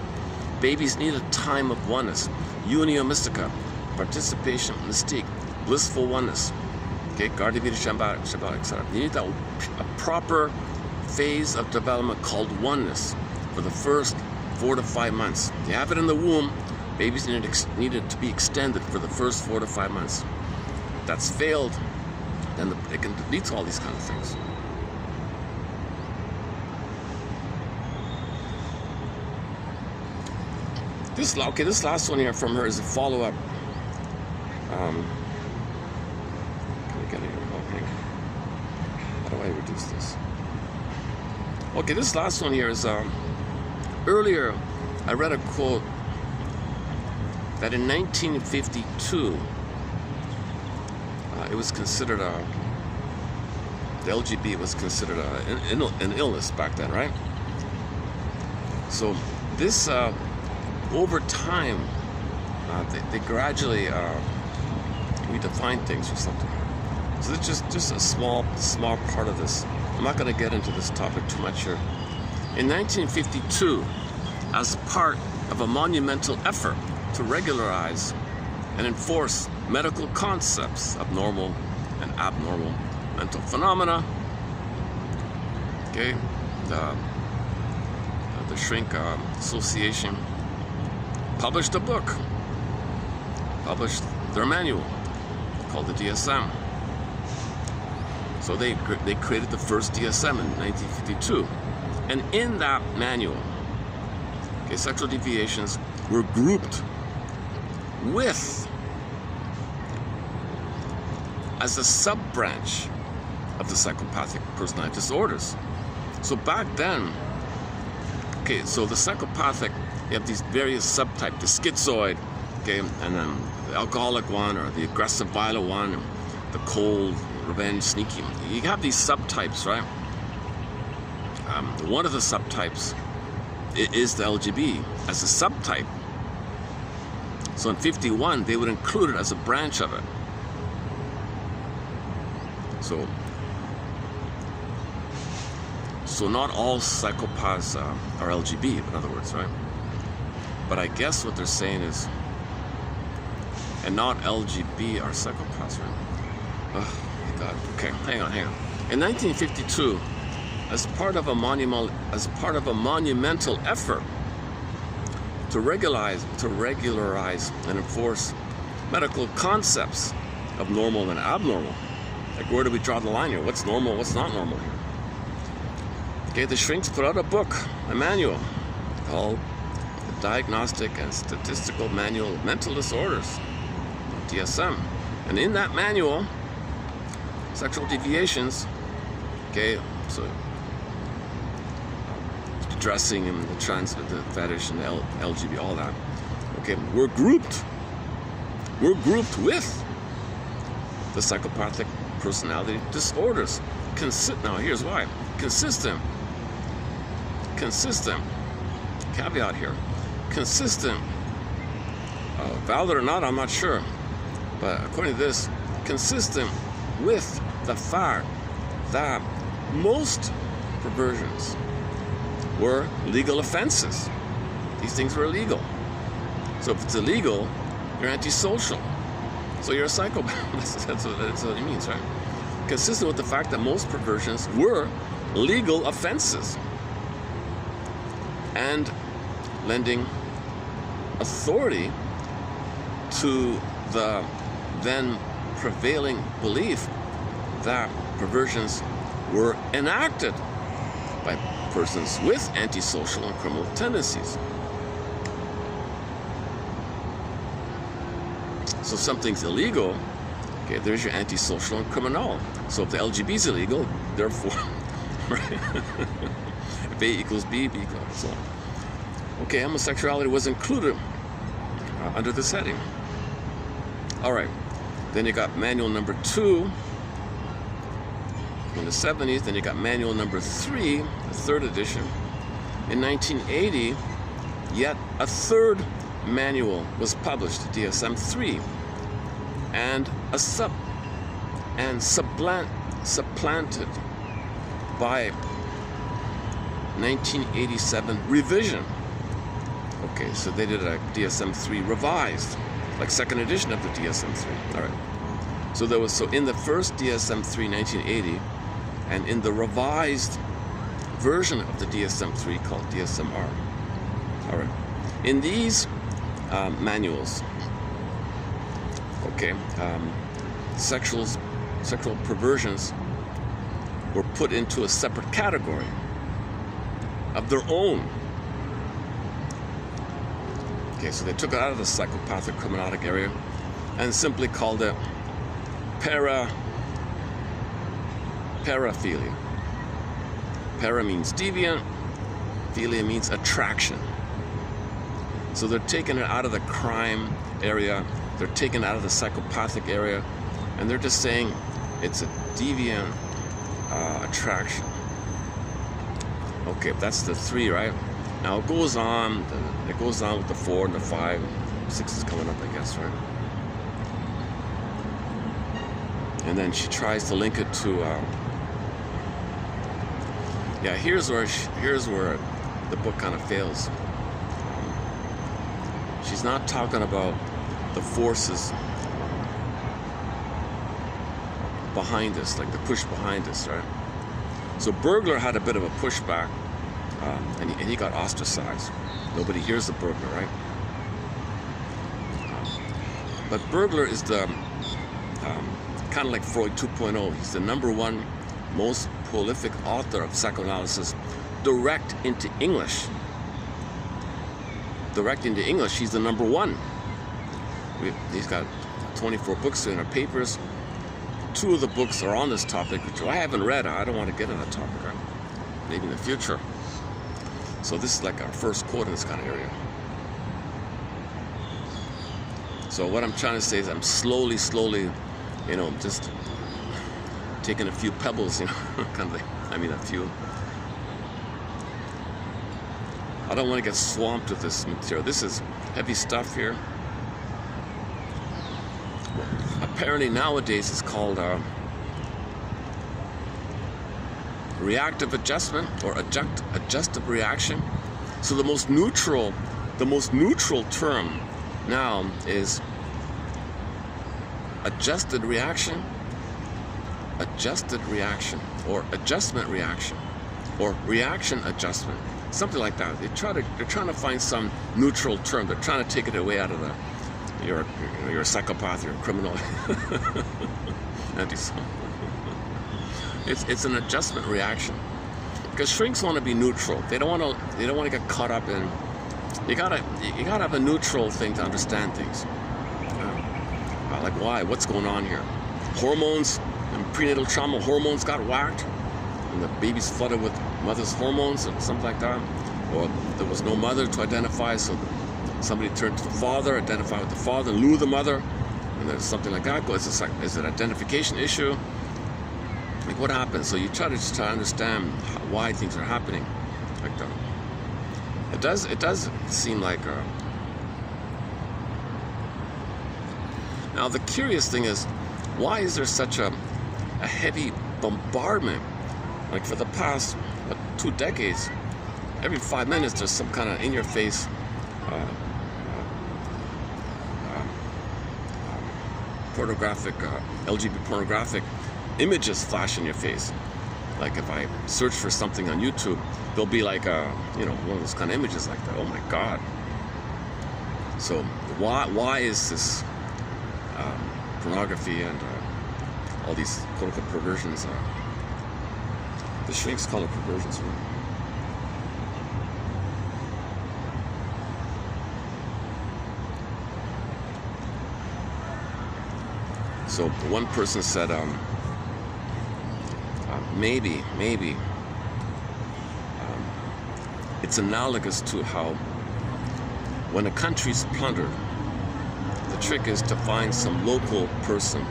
Babies need a time of oneness. Unio mystica, participation, mystique, blissful oneness. Okay, Gardivita Shabbat, etc. You need that a proper phase of development called oneness for the first 4 to 5 months. You have it in the womb. Babies needed to be extended for the first 4 to 5 months. That's failed, then it can lead to all these kind of things. This last one here from her is a follow-up we get it here? Oh, hang on. How do I reduce this? Okay, this last one here is, earlier I read a quote that in 1952, it was considered the LGB was considered an illness back then, right? So this, over time, they gradually redefine things or something. So it's just a small part of this. I'm not going to get into this topic too much here. In 1952, as part of a monumental effort to regularize and enforce medical concepts of normal and abnormal mental phenomena, okay, the Shrink Association published a book, published their manual called the DSM. So they created the first DSM in 1952. And in that manual, okay, sexual deviations were grouped with, as a sub-branch of the psychopathic personality disorders. So back then, okay, so the psychopathic, you have these various subtypes, the schizoid, okay, and then the alcoholic one, or the aggressive, violent one, and the cold, revenge, sneaky. You have these subtypes, right? One of the subtypes is the LGB as a subtype. So in 51, they would include it as a branch of it. So not all psychopaths are LGB, in other words, right? But I guess what they're saying is, and not LGB are psychopaths, right? Oh, God. Okay, hang on. In 1952, as part of a monumental effort to regularize and enforce medical concepts of normal and abnormal, like where do we draw the line here? What's normal? What's not normal here? Okay, the Shrinks put out a book, a manual called the Diagnostic and Statistical Manual of Mental Disorders, DSM, and in that manual, sexual deviations, okay, so dressing and the the fetish and the LGBT, all that, okay, we're grouped with the psychopathic personality disorders. Now here's why. Consistent, caveat here, consistent, valid or not, I'm not sure, but according to this, consistent with the fact that most perversions were legal offenses. These things were illegal. So if it's illegal, you're antisocial. So you're a psychopath. That's what it means, right? Consistent with the fact that most perversions were legal offenses, and lending authority to the then prevailing belief that perversions were enacted by persons with antisocial and criminal tendencies. So something's illegal, okay, there's your antisocial and criminal. So if the LGB is illegal, therefore, right? If A equals B, B equals so on. Okay, homosexuality was included under this heading. All right, then you got manual number 2 in the 70s, then you got manual number 3, the 3rd edition. In 1980, yet a 3rd manual was published, DSM-3, and supplanted by 1987 revision. Okay, so they did a DSM-3 revised, like 2nd edition of the DSM-3. All right. So in the first DSM-3 1980, and in the revised version of the DSM-3 called DSM-R. All right. In these manuals, okay, sexual perversions were put into a separate category of their own. Okay, so they took it out of the psychopathic criminalic area and simply called it paraphilia. Para means deviant, philia means attraction. So they're taking it out of the crime area, they're taking it out of the psychopathic area, and they're just saying it's a deviant attraction. Okay, that's the 3, right? Now it goes on with the 4 and the 5, 6 is coming up, I guess, right? And then she tries to link it to, yeah, here's where the book kind of fails. She's not talking about the forces behind us, like the push behind us, right? So burglar had a bit of a pushback, and he got ostracized. Nobody hears the burglar, right? But burglar is the kind of like Freud 2.0. He's the #1 most prolific author of psychoanalysis, direct into English. Direct into English, he's the #1. He's got 24 books in our papers. 2 of the books are on this topic, which I haven't read. I don't want to get on that topic, right? Maybe in the future. So this is like our first quote in this kind of area. So what I'm trying to say is I'm slowly, you know, just taking a few pebbles, you know, kind of, I mean a few. I don't want to get swamped with this material. This is heavy stuff here. Apparently nowadays it's called reactive adjustment or adjustive reaction. So the most neutral term now is adjusted reaction, or adjustment reaction, or reaction adjustment, something like that. They're trying to find some neutral term. They're trying to take it away out of the you're a psychopath, you're a criminal. It's an adjustment reaction, because shrinks want to be neutral. They don't want to get caught up in. You gotta have a neutral thing to understand things. Like why? What's going on here? Hormones and prenatal trauma. Hormones got whacked, and the baby's flooded with mother's hormones and something like that. Or there was no mother to identify, so somebody turned to the father, identified with the father, slew the mother, and there's something like that. Is it an identification issue? Like what happens? So you try to understand why things are happening like that. It does seem like now the curious thing is, why is there such a heavy bombardment? Like for the past 2 decades, every 5 minutes there's some kind of in-your-face pornographic, LGBT pornographic images flash in your face. Like if I search for something on YouTube, there'll be like one of those kind of images like that. Oh my God! So why is this pornography and all these quote-unquote perversions? The shrinks call it perversions. Right? So one person said, maybe it's analogous to how when a country's plundered, the trick is to find some local person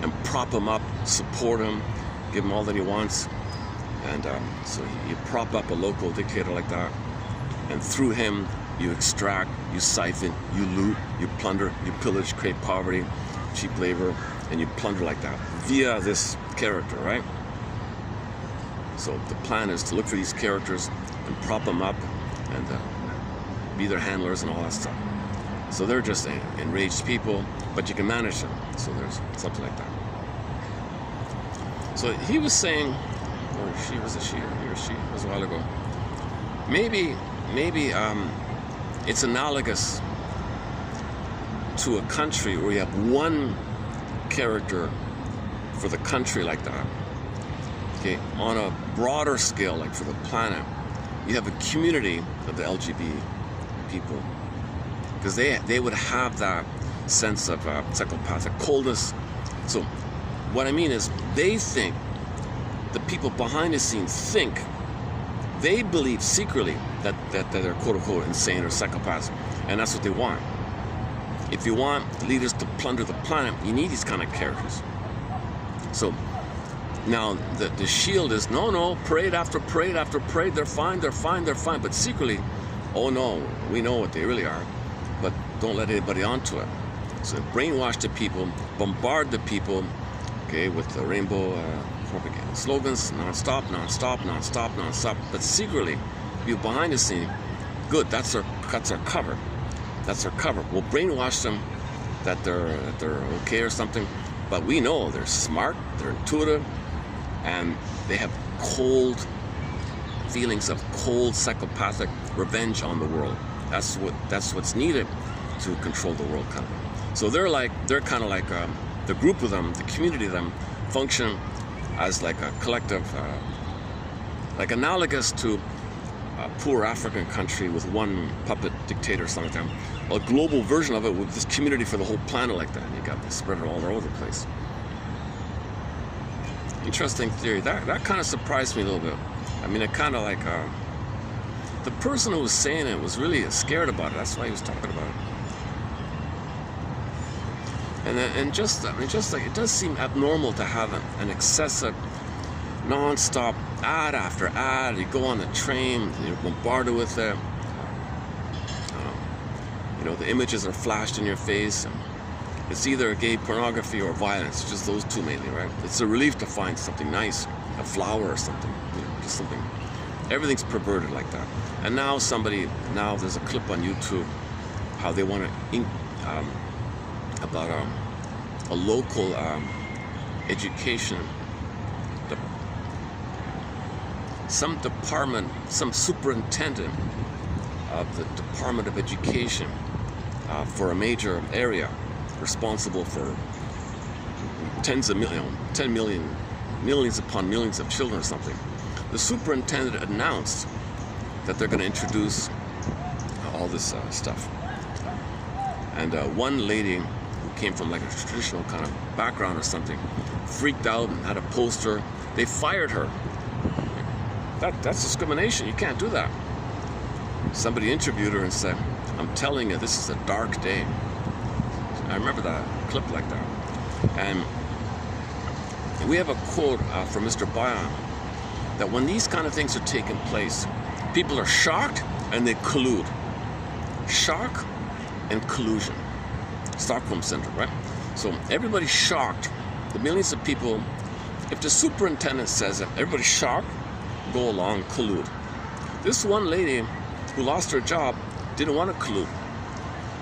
and prop him up, support him, give him all that he wants. And so you prop up a local dictator like that, and through him you extract, you siphon, you loot, you plunder, you pillage, create poverty, cheap labor, and you plunder like that via this character, right? So the plan is to look for these characters and prop them up and be their handlers and all that stuff. So they're just enraged people, but you can manage them. So there's something like that. So he was saying, or she, was it she or he or she? It was a while ago. Maybe it's analogous to a country where you have one character for the country like that. Okay, on a broader scale, like for the planet, you have a community of the LGBT people, because they would have that sense of psychopathic coldness. So what I mean is, they think the people behind the scenes think, they believe secretly that they're quote-unquote insane or psychopaths, and that's what they want. If you want leaders to plunder the planet, you need these kind of characters. So now the shield is, no, parade after parade after parade, they're fine. But secretly, oh no, we know what they really are, but don't let anybody onto it. So brainwash the people, bombard the people, okay, with the rainbow propaganda slogans, non-stop. But secretly, you behind the scene, good, that's our cover. That's our cover. We'll brainwash them that they're okay or something, but we know they're smart, they're intuitive, and they have cold feelings of cold psychopathic revenge on the world. That's what's needed to control the world, kind of. So they're kind of like the group of them, the community of them, function as like a collective, like analogous to a poor African country with one puppet dictator or something like that. A global version of it with this community for the whole planet like that. And you got this spread all over the place. Interesting theory. That kind of surprised me a little bit. I mean, it kind of like the person who was saying it was really scared about it. That's why he was talking about it. And just like it does seem abnormal to have an excessive, non-stop ad after ad. You go on the train, you're bombarded with it. The images are flashed in your face. And it's either gay pornography or violence. It's just those two mainly, right? It's a relief to find something nice, a flower or something, just something. Everything's perverted like that. And now there's a clip on YouTube how they want to about a local education, some department, some superintendent of the Department of Education for a major area, responsible for millions upon millions of children or something. The superintendent announced that they're going to introduce all this stuff. And one lady who came from like a traditional kind of background or something freaked out and had a poster. They fired her. That's discrimination. You can't do that. Somebody interviewed her and said, "I'm telling you, this is a dark day." I remember that clip like that. And we have a quote from Mr. Bayan that when these kind of things are taking place, people are shocked and they collude. Shock and collusion. Stockholm Syndrome, right? So everybody's shocked. The millions of people, if the superintendent says it, everybody's shocked, go along, collude. This one lady who lost her job didn't want to collude.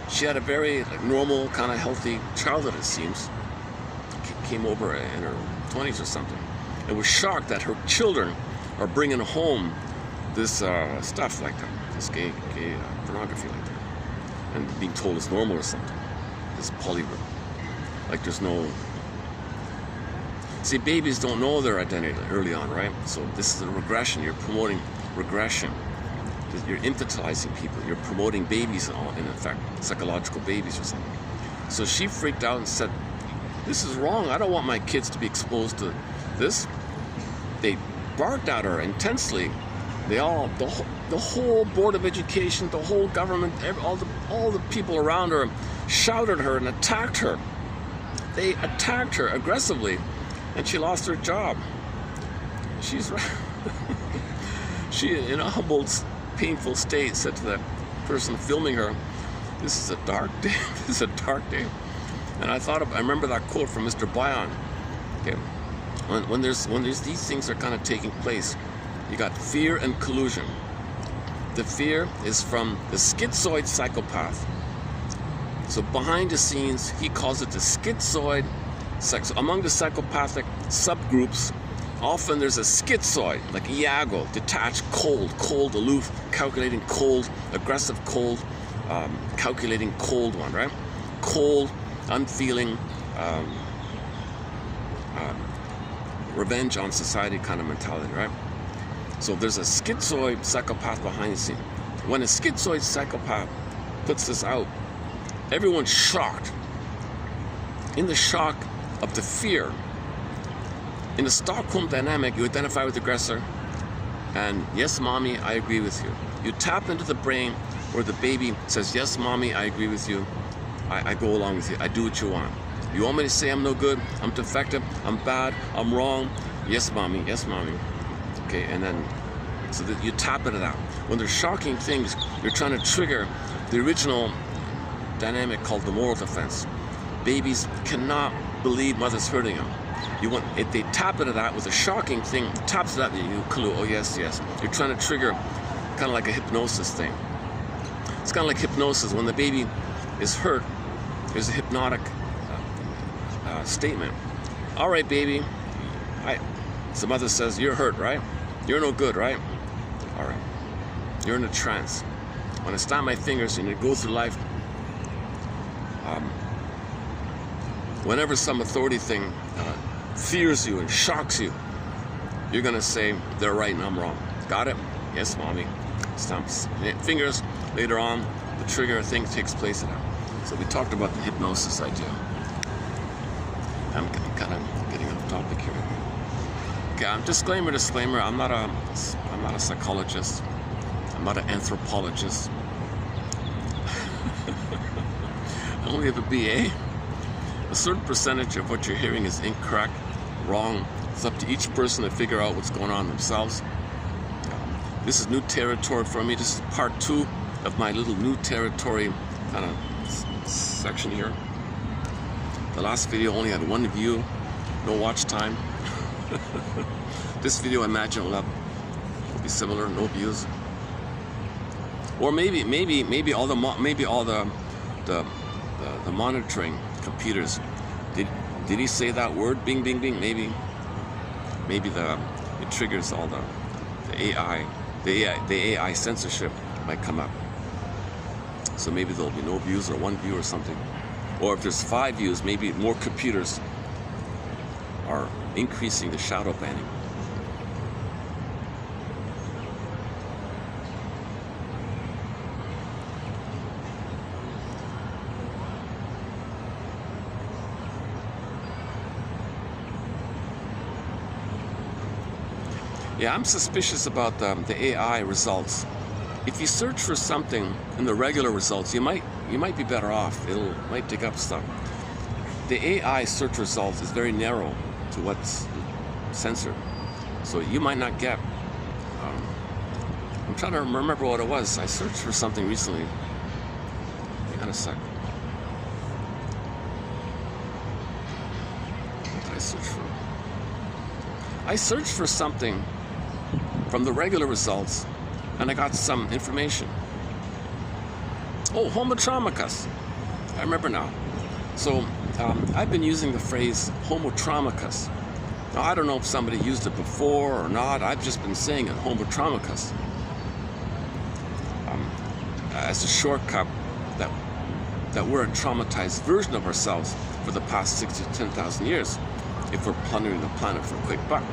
She had a very normal, kind of healthy childhood, it seems. Came over in her 20s or something, and was shocked that her children are bringing home this stuff like that, this gay pornography like that, and being told it's normal or something. This polygraph, like there's no. See, babies don't know their identity early on, right? So this is a regression. You're promoting regression. You're infantilizing people. You're promoting babies, in effect, psychological babies or something. So she freaked out and said, "This is wrong. I don't want my kids to be exposed to this." They barked at her intensely. They all, the whole board of education, the whole government, all the people around her shouted at her and attacked her. They attacked her aggressively, and she lost her job. She's she, in a humbled, painful state, said to the person filming her, "This is a dark day. This is a dark day." And I remember that quote from Mr. Bayan. Okay, when there's these things are kind of taking place, you got fear and collusion. The fear is from the schizoid psychopath. So behind the scenes, he calls it the schizoid. Among the psychopathic subgroups, often there's a schizoid, like Iago, detached, cold, aloof, calculating, cold, aggressive, cold, calculating, cold one, right? Cold, unfeeling, revenge on society kind of mentality, right? So there's a schizoid psychopath behind the scene. When a schizoid psychopath puts this out, everyone's shocked. In the shock of the fear, In the Stockholm dynamic, you identify with the aggressor, and yes, mommy, I agree with you. You tap into the brain where the baby says, yes, mommy, I agree with you. I go along with you. I do what you want. You want me to say I'm no good, I'm defective, I'm bad, I'm wrong? Yes, mommy, yes, mommy. Okay, and then, so that you tap into that. When there's shocking things, you're trying to trigger the original dynamic called the moral defense. Babies cannot believe mother's hurting them. If they tap into that with a shocking thing, taps that, you clue, oh yes, yes. You're trying to trigger kind of like a hypnosis thing. It's kind of like hypnosis. When the baby is hurt, there's a hypnotic statement. All right, baby. The mother says, you're hurt, right? You're no good, right? All right. You're in a trance. When I snap my fingers and you go through life, whenever some authority thing fears you and shocks you, you're going to say, they're right and I'm wrong. Got it? Yes, mommy. Stamps. Fingers. Later on, the trigger thing takes place in it. So we talked about the hypnosis idea. I'm kind of getting off topic here. Okay, disclaimer. I'm not a psychologist. I'm not an anthropologist. I only have a BA. A certain percentage of what you're hearing is incorrect, wrong. It's up to each person to figure out what's going on themselves. This is new territory for me. This is part 2 of my little new territory kind of section here. The last video only had 1 view, no watch time. This video, I imagine, will be similar, no views. Or maybe all the monitoring computers. Did he say that word? Bing, bing, bing. Maybe it triggers all the AI censorship might come up. So maybe there'll be no views or 1 view or something. Or if there's 5 views, maybe more computers are increasing the shadow banning. Yeah, I'm suspicious about the AI results. If you search for something in the regular results, you might be better off. Might dig up stuff. The AI search results is very narrow to what's censored, so you might not get. I'm trying to remember what it was. I searched for something recently. Hang on a sec. What did I search for? I searched for something from the regular results, and I got some information. Oh, homotraumicus. I remember now. So I've been using the phrase homotraumicus. Now, I don't know if somebody used it before or not. I've just been saying it, homotraumicus, as a shortcut that we're a traumatized version of ourselves for the past 6,000 to 10,000 years. If we're plundering the planet for a quick buck,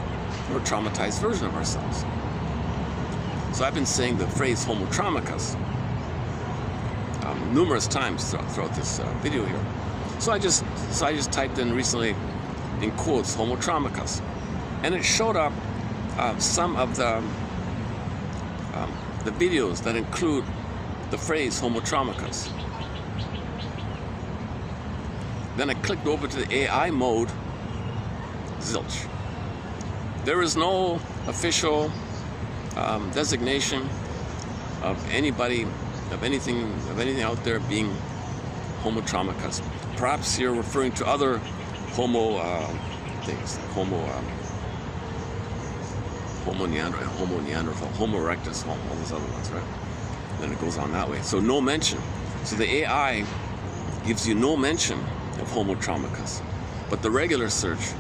we're a traumatized version of ourselves. So I've been saying the phrase homotraumicus numerous times throughout this video here. So I just typed in recently, in quotes, homotraumicus, and it showed up some of the videos that include the phrase homotraumicus. Then I clicked over to the AI mode. Zilch. There is no official designation of anybody, of anything out there being homotraumicus. Perhaps you're referring to other homo things, like homo Neanderthal, homo erectus, all those other ones, right? Then it goes on that way. So no mention. So the AI gives you no mention of homotraumicus, but the regular search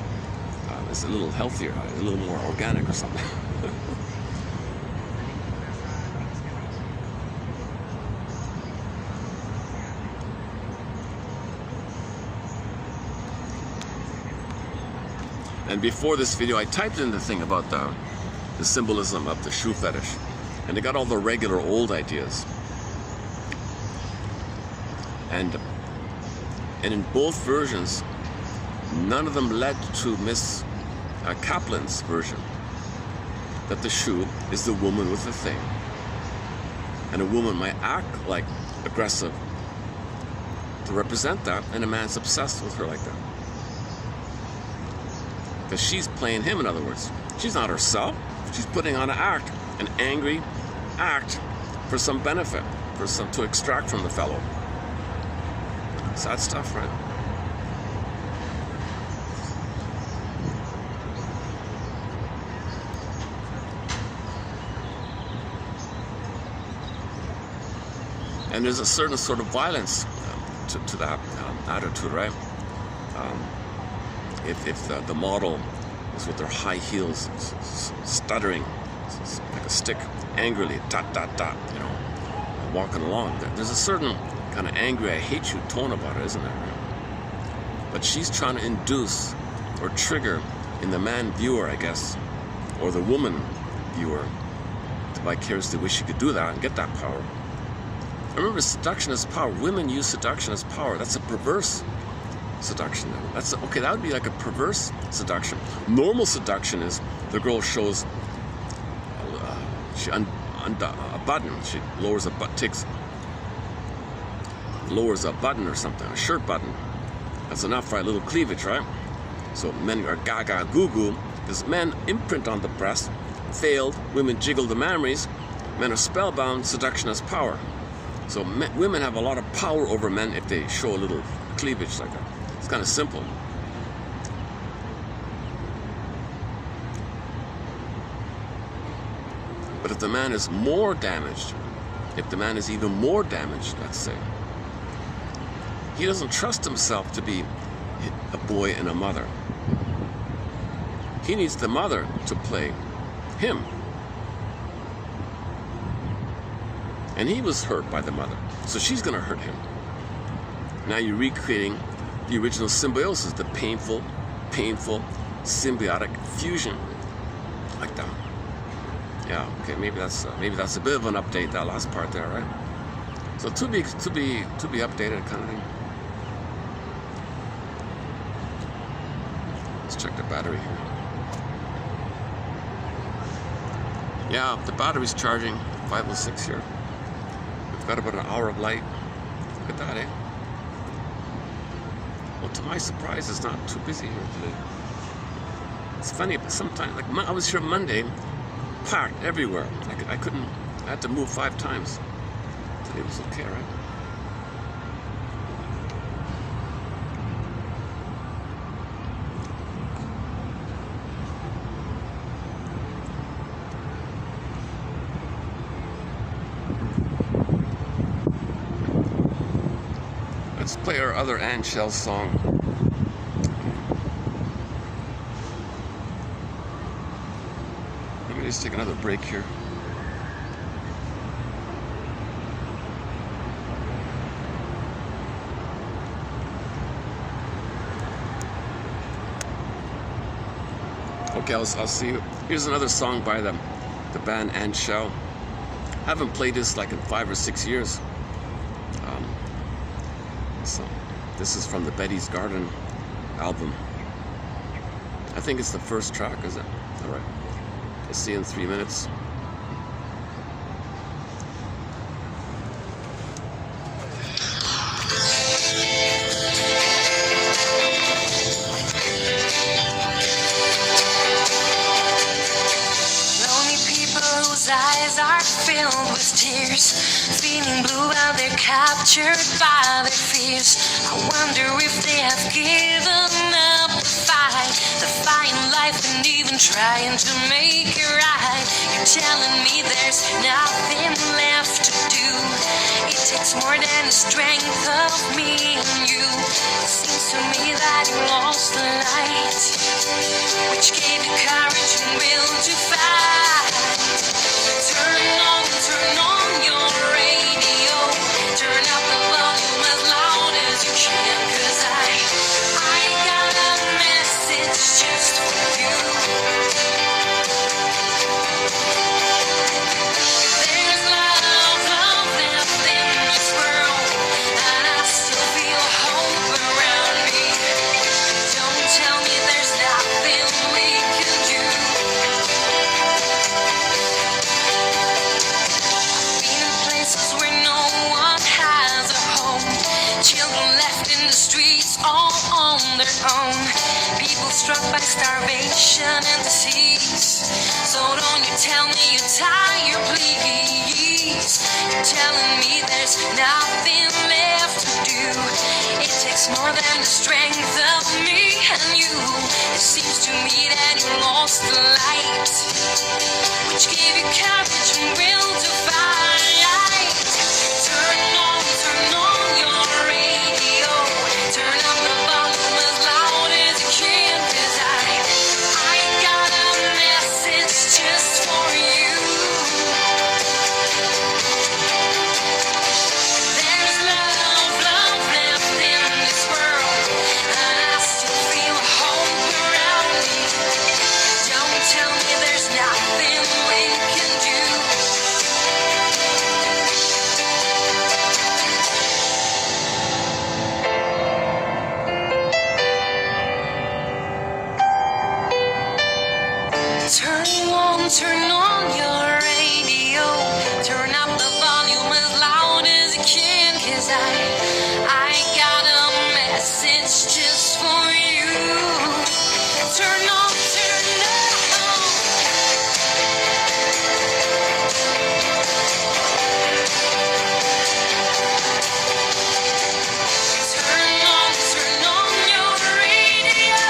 is a little healthier, a little more organic or something. And before this video, I typed in the thing about the symbolism of the shoe fetish, and it got all the regular old ideas. And in both versions, none of them led to Kaplan's version, that the shoe is the woman with the thing. And a woman might act like aggressive to represent that, and a man's obsessed with her like that. Because she's playing him, in other words. She's not herself. She's putting on an angry act for some benefit, to extract from the fellow. Sad stuff, right? And there's a certain sort of violence to that attitude, right? If the model is with their high heels, stuttering like a stick, angrily, dot, dot, dot, walking along, there's a certain kind of angry, I hate you tone about it, isn't there? Right? But she's trying to induce or trigger in the man viewer, I guess, or the woman viewer, to vicariously wish she could do that and get that power. Remember, seduction is power. Women use seduction as power. That's a perverse seduction. That would be like a perverse seduction. Normal seduction is the girl shows a button. She lowers lowers a button or something, a shirt button. That's enough for a little cleavage, right? So men are gaga goo goo because men imprint on the breast. Failed, women jiggle the mammaries. Men are spellbound. Seduction has power. So women have a lot of power over men if they show a little cleavage like that. It's kind of simple. But if the man is more damaged, if the man is even more damaged, let's say, he doesn't trust himself to be a boy and a mother. He needs the mother to play him. And he was hurt by the mother, so she's going to hurt him. Now you're recreating the original symbiosis, the painful, symbiotic fusion, like that. Yeah, okay, maybe that's a bit of an update, that last part there, right? So to be updated, kind of thing. Let's check the battery here. Yeah, the battery's charging, 506 here. We've got about an hour of light. Look at that, eh? Well, to my surprise, it's not too busy here today. It's funny, but sometimes, like I was here Monday, packed everywhere. I had to move 5 times. Today was okay, right? Let's play our other Ann Shell song. Let me just take another break here. Okay, I'll see you. Here's another song by the band Ann Shell. I haven't played this like in 5 or 6 years. So this is from the Betty's Garden album. I think it's the first track, is it? All right. I'll see you in 3 minutes. Eyes are filled with tears, feeling blue while they're captured by their fears. I wonder if they have given up the fight in life and even trying to make it right. You're telling me there's nothing left to do. It takes more than the strength of me and you. It seems to me that you lost the light, which gave you courage and will to fight. Turn on your radio. Turn up the volume as loud as you can, 'cause I got a message just for you. There's love left in this world, and I still feel hope around me. Don't tell me there's struck by starvation and disease. So don't you tell me you're tired, please. You're telling me there's nothing left to do. It takes more than the strength of me and you. It seems to me that you lost the light, which gave you courage and will to fight. Turn on your radio. Turn up the volume as loud as you can, 'cause I got a message just for you. There's love left in this world, and I still feel hope around me. Don't tell me there's nothing we can do. Turn on your radio. Turn up the volume as loud as you can, 'cause I got a message just for you. Turn on. Turn on your radio.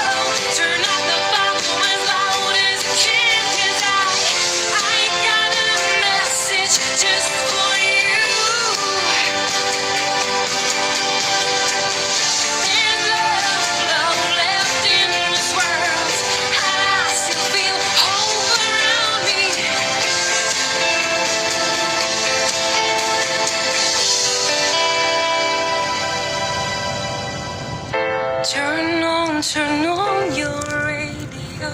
Turn up the volume as loud as you can, 'cause I got a message just for you. There's love left in this world, and I still feel hope around me. Turn on your radio.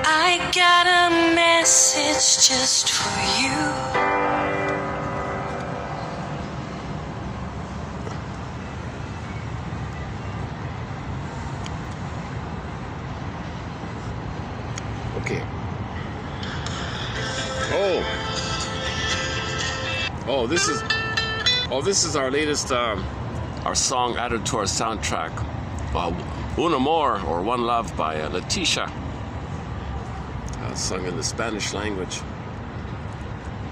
I got a message just for you. Okay. This is our latest, our song added to our soundtrack. Un Amor, or One Love, by Leticia. Sung in the Spanish language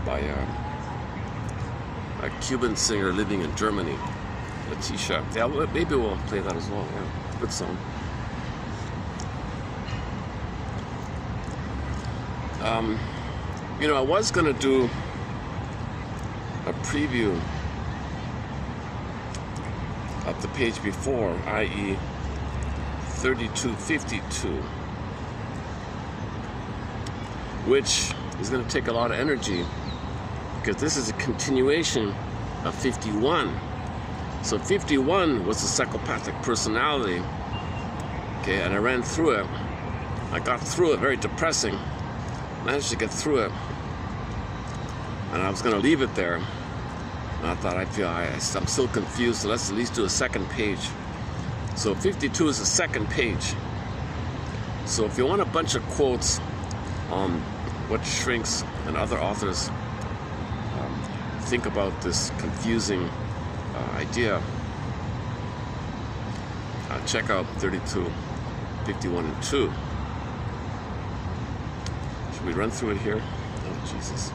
by a Cuban singer living in Germany, Leticia. Yeah, maybe we'll play that as well. Yeah, good song. I was gonna do a preview of the page before, i.e. 3252, which is going to take a lot of energy because this is a continuation of 51. So 51 was the psychopathic personality, okay, and I ran through it. I got through it, very depressing. Managed to get through it, and I was going to leave it there. And I thought, I'm still confused, so let's at least do a second page. So 52 is the second page. So if you want a bunch of quotes on what Shrinks and other authors think about this confusing idea, check out 32, 51, and 2. Should we run through it here? Oh, Jesus.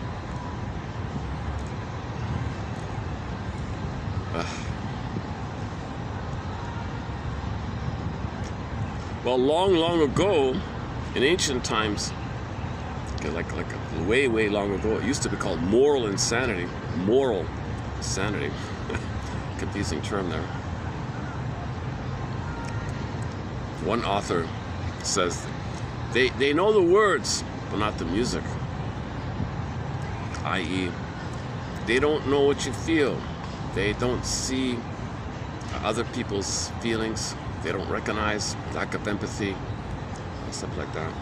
Well, long ago, in ancient times, like way long ago, it used to be called moral insanity. Moral insanity. Confusing term there. One author says they know the words, but not the music. I.e., they don't know what you feel. They don't see other people's feelings. They don't recognize, lack of empathy, stuff like that.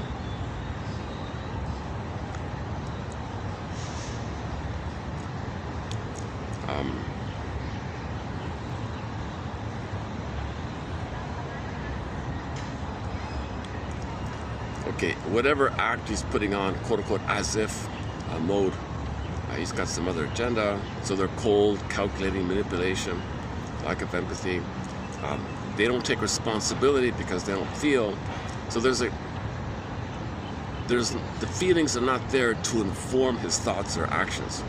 Okay, whatever act he's putting on, quote unquote, as if mode, he's got some other agenda. So they're cold, calculating manipulation. lack of empathy. They don't take responsibility because they don't feel. So the feelings are not there to inform his thoughts or actions.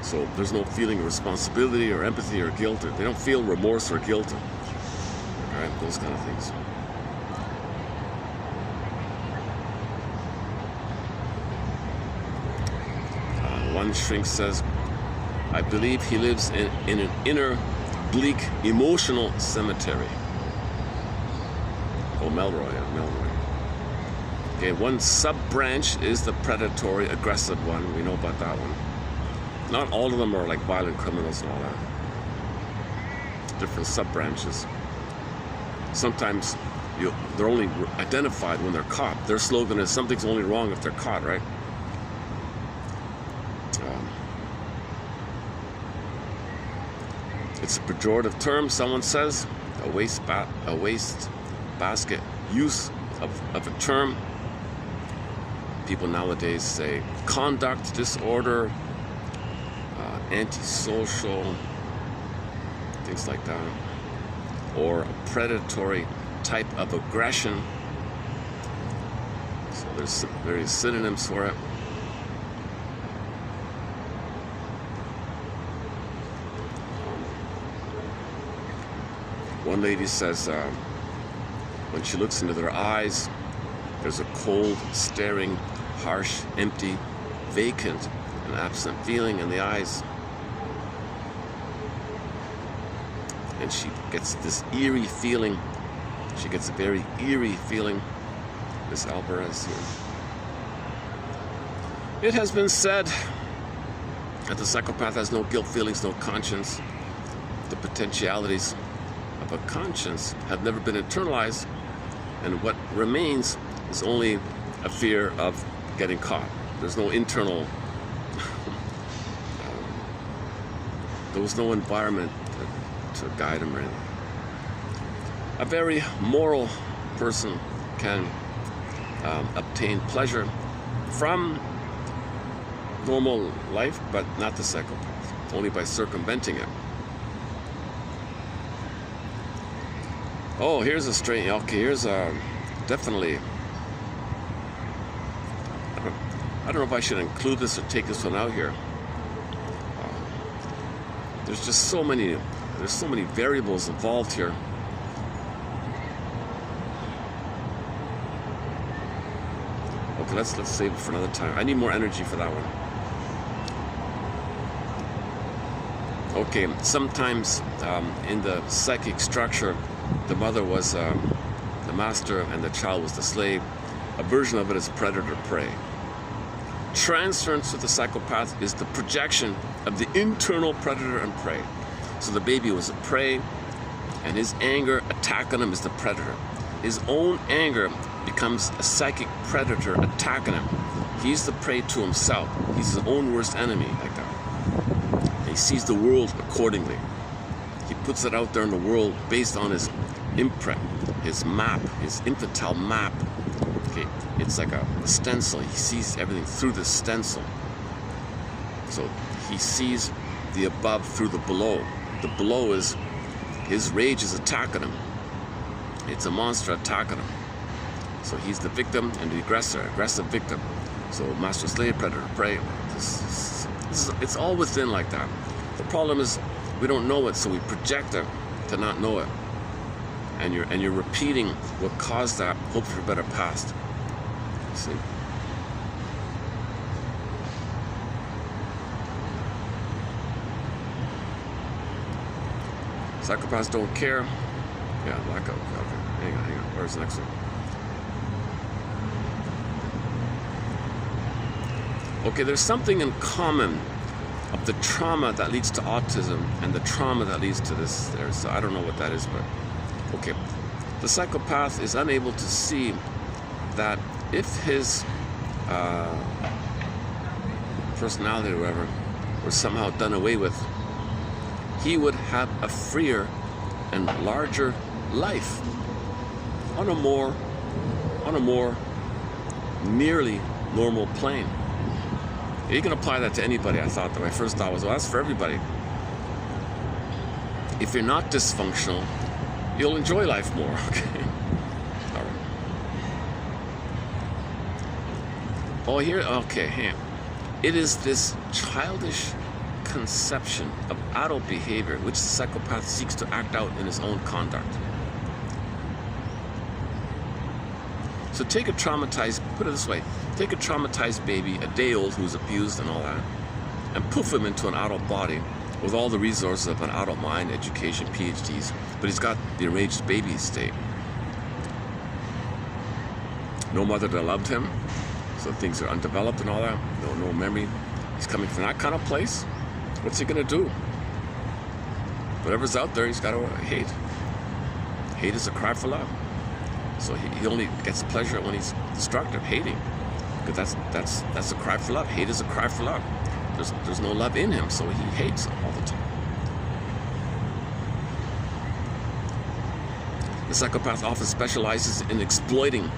So there's no feeling of responsibility or empathy or guilt. They don't feel remorse or guilt. All right, those kind of things. One shrink says, I believe he lives in an inner, bleak, emotional cemetery. Oh, Melroy, yeah, Melroy. Okay, one sub-branch is the predatory, aggressive one. We know about that one. Not all of them are like violent criminals and all that. Different sub-branches. Sometimes they're only identified when they're caught. Their slogan is, something's only wrong if they're caught, right? It's a pejorative term, someone says. A waste basket use of a term. People nowadays say conduct disorder, antisocial, things like that, or a predatory type of aggression. So there's various synonyms for it. One lady says when she looks into their eyes, there's a cold, staring, harsh, empty, vacant, and absent feeling in the eyes. And she gets this eerie feeling. She gets a very eerie feeling, Miss Alvarez here. It has been said that the psychopath has no guilt feelings, no conscience. The potentialities of a conscience have never been internalized, and what remains is only a fear of getting caught. There's no internal, there was no environment to guide him or anything. A very moral person can obtain pleasure from normal life, but not the psychopath, only by circumventing it. Oh, here's a strange. Okay, here's definitely. I don't know if I should include this or take this one out here. There's just so many. There's so many variables involved here. Okay, let's save it for another time. I need more energy for that one. Okay, sometimes in the psychic structure, the mother was the master and the child was the slave. A version of it is predator-prey. Transference with the psychopath is the projection of the internal predator and prey. So the baby was a prey, and his anger attacking him is the predator. His own anger becomes a psychic predator attacking him. He's the prey to himself. He's his own worst enemy, like that. And he sees the world accordingly. He puts it out there in the world based on his imprint, his map, his infantile map. Okay, it's like a stencil. He sees everything through the stencil. So he sees the above through the below. The below is his rage is attacking him. It's a monster attacking him. So he's the victim and the aggressor, aggressive victim. So master slave, predator, prey. It's all within like that. The problem is we don't know it, so we project it to not know it. And you're repeating what caused that, hope for a better past. See? Psychopaths don't care. Yeah, blackout. Okay. Hang on. Where's the next one? Okay, there's something in common of the trauma that leads to autism and the trauma that leads to this there. So I don't know what that is, but okay. The psychopath is unable to see that if his personality or whatever were somehow done away with, he would have a freer and larger life on a more nearly normal plane. You can apply that to anybody. I thought that my first thought was, well, that's for everybody. if you're not dysfunctional, you'll enjoy life more. Okay. All right. Oh, here. Okay. Here. It is this childish conception of adult behavior which the psychopath seeks to act out in his own conduct. So take a traumatized, put it this way, take a traumatized baby, a day old who's abused and all that, and poof him into an adult body with all the resources of an adult mind, education, PhDs, but he's got the enraged baby state. No mother that loved him, so things are undeveloped and all that, no memory. He's coming from that kind of place. What's he gonna do? Whatever's out there, he's got to hate. Hate is a cry for love. So he only gets pleasure when he's destructive, hating. Because that's a cry for love. Hate is a cry for love. There's no love in him, so he hates all the time. The psychopath often specializes in exploiting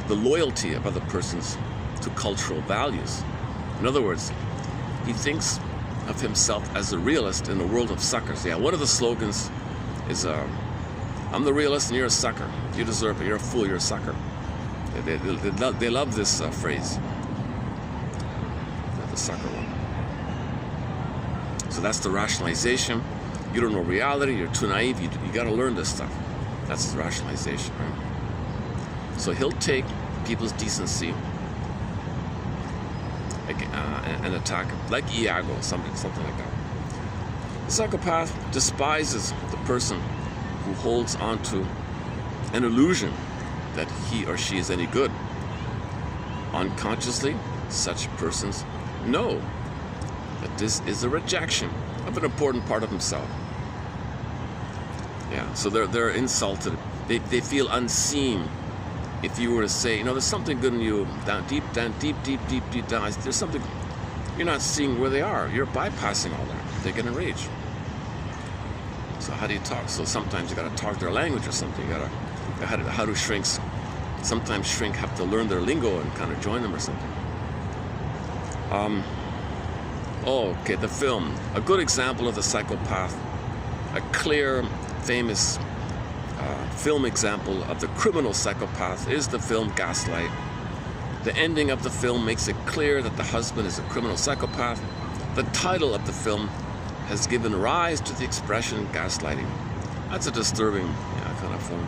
the loyalty of other persons to cultural values. In other words, he thinks of himself as a realist in a world of suckers. Yeah, one of the slogans is, I'm the realist and you're a sucker. You deserve it. You're a fool. You're a sucker. They love this phrase. The sucker one. So that's the rationalization. You don't know reality. You're too naive. You got to learn this stuff. That's the rationalization, right? So he'll take people's decency and attack it, like Iago, something like that. The psychopath despises the person who holds on to an illusion that he or she is any good. Unconsciously, such persons know that this is a rejection of an important part of himself. Yeah, so they're insulted. They feel unseen. If you were to say, there's something good in you, deep down, there's something, you're not seeing where they are. You're bypassing all that. They get enraged. So how do you talk? So sometimes you got to talk their language or something. You got to, how do shrinks? Sometimes shrink have to learn their lingo and kind of join them or something. Okay, the film. A good example of the psychopath. A clear, famous film example of the criminal psychopath is the film Gaslight. The ending of the film makes it clear that the husband is a criminal psychopath. The title of the film has given rise to the expression gaslighting. That's a disturbing kind of film.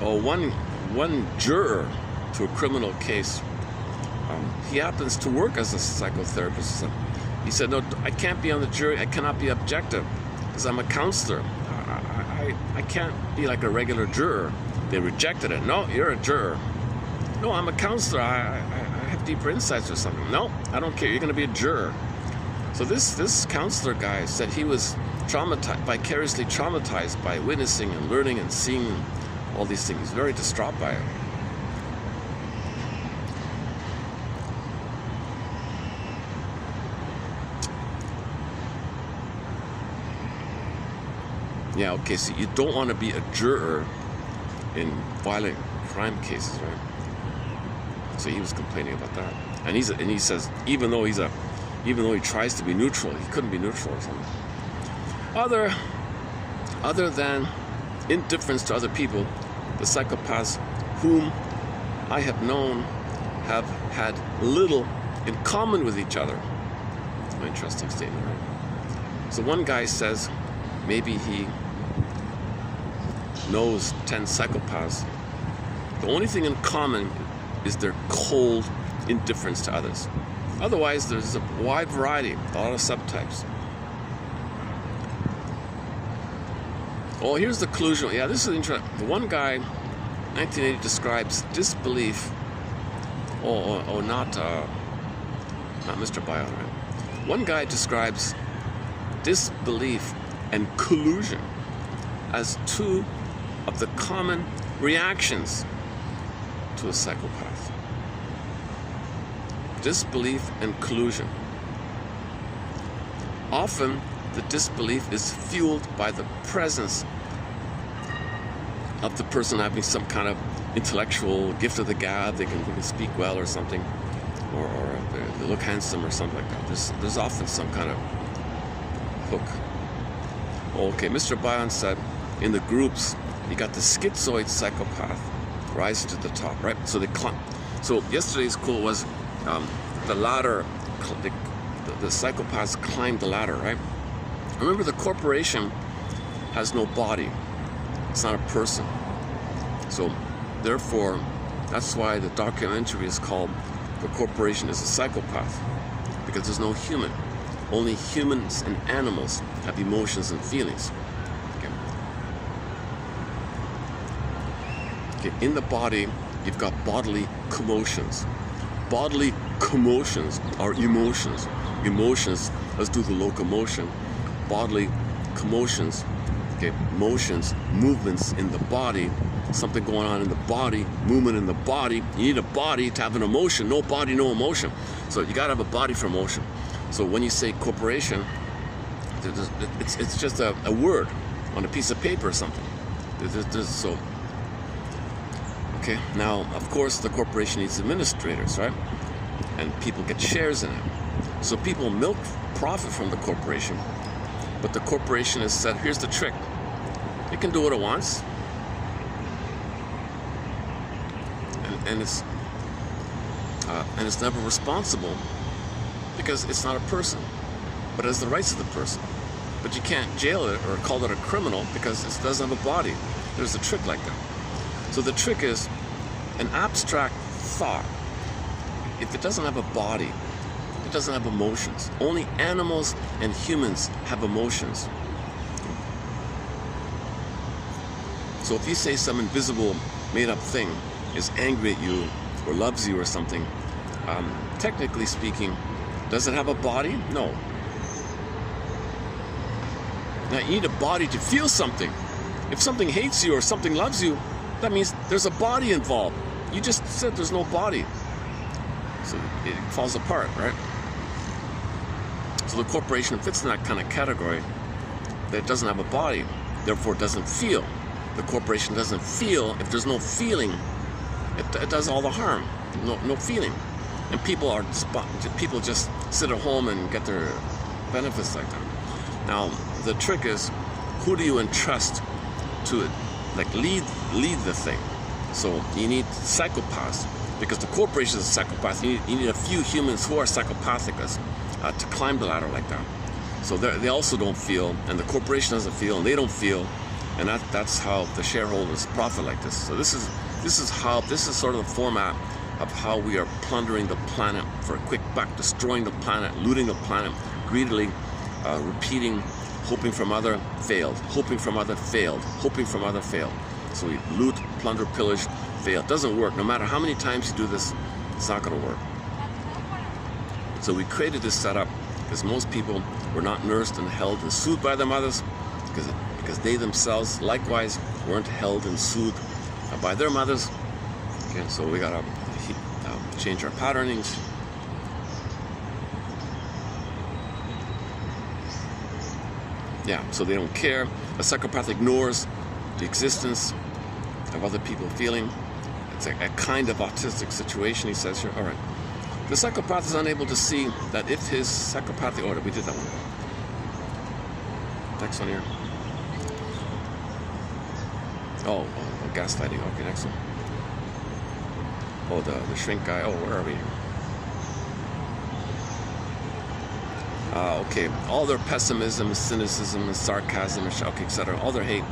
Oh, one juror to a criminal case, he happens to work as a psychotherapist. He said, no, I can't be on the jury. I cannot be objective because I'm a counselor. I can't be like a regular juror. They rejected it. No, you're a juror. No, I'm a counselor. I have deeper insights or something. No, I don't care. You're going to be a juror. So this counselor guy said he was traumatized, vicariously traumatized by witnessing and learning and seeing all these things. He's very distraught by it. Yeah, okay, so you don't want to be a juror in violent crime cases, right? So he was complaining about that. And he says, even though he tries to be neutral, he couldn't be neutral or something. Other than indifference to other people, the psychopaths whom I have known have had little in common with each other. An interesting statement, right? So one guy says maybe he knows 10 psychopaths. The only thing in common is their cold indifference to others. Otherwise, there's a wide variety, a lot of subtypes. Oh, here's the conclusion. Yeah, this is interesting. The one guy, 1980, describes disbelief. Not Mr. Bion, right? One guy describes disbelief and collusion as two of the common reactions to a psychopath. Disbelief and collusion. Often, the disbelief is fueled by the presence of the person having some kind of intellectual gift of the gab. They can speak well or something. or they look handsome or something like that. There's often some kind of hook. Okay, Mr. Bion said, in the groups, you got the schizoid psychopath rising to the top, right? So they climb. So yesterday's quote was, the ladder, the psychopaths climbed the ladder, right? Remember, the corporation has no body. It's not a person. So therefore, that's why the documentary is called The Corporation is a Psychopath, because there's no human. Only humans and animals have emotions and feelings. Okay. In the body, you've got bodily commotions. Bodily commotions are emotions. Emotions, let's do the locomotion. Bodily commotions, okay, motions, movements in the body, something going on in the body, movement in the body. You need a body to have an emotion. No body, no emotion. So you gotta have a body for emotion. So when you say corporation, it's just a word on a piece of paper or something. So, okay, now of course the corporation needs administrators, right? And people get shares in it. So people milk profit from the corporation, but the corporation has said, here's the trick. It can do what it wants. And it's never responsible because it's not a person, but it has the rights of the person. But you can't jail it or call it a criminal because it doesn't have a body. There's a trick like that. So the trick is an abstract thought. If it doesn't have a body, it doesn't have emotions. Only animals and humans have emotions. So if you say some invisible, made-up thing is angry at you or loves you or something, technically speaking, does it have a body? No. Now you need a body to feel something. If something hates you or something loves you, that means there's a body involved. You just said there's no body. So it falls apart, right? So the corporation fits in that kind of category that it doesn't have a body, therefore it doesn't feel. The corporation doesn't feel. If there's no feeling, it does all the harm. No feeling. And people just sit at home and get their benefits like that. Now the trick is, who do you entrust to it, like lead the thing? So you need psychopaths, because the corporation is a psychopath. You need a few humans who are psychopathic to climb the ladder like that. So they also don't feel, and the corporation doesn't feel, and they don't feel, and that's how the shareholders profit like this. So this is sort of the format of how we are plundering the planet for a quick buck, destroying the planet, looting the planet, greedily repeating, hoping from other, failed, hoping from other, failed, hoping from other, failed. So we loot, plunder, pillage, fail. It doesn't work. No matter how many times you do this, it's not going to work. So we created this setup because most people were not nursed and held and soothed by their mothers, because they themselves likewise weren't held and soothed by their mothers. Okay, so we got to change our patternings. Yeah, so they don't care. A psychopath ignores the existence of other people feeling. It's a kind of autistic situation, he says here. All right. The psychopath is unable to see that if his psychopathic order, we did that one. Next one here. Oh, gaslighting. Okay, next one. Oh, the shrink guy. Oh, where are we? Okay, all their pessimism, cynicism, and sarcasm, and shock, etc., all their hate.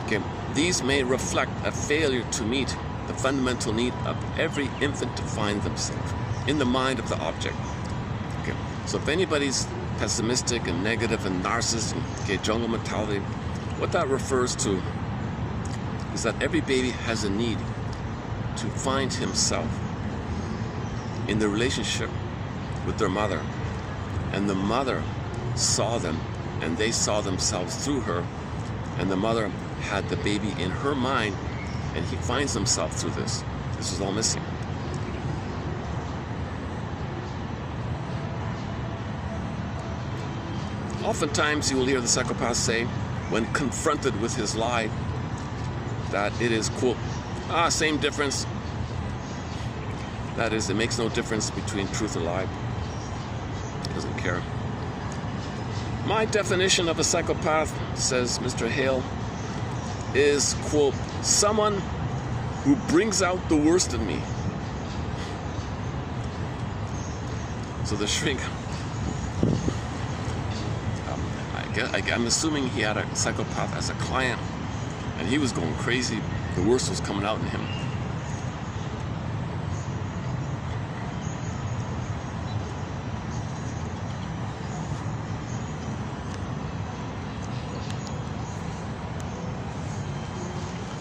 Okay, these may reflect a failure to meet the fundamental need of every infant to find themselves in the mind of the object. Okay, so if anybody's pessimistic and negative and narcissistic, okay, jungle mentality, what that refers to is that every baby has a need to find himself in the relationship with their mother. And the mother saw them, and they saw themselves through her, and the mother had the baby in her mind, and he finds himself through this. This is all missing. Oftentimes you will hear the psychopath say, when confronted with his lie, that it is, quote, same difference. That is, it makes no difference between truth or lie. He doesn't care. My definition of a psychopath, says Mr. Hale, is, quote, someone who brings out the worst in me. So the shrink, I'm assuming he had a psychopath as a client, and he was going crazy. The worst was coming out in him.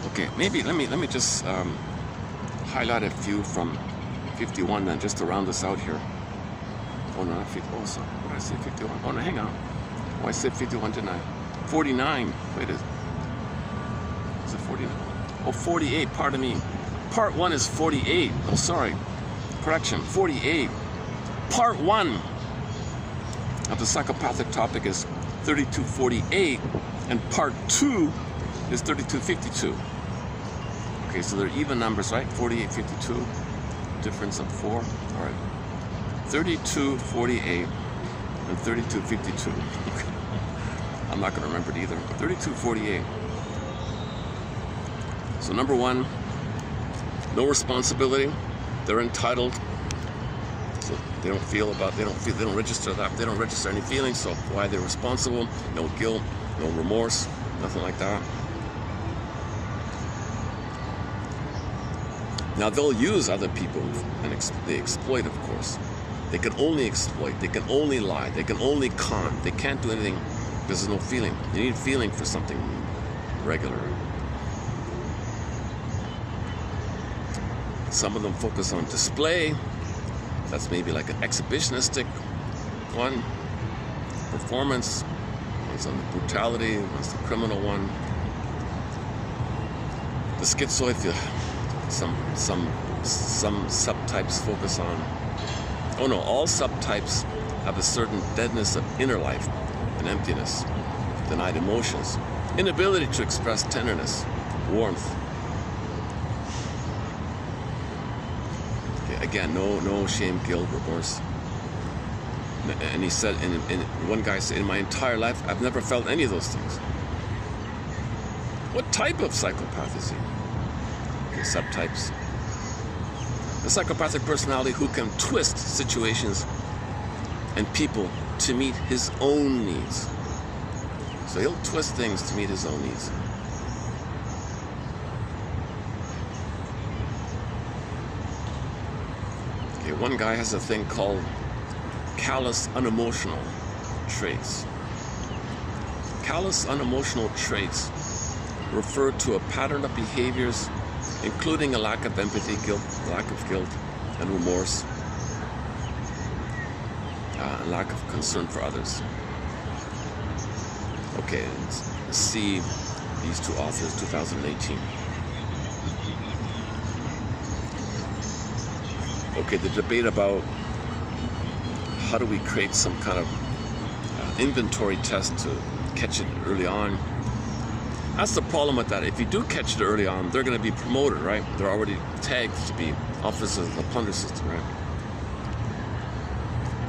Okay, maybe let me just highlight a few from 51 then, just to round this out here. Oh no, not 50. Oh, sorry. What did I say? 51. Oh no, hang on. Oh, I said 51, didn't I? 49. Wait, is it 49? Oh, 48. Pardon me. Part 1 is 48. Oh, sorry. Correction. 48. Part 1 of the psychopathic topic is 3248, and part 2 is 3252. Okay, so they're even numbers, right? 48, 52. Difference of 4. All right. 3248 and 3252. I'm not going to remember it either. 3248. So number 1, no responsibility. They're entitled. So they don't register that. They don't register any feelings. So why they're responsible? No guilt, no remorse, nothing like that. Now they'll use other people and they exploit, of course. They can only exploit, they can only lie, they can only con. They can't do anything because there's no feeling. You need feeling for something regular. Some of them focus on display. That's maybe like an exhibitionistic one. Performance. One's on the brutality, one's the criminal one. The schizoid, some subtypes focus on. Oh no, all subtypes have a certain deadness of inner life, an emptiness, denied emotions, inability to express tenderness, warmth. Okay, again, no shame, guilt, remorse. And he said, and one guy said, in my entire life, I've never felt any of those things. What type of psychopath is he? Okay, subtypes. The psychopathic personality who can twist situations and people to meet his own needs. So he'll twist things to meet his own needs. Okay, one guy has a thing called callous unemotional traits. Callous unemotional traits refer to a pattern of behaviors including a lack of empathy, lack of guilt and remorse, and lack of concern for others. Okay, let's see these two authors, 2018. Okay, the debate about how do we create some kind of inventory test to catch it early on. That's the problem with that. If you do catch it early on, they're going to be promoted, right? They're already tagged to be officers of the plunder system, right?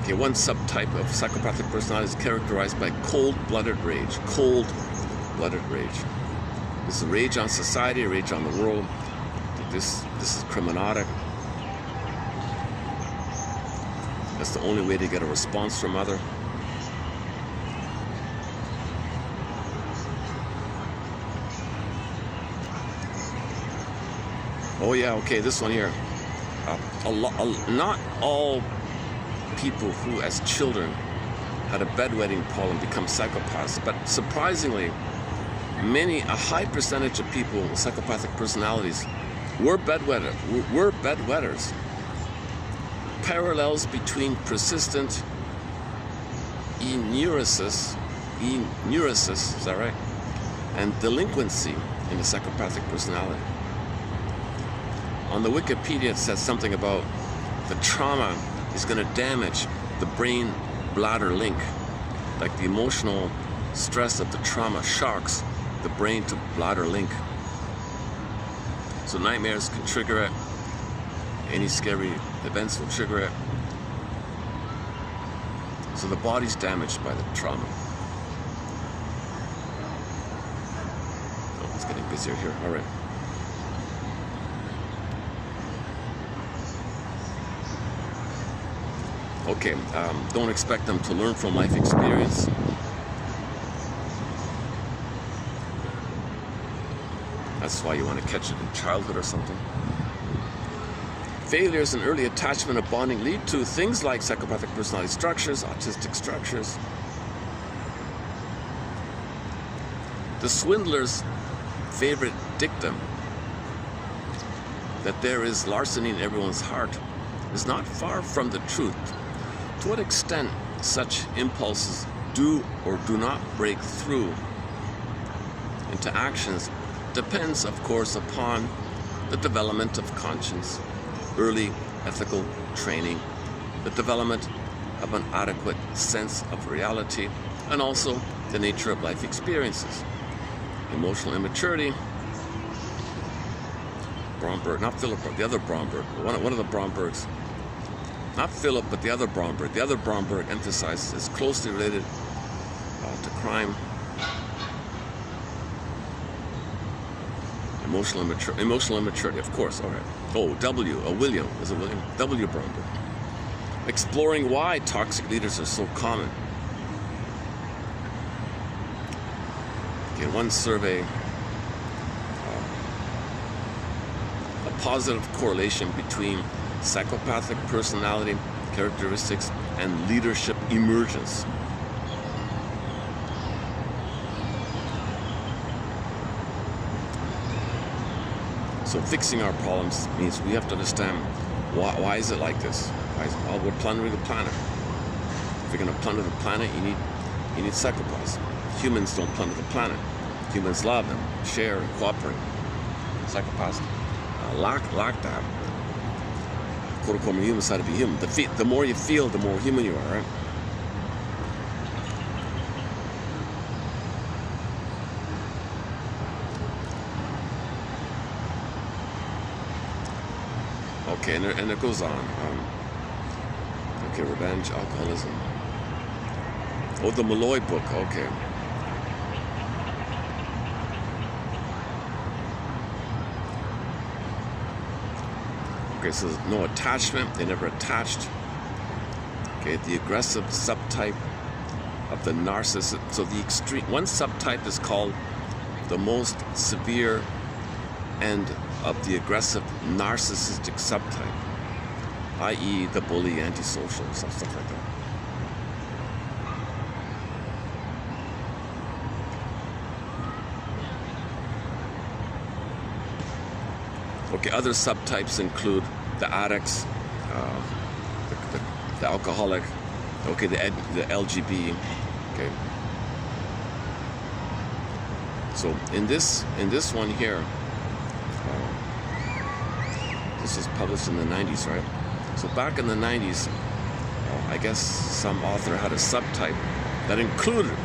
Okay, one subtype of psychopathic personality is characterized by cold-blooded rage. Cold-blooded rage. This is rage on society, rage on the world. This is criminalic. That's the only way to get a response from other. Oh yeah, okay, this one here. Not all people who as children had a bedwetting problem become psychopaths, but surprisingly, a high percentage of people with psychopathic personalities were bedwetters. Parallels between persistent neurosis, is that right? And delinquency in the psychopathic personality. On the Wikipedia, it says something about the trauma is going to damage the brain-bladder link. Like the emotional stress of the trauma shocks the brain to bladder link. So nightmares can trigger it. Any scary events will trigger it. So the body's damaged by the trauma. Oh, it's getting busier here. All right. Okay, don't expect them to learn from life experience. That's why you want to catch it in childhood or something. Failures in early attachment and bonding lead to things like psychopathic personality structures, autistic structures. The swindler's favorite dictum, that there is larceny in everyone's heart, is not far from the truth. To what extent such impulses do or do not break through into actions depends, of course, upon the development of conscience, early ethical training, the development of an adequate sense of reality, and also the nature of life experiences. Emotional immaturity. Bromberg, not Philip, the other Bromberg, one of the Brombergs, not Philip, but the other Bromberg. The other Bromberg emphasizes is closely related to crime. Emotional immaturity, of course. All right. Oh, William. Is it William? W. Bromberg. Exploring why toxic leaders are so common. Okay, one survey, a positive correlation between psychopathic personality characteristics and leadership emergence. So fixing our problems means we have to understand why is it like this? Well, we're plundering the planet. If you're going to plunder the planet, you need psychopaths. Humans don't plunder the planet. Humans love and share and cooperate. Psychopaths lack that. Quote unquote, human side to be human. The more you feel, the more human you are, right? Okay, and it goes on. Okay, revenge, alcoholism. Oh, the Malloy book. Okay. Okay, so no attachment. They never attached. Okay, the aggressive subtype of the narcissist. So the extreme one subtype is called the most severe end of the aggressive narcissistic subtype, i.e. the bully, antisocial, stuff like that. Okay, other subtypes include the addicts, the alcoholic, okay, the LGB, okay. So in this one here, this was published in the 90s, right? So back in the 90s, I guess some author had a subtype that included,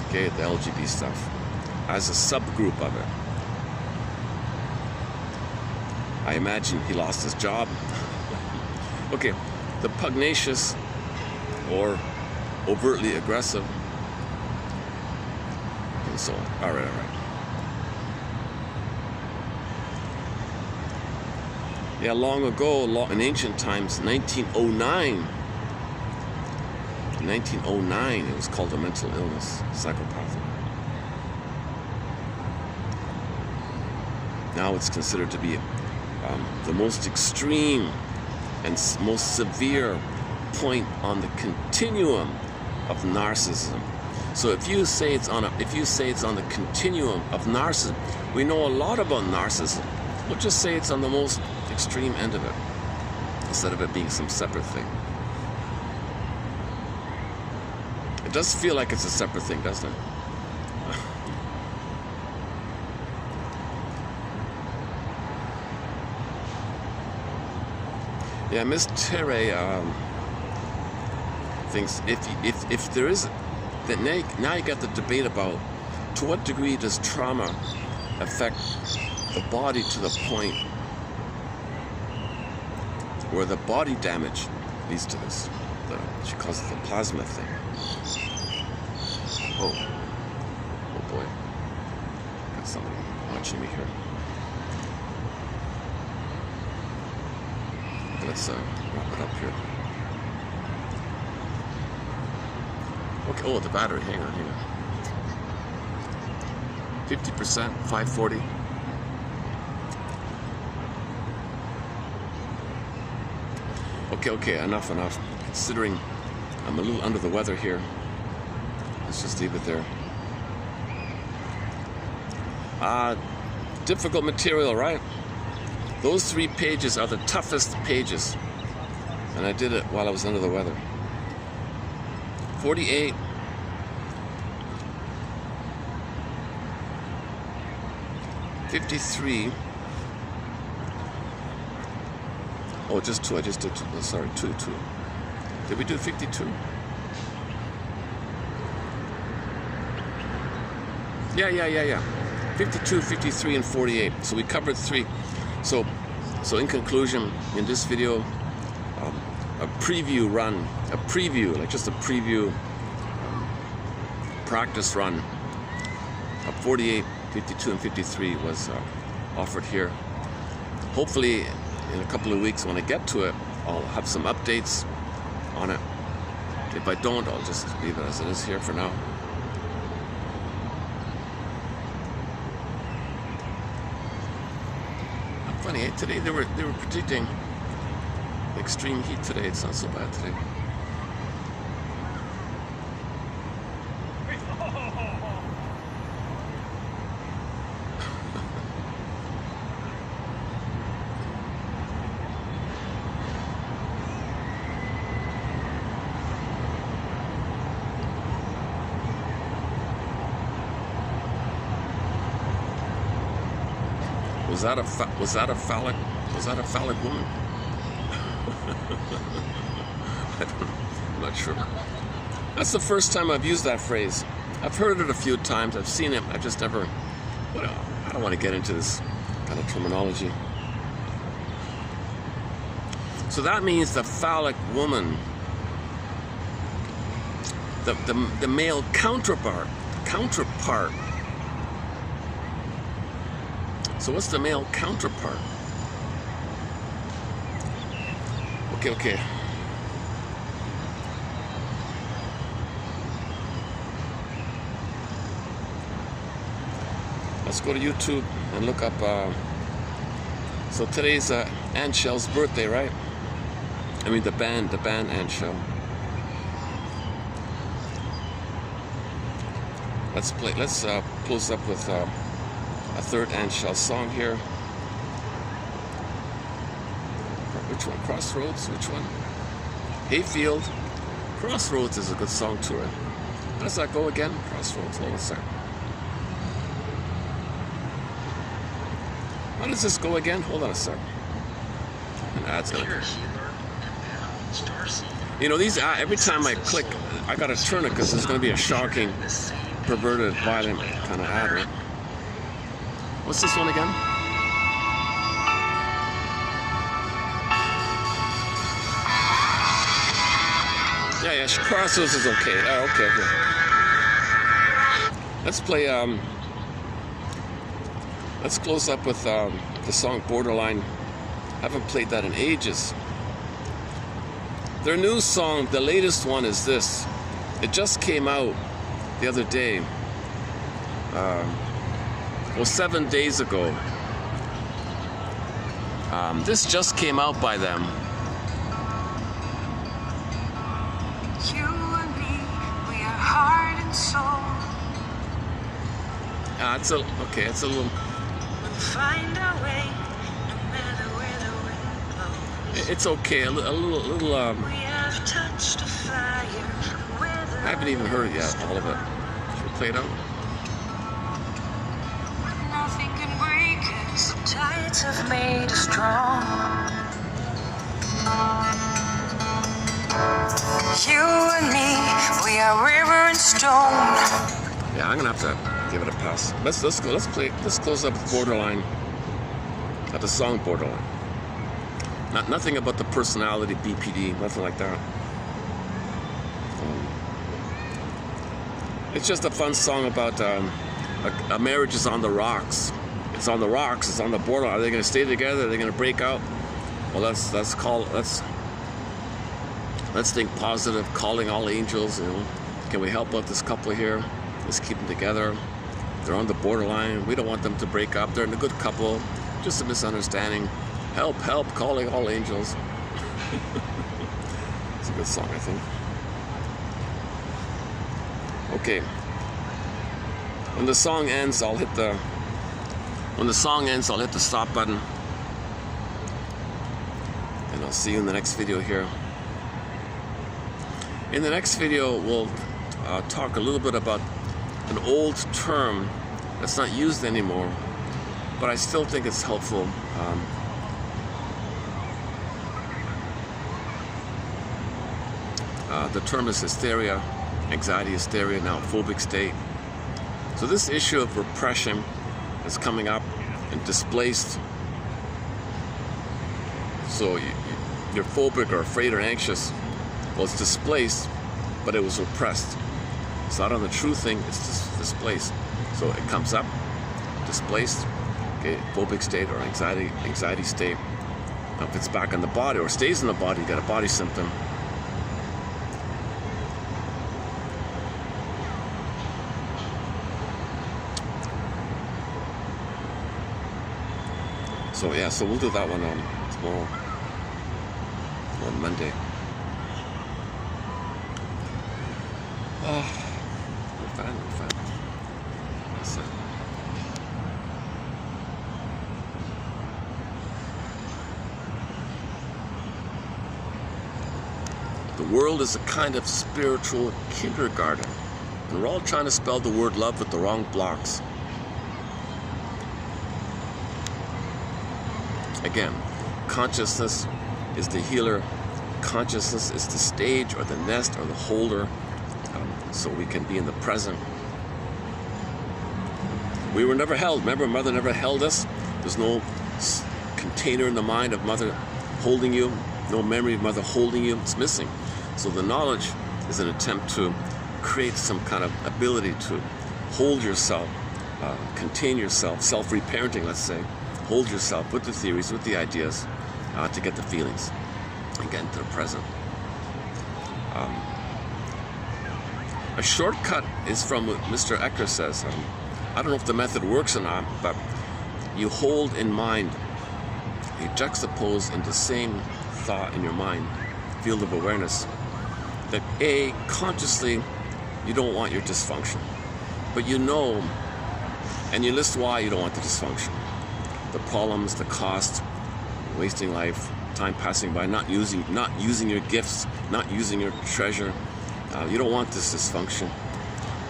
okay, the LGB stuff as a subgroup of it. I imagine he lost his job. Okay, the pugnacious or overtly aggressive, and so on. All right. Yeah, long ago, in ancient times, 1909, it was called a mental illness, psychopathy. Now it's considered to be the most extreme and most severe point on the continuum of narcissism. So if you say it's on the continuum of narcissism, we know a lot about narcissism. We'll just say it's on the most extreme end of it, instead of it being some separate thing. It does feel like it's a separate thing, doesn't it? Yeah, Miss Terry thinks if there is that now you got the debate about to what degree does trauma affect the body to the point where the body damage leads to this. She calls it the plasma thing. Oh boy, got somebody watching me here. Let's wrap it up here. Okay, oh, the battery, hang on. 50%, 540. Okay, enough. Considering I'm a little under the weather here, let's just leave it there. Difficult material, right? Those 3 pages are the toughest pages, and I did it while I was under the weather. 48. $53. Oh, just 2. I just did 2. Sorry, 2. Did we do 52? Yeah. 52, 53, and 48. So we covered 3. So in conclusion, in this video, a preview run, like just a preview practice run of 48, 52, and 53 was offered here. Hopefully, in a couple of weeks when I get to it, I'll have some updates on it. If I don't, I'll just leave it as it is here for now. Funny, eh? Today they were predicting extreme heat today. It's not so bad today. Was that a phallic woman? I'm not sure. That's the first time I've used that phrase. I've heard it a few times. I've seen it. I just never. I don't want to get into this kind of terminology. So that means the phallic woman, the male counterpart. So what's the male counterpart? Okay. Let's go to YouTube and look up. So today's Aunt Shell's birthday, right? I mean the band Aunt Shell. Let's close up with a third Aunt Shell song here. Which one? Crossroads? Which one? Hayfield. Crossroads is a good song too, right? How does that go again? Crossroads. Hold on a second. How does this go again? Hold on a second. An ad's gonna. You know, these every time I click, I gotta turn it because there's gonna be a shocking, perverted, violent kind of ad, right? What's this one again? Yeah, Crossroads is okay. Oh, okay. Let's play, let's close up with the song Borderline. I haven't played that in ages. Their new song, the latest one, is this. It just came out the other day. Well, 7 days ago. This just came out by them. You and me, we are heart and soul. It's a little. We'll find our way, no matter where the wind blows. It's okay. A little. We have touched a fire. I haven't even heard it yet. All of it. Should we play it out? Nothing can break us. The tides have made us strong. You and me, we are river and stone. Yeah, I'm gonna have to give it a pass. Let's close up with Borderline. The song Borderline. Nothing about the personality, BPD, nothing like that. It's just a fun song about a marriage is on the rocks. It's on the rocks. It's on the border. Are they going to stay together? Are they going to break out? Well, let's think positive. Calling all angels. You know, can we help out this couple here? Let's keep them together. They're on the borderline. We don't want them to break up. They're a good couple. Just a misunderstanding. Help, help! Calling all angels. It's a good song, I think. Okay. When the song ends, I'll hit the stop button. And I'll see you in the next video here. In the next video, we'll talk a little bit about an old term that's not used anymore, but I still think it's helpful. The term is hysteria, anxiety hysteria, now phobic state. So this issue of repression is coming up and displaced. So you're phobic or afraid or anxious. Well, it's displaced, but it was repressed. It's not on the true thing, it's displaced. So it comes up, displaced, okay, phobic state or anxiety state. Now if it's back in the body or stays in the body, you got a body symptom. So yeah, so we'll do that one tomorrow, on Monday. We're fine. That's it. The world is a kind of spiritual kindergarten, and we're all trying to spell the word love with the wrong blocks. Again, consciousness is the healer. Consciousness is the stage or the nest or the holder, so we can be in the present. We were never held. Remember, Mother never held us. There's no container in the mind of Mother holding you, no memory of Mother holding you. It's missing. So the knowledge is an attempt to create some kind of ability to hold yourself, contain yourself, self-reparenting, let's say. Hold yourself with the theories, with the ideas, to get the feelings and get into the present. A shortcut is from what Mr. Ecker says. I don't know if the method works or not, but you hold in mind, you juxtapose in the same thought in your mind, field of awareness, that consciously you don't want your dysfunction, but you know, and you list why you don't want the dysfunction. The problems, the cost, wasting life, time passing by, not using your gifts, not using your treasure. You don't want this dysfunction.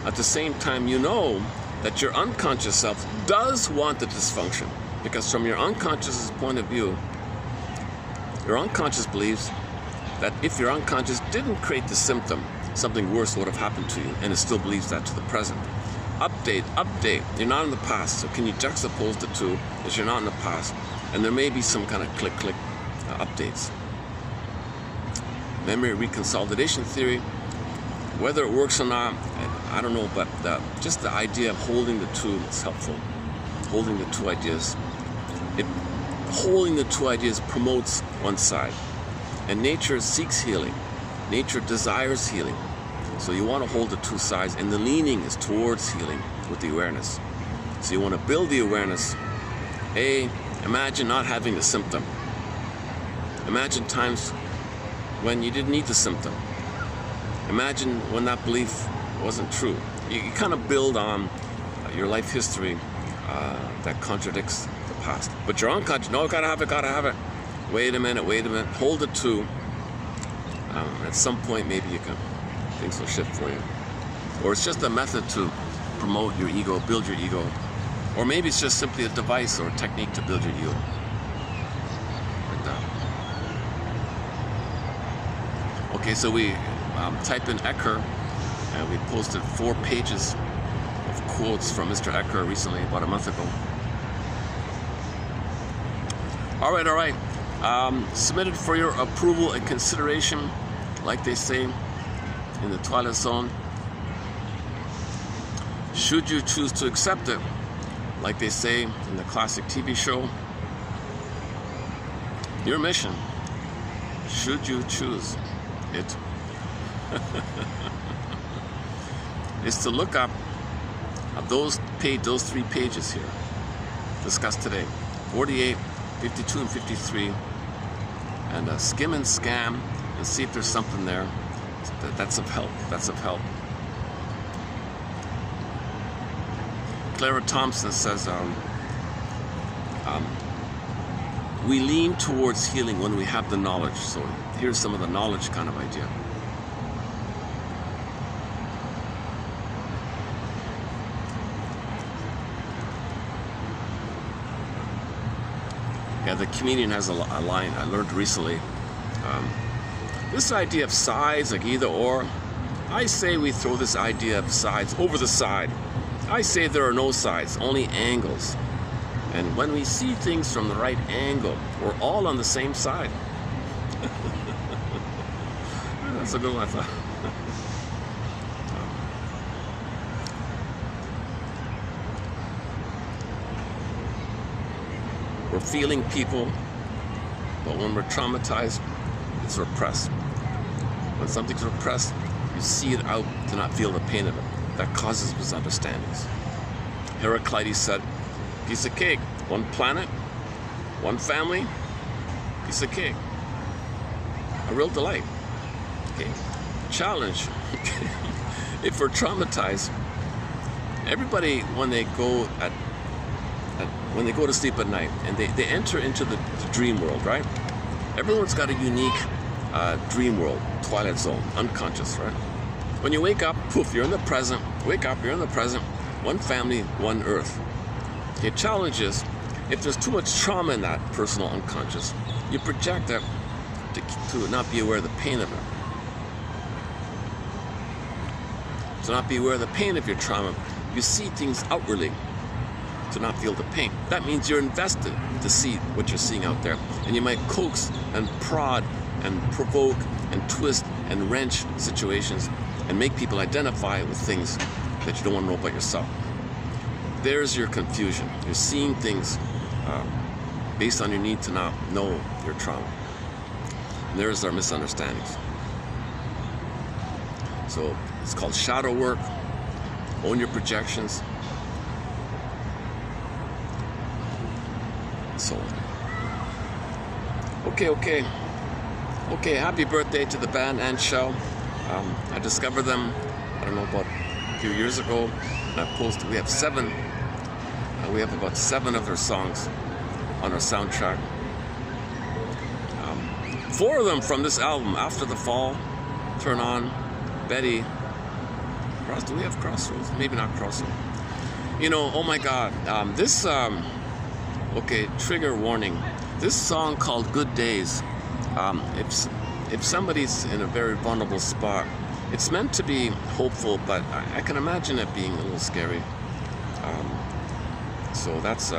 At the same time, you know that your unconscious self does want the dysfunction, because from your unconscious point of view, your unconscious believes that if your unconscious didn't create the symptom, something worse would have happened to you, and it still believes that to the present. Update. You're not in the past, so can you juxtapose the two? That you're not in the past, and there may be some kind of click updates. Memory reconsolidation theory, whether it works or not, I don't know, but just the idea of holding the two is helpful. Holding the two ideas. Holding the two ideas promotes one side, and nature seeks healing. Nature desires healing. So you want to hold the two sides, and the leaning is towards healing with the awareness. So you want to build the awareness. Imagine not having the symptom. Imagine times when you didn't need the symptom. Imagine when that belief wasn't true. You kind of build on your life history that contradicts the past. But your unconscious, no, gotta have it. Wait a minute, hold the two. At some point, maybe things will shift for you. Or it's just a method to promote your ego, build your ego. Or maybe it's just simply a device or a technique to build your ego. Like that. Okay, so we type in Ecker, and we posted 4 pages of quotes from Mr. Ecker recently, about a month ago. All right. Submitted for your approval and consideration, like they say in the Twilight Zone. Should you choose to accept it, like they say in the classic TV show, your mission, should you choose it, is to look up those 3 pages here discussed today, 48, 52, and 53, and skim and scam and see if there's something there that's of help. That's of help. Clara Thompson says, we lean towards healing when we have the knowledge. So here's some of the knowledge kind of idea. Yeah, the comedian has a line I learned recently. This idea of sides, like either or, I say we throw this idea of sides over the side. I say there are no sides, only angles. And when we see things from the right angle, we're all on the same side. That's a good one, I thought. We're feeling people, but when we're traumatized, it's repressed. When something's repressed, you see it out to not feel the pain of it. That causes misunderstandings. Heraclitus said, piece of cake, one planet, one family, piece of cake. A real delight. Okay. Challenge. If we're traumatized, everybody, when they go to sleep at night and they enter into the dream world, right? Everyone's got a unique dream world, Twilight Zone, unconscious, right? When you wake up, poof, you're in the present. Wake up, you're in the present. One family, one earth. The challenge is, if there's too much trauma in that personal unconscious, you project that to not be aware of the pain of it. To not be aware of the pain of your trauma, you see things outwardly to not feel the pain. That means you're invested to see what you're seeing out there. And you might coax and prod and provoke and twist and wrench situations and make people identify with things that you don't want to know about yourself. There's your confusion. You're seeing things based on your need to not know your trauma. And there's our misunderstandings. So it's called shadow work. Own your projections. So, okay, happy birthday to the band and show. I discovered them, I don't know, about a few years ago, and I posted, we have about 7 of their songs on our soundtrack. 4 of them from this album, After the Fall, Turn On, Betty, do we have Crossroads? Maybe not Crossroads. You know, oh my God, okay, trigger warning. This song called Good Days, if somebody's in a very vulnerable spot, it's meant to be hopeful, but I can imagine it being a little scary. So that's,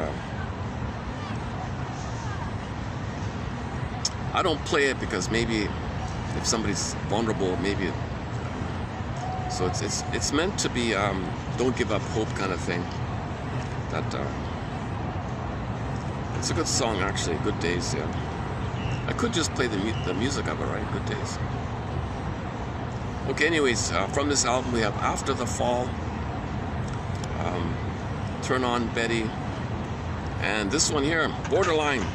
I don't play it because maybe if somebody's vulnerable, maybe, so it's meant to be, don't give up hope kind of thing. It's a good song, actually. Good Days, yeah. I could just play the music of it, right? Good Days. Okay, anyways, from this album we have After the Fall, Turn On, Betty, and this one here, Borderline.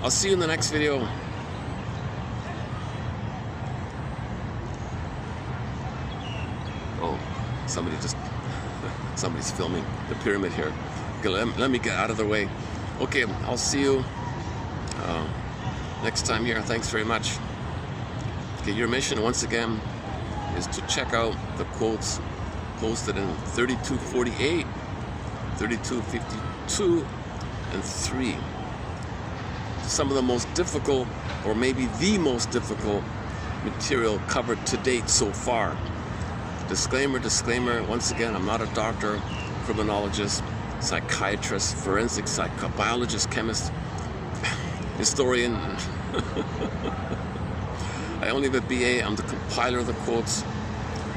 I'll see you in the next video. Oh, somebody's filming the pyramid here. Okay, let me get out of the way. Okay, I'll see you next time here. Thanks very much. Okay, your mission, once again, is to check out the quotes posted in 3248, 3252, and 3. Some of the most difficult, or maybe the most difficult material covered to date so far. Disclaimer, once again, I'm not a doctor, criminologist, psychiatrist, forensic biologist, chemist. historian. I only have a BA. I'm the compiler of the quotes.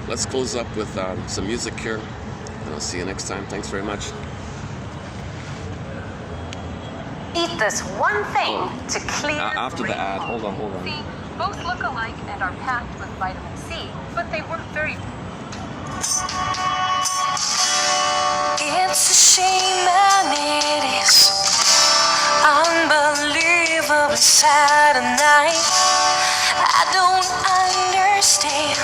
Let's close up with some music here, and I'll see you next time. Thanks very much. Eat this one thing to clear After the ad, hold on. See, both look alike and are packed with vitamin C, but they work very... It's a shame and it is unbelievably sad at night. I don't understand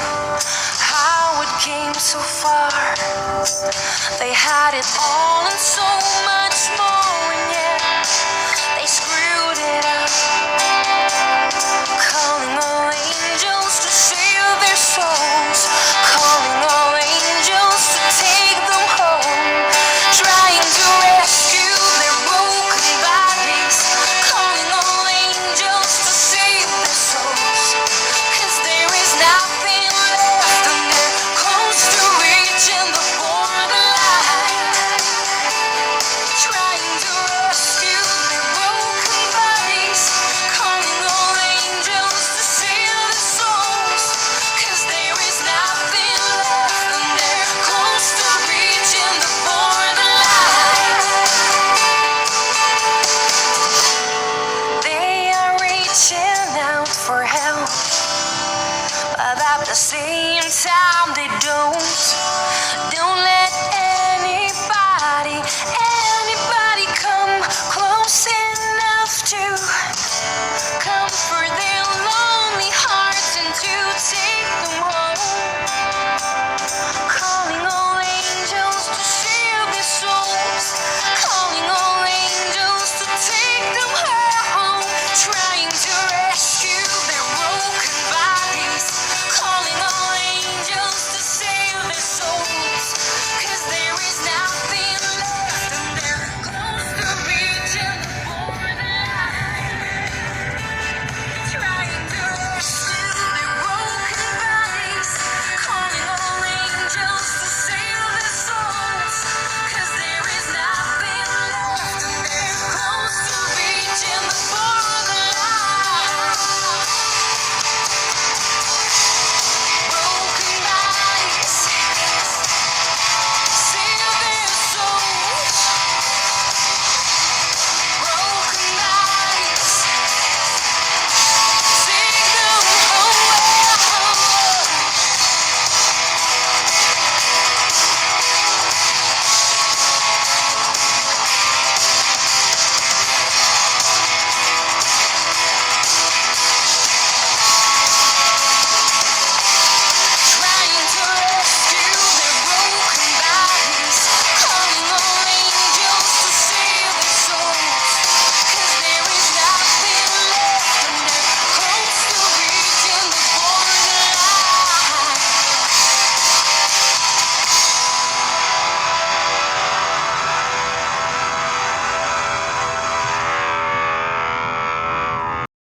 how it came so far. They had it all and so much more, and yet they screwed it up. Calling all angels to save their souls, calling all angels to take them home, trying to rescue their broken bodies, calling all angels to save their souls, 'cause there is nothing left and they're close to reaching the borderline, trying to rescue their broken bodies, calling all angels to save their souls, 'cause there is nothing left and they're close to reaching the borderline. They are reaching out for help, but at the same time they don't let anybody come close enough to comfort their lonely hearts and to take them home.